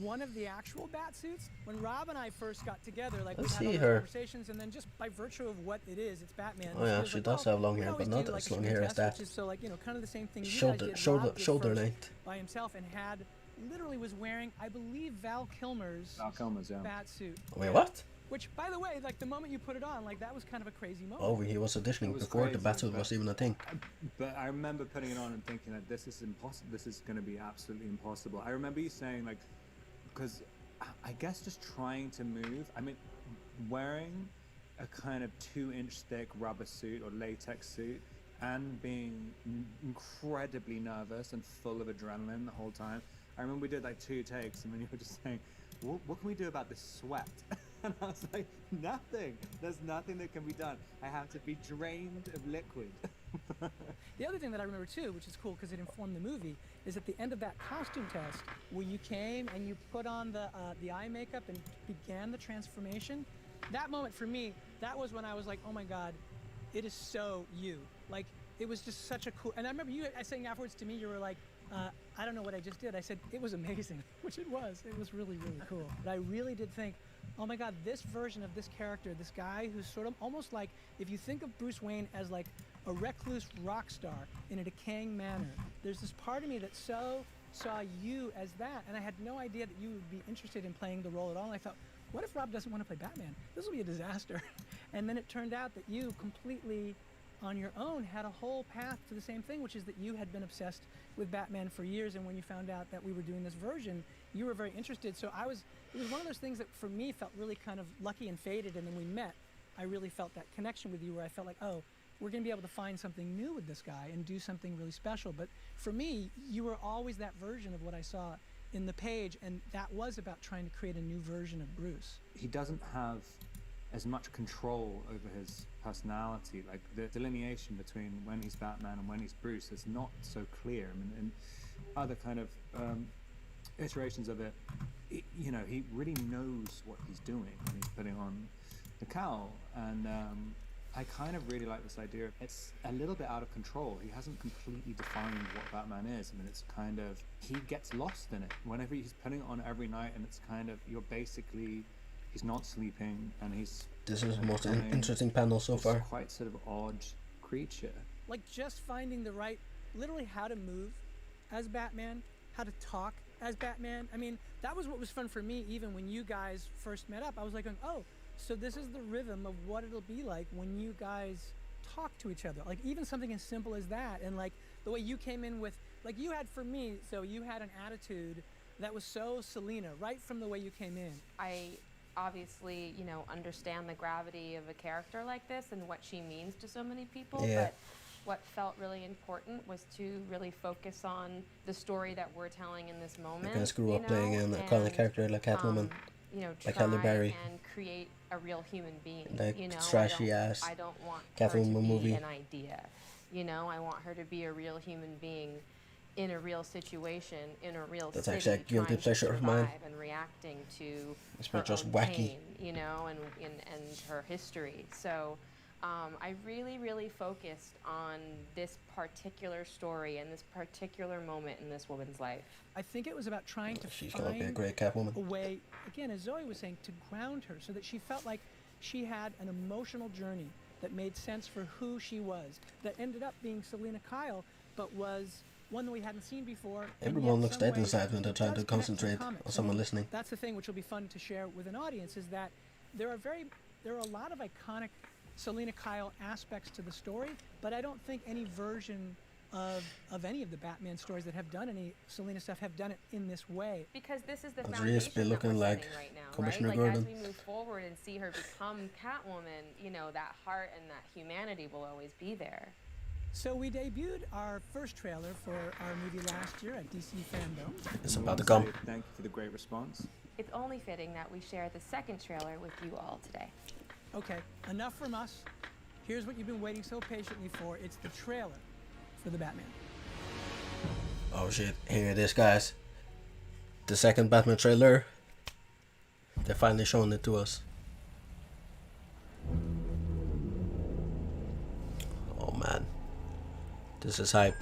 one of the actual bat suits? When Rob and I first got together, like Let's we see had all her. those conversations, and then just by virtue of what it is, it's Batman. Oh yeah, feels she like, does well, have long we hair, but always not do, like, as a long screen hair as test, that. Which is so like, you know, kind of the same thing. You Shoulder- guys did. shoulder- Rob did shoulder first length. by himself and had literally was wearing, I believe, Val Kilmer's yeah. bat suit. Wait, what? Which, by the way, like the moment you put it on, like that was kind of a crazy moment. Oh, he was auditioning was before the crazy, Batsuit but- was even a thing. But I remember putting it on and thinking that this is impossible. This is going to be absolutely impossible. I remember you saying, like, because I guess just trying to move. I mean, wearing a kind of 2-inch thick rubber suit or latex suit and being incredibly nervous and full of adrenaline the whole time. I remember we did like 2 takes, and then you were just saying, what can we do about this sweat? And I was like, nothing. There's nothing that can be done. I have to be drained of liquid. The other thing that I remember too, which is cool because it informed the movie, is at the end of that costume test where you came and you put on the eye makeup and began the transformation. That moment for me, that was when I was like, oh my God, it is so you. Like, it was just such a cool, and I remember you saying afterwards to me, you were like, I don't know what I just did. I said, it was amazing, which it was. It was really, really cool. But I really did think, oh my God, this version of this character, this guy who's sort of almost like, if you think of Bruce Wayne as like a recluse rock star in a decaying manner, there's this part of me that so saw you as that, and I had no idea that you would be interested in playing the role at all. And I thought, what if Rob doesn't want to play Batman? This will be a disaster. And then it turned out that you completely on your own had a whole path to the same thing, which is that you had been obsessed with Batman for years, and when you found out that we were doing this version, you were very interested. So it was one of those things that for me felt really kind of lucky and fated, and then we met. I really felt that connection with you where I felt like, oh, we're going to be able to find something new with this guy and do something really special. But for me, you were always that version of what I saw in the page, and that was about trying to create a new version of Bruce. He doesn't have as much control over his personality. Like, the delineation between when he's Batman and when he's Bruce is not so clear. I mean, in other kind of iterations of it, you know, he really knows what he's doing when he's putting on the cowl. And I kind of really like this idea. It's a little bit out of control. He hasn't completely defined what Batman is. I mean, it's kind of, he gets lost in it. Whenever he's putting it on every night, and it's kind of, you're basically, he's not sleeping, and he's... This is the most interesting panel so far. Quite sort of odd creature. Like, just finding the right, literally how to move as Batman, how to talk as Batman. I mean, that was what was fun for me, even when you guys first met up. I was like going, oh, so this is the rhythm of what it'll be like when you guys talk to each other. Like, even something as simple as that. And like the way you came in with, like, you had, for me, so you had an attitude that was so Selena, right from the way you came in. I obviously, you know, understand the gravity of a character like this and what she means to so many people. Yeah. But what felt really important was to really focus on the story that we're telling in this moment. You're gonna screw up playing an iconic character like Catwoman. You know, like try Halle Berry. and create a real human being. Like you know, trashy ass I don't want her to Catwoman be movie. an idea. You know, I want her to be a real human being in a real situation, in a real That's city, actually a guilty trying to pleasure of mine. survive and reacting to It's her not just own wacky. pain, you know, and her history. So I really, really focused on this particular story and this particular moment in this woman's life. I think it was about trying to She's gonna find be a great Catwoman. a way, again, as Zoe was saying, to ground her so that she felt like she had an emotional journey that made sense for who she was, that ended up being Selena Kyle, but was one that we hadn't seen before. Everyone looks dead inside when they're trying to concentrate on someone listening. That's the thing which will be fun to share with an audience, is that there are a lot of iconic Selena Kyle aspects to the story, but I don't think any version of any of the Batman stories that have done any Selena stuff have done it in this way. Because this is the Andrea's foundation been looking that we're like setting right now, Commissioner right? Gordon. Like, as we move forward and see her become Catwoman, you know, that heart and that humanity will always be there. So we debuted our first trailer for our movie last year at DC Fandom. It's about to come. Thank you for the great response. It's only fitting that we share the second trailer with you all today. Okay, enough from us. Here's what you've been waiting so patiently for. It's the trailer for the Batman. Oh shit, here it is, guys. The second Batman trailer. They're finally showing it to us. Oh man. This is hype.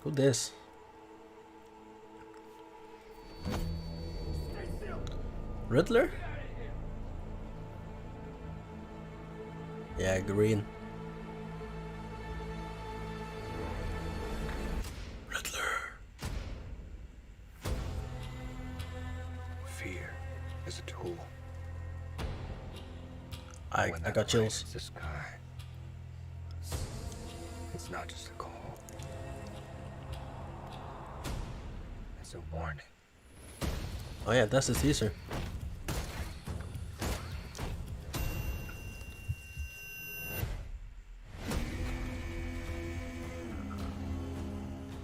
Who this? Riddler? Yeah, green. Riddler. Fear is a tool. I got chills. The sky. It's not just a call. It's a warning. Oh yeah, that's the teaser.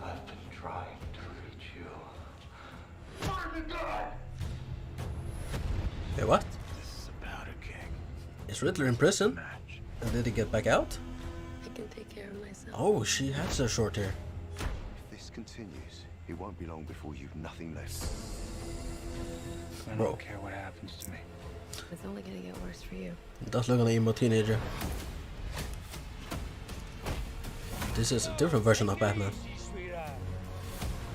I've been trying to reach you. Find the gun! Hey, what? This is about a king. Is Riddler in prison? And did he get back out? I can take care of myself. Oh, she has her short hair. If this continues, it won't be long before you've nothing left. I Bro. don't care what happens to me. It's only gonna get worse for you. Does look like an emo teenager. This is a different version of Batman.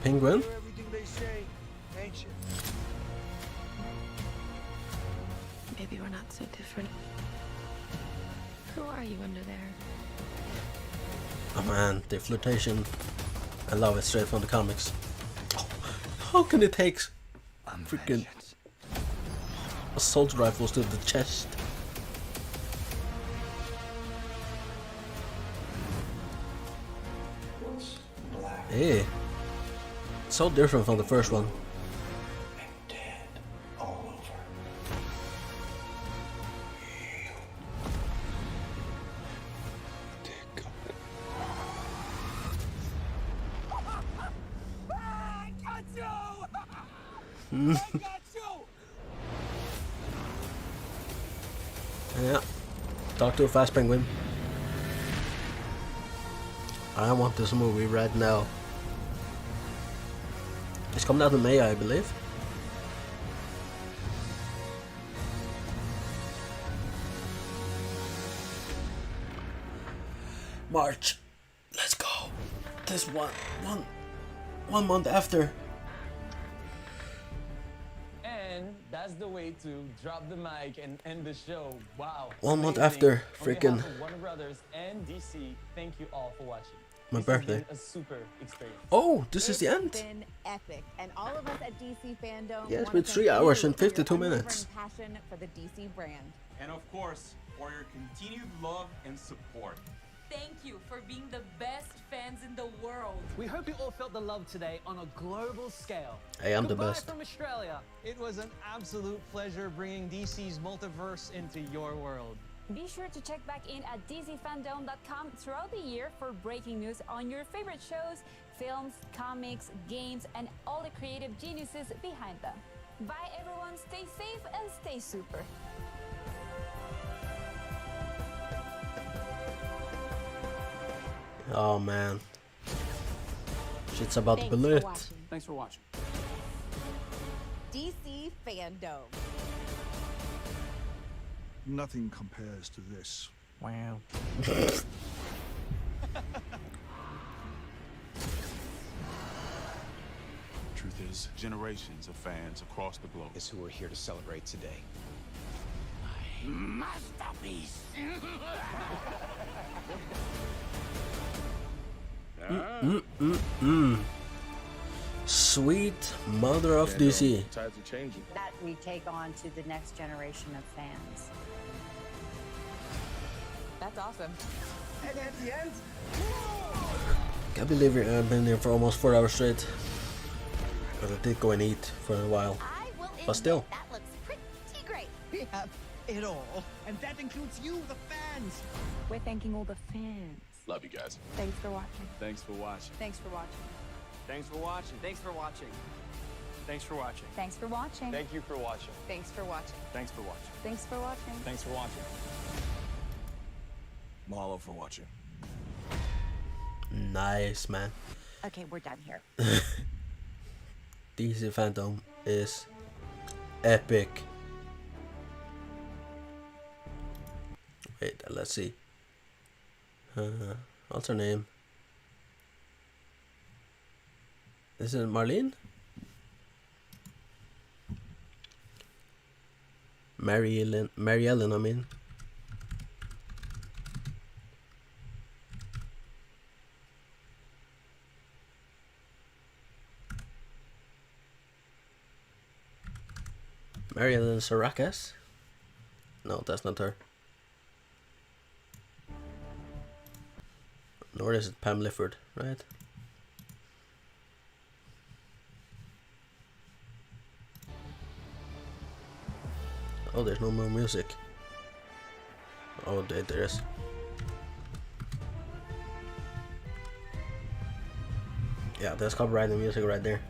Penguin? Everything they say, ain't you? Maybe we're not so different. Who are you under there? Oh man, the flirtation. I love it straight from the comics. Oh, how can it take freaking assault rifles to the chest? Hey, so different from the first one. Yeah, talk to a fast penguin. I want this movie right now. It's coming out in May, I believe. March. Let's go. This one month after. And that's the way to drop the mic and end the show. Wow. 1 month Amazing. after On freaking behalf of Warner Brothers and DC, thank you all for watching. my This has birthday. been a super experience. Oh, this is the It's end. been epic, and all of us at DC Fandom. Yeah, it's wanna been thank 3 hours you and for your 52 unwavering minutes. Passion for the DC brand. And of course, for your continued love and support. Thank you for being the best fans in the world. We hope you all felt the love today on a global scale. Hey, I'm the Goodbye best. from Australia. It was an absolute pleasure bringing DC's multiverse into your world. Be sure to check back in at dcfandom.com throughout the year for breaking news on your favorite shows, films, comics, games, and all the creative geniuses behind them. Bye everyone, stay safe and stay super. Oh man. Shit's about to be lit. Thanks for watching. DC Fandom. Nothing compares to this. Wow. Truth is, generations of fans across the globe is who we're here to celebrate today. Masterpiece. Sweet mother of DC. Tides are changing. That we take on to the next generation of fans. That's awesome. And at the end, Can't believe I've been here for almost 4 hours straight. But I did go and eat for a while. But still. that looks pretty great. We have it all, and that includes you, the fans. We're thanking all the fans. Love you guys. Thanks for watching. Thanks for watching. Thanks for watching. Thanks for watching. Thanks for watching. Thanks for watching. Thanks for watching. Thank you for watching. Thanks for watching. Thanks for watching. Thanks for watching. Thanks for watching. Mahalo for watching. Nice, man. Okay, we're done here. DC Phantom is epic. Wait, let's see. What's her name? Is it Marlene? Mary Ellen, I mean. Mary Ellen Sarakas? No, that's not her. Nor is it Pam Lifford, right? Oh, there's no more music. Oh, there is. Yeah, there's copyrighted music right there.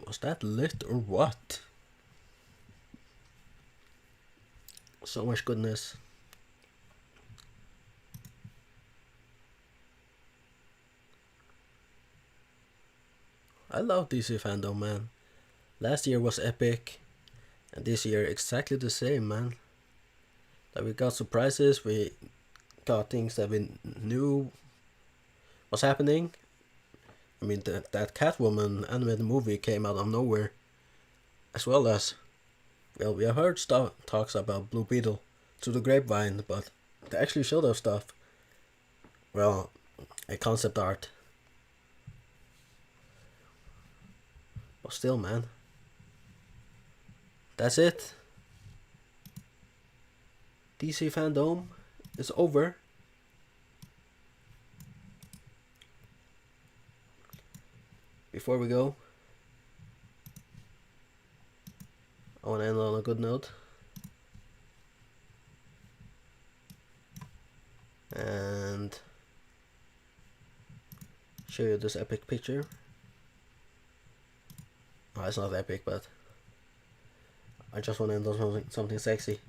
Was that lit or what? So much goodness. I love DC fandom, man. Last year was epic, and this year exactly the same, man. Like, we got surprises, we got things that we knew was happening. I mean, that Catwoman animated movie came out of nowhere, as well as, well, we have heard talks about Blue Beetle through the grapevine, but they actually showed us stuff. Well, a concept art. But still, man. That's it. DC fandom is over. Before we go, I want to end on a good note. And show you this epic picture. Oh, it's not epic, but I just want to end on something sexy.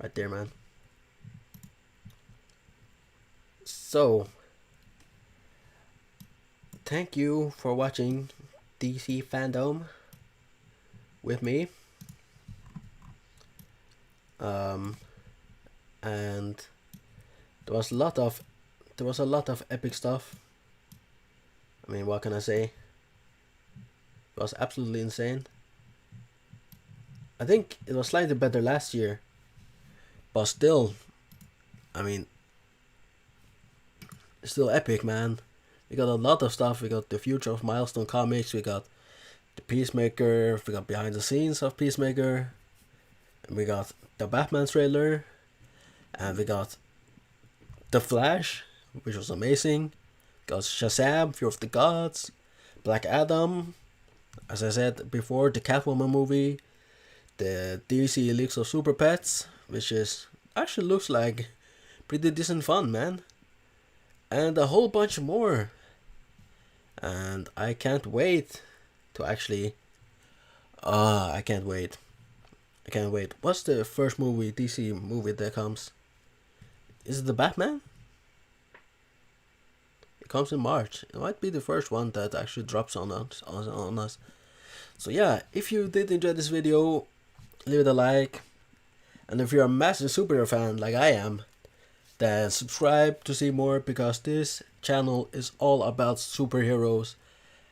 Right there, man. So, thank you for watching DC Fandom with me. And there was a lot of epic stuff. I mean, what can I say? It was absolutely insane. I think it was slightly better last year, but still, I mean, it's still epic, man. We got a lot of stuff. We got the future of Milestone Comics. We got the Peacemaker. We got behind the scenes of Peacemaker. And we got the Batman trailer. And we got The Flash, which was amazing. Got Shazam, Fear of the Gods, Black Adam, as I said before, the Catwoman movie, the DC Leaks of Superpets, which is actually looks like pretty decent fun, man, and a whole bunch more. And I can't wait to actually. I can't wait. What's the first movie, DC movie that comes? Is it the Batman? It comes in March. It might be the first one that actually drops on us. So yeah, if you did enjoy this video, leave it a like. And if you're a massive superhero fan like I am, then subscribe to see more, because this channel is all about superheroes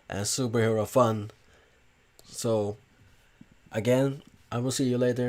and superhero fun. So again, I will see you later.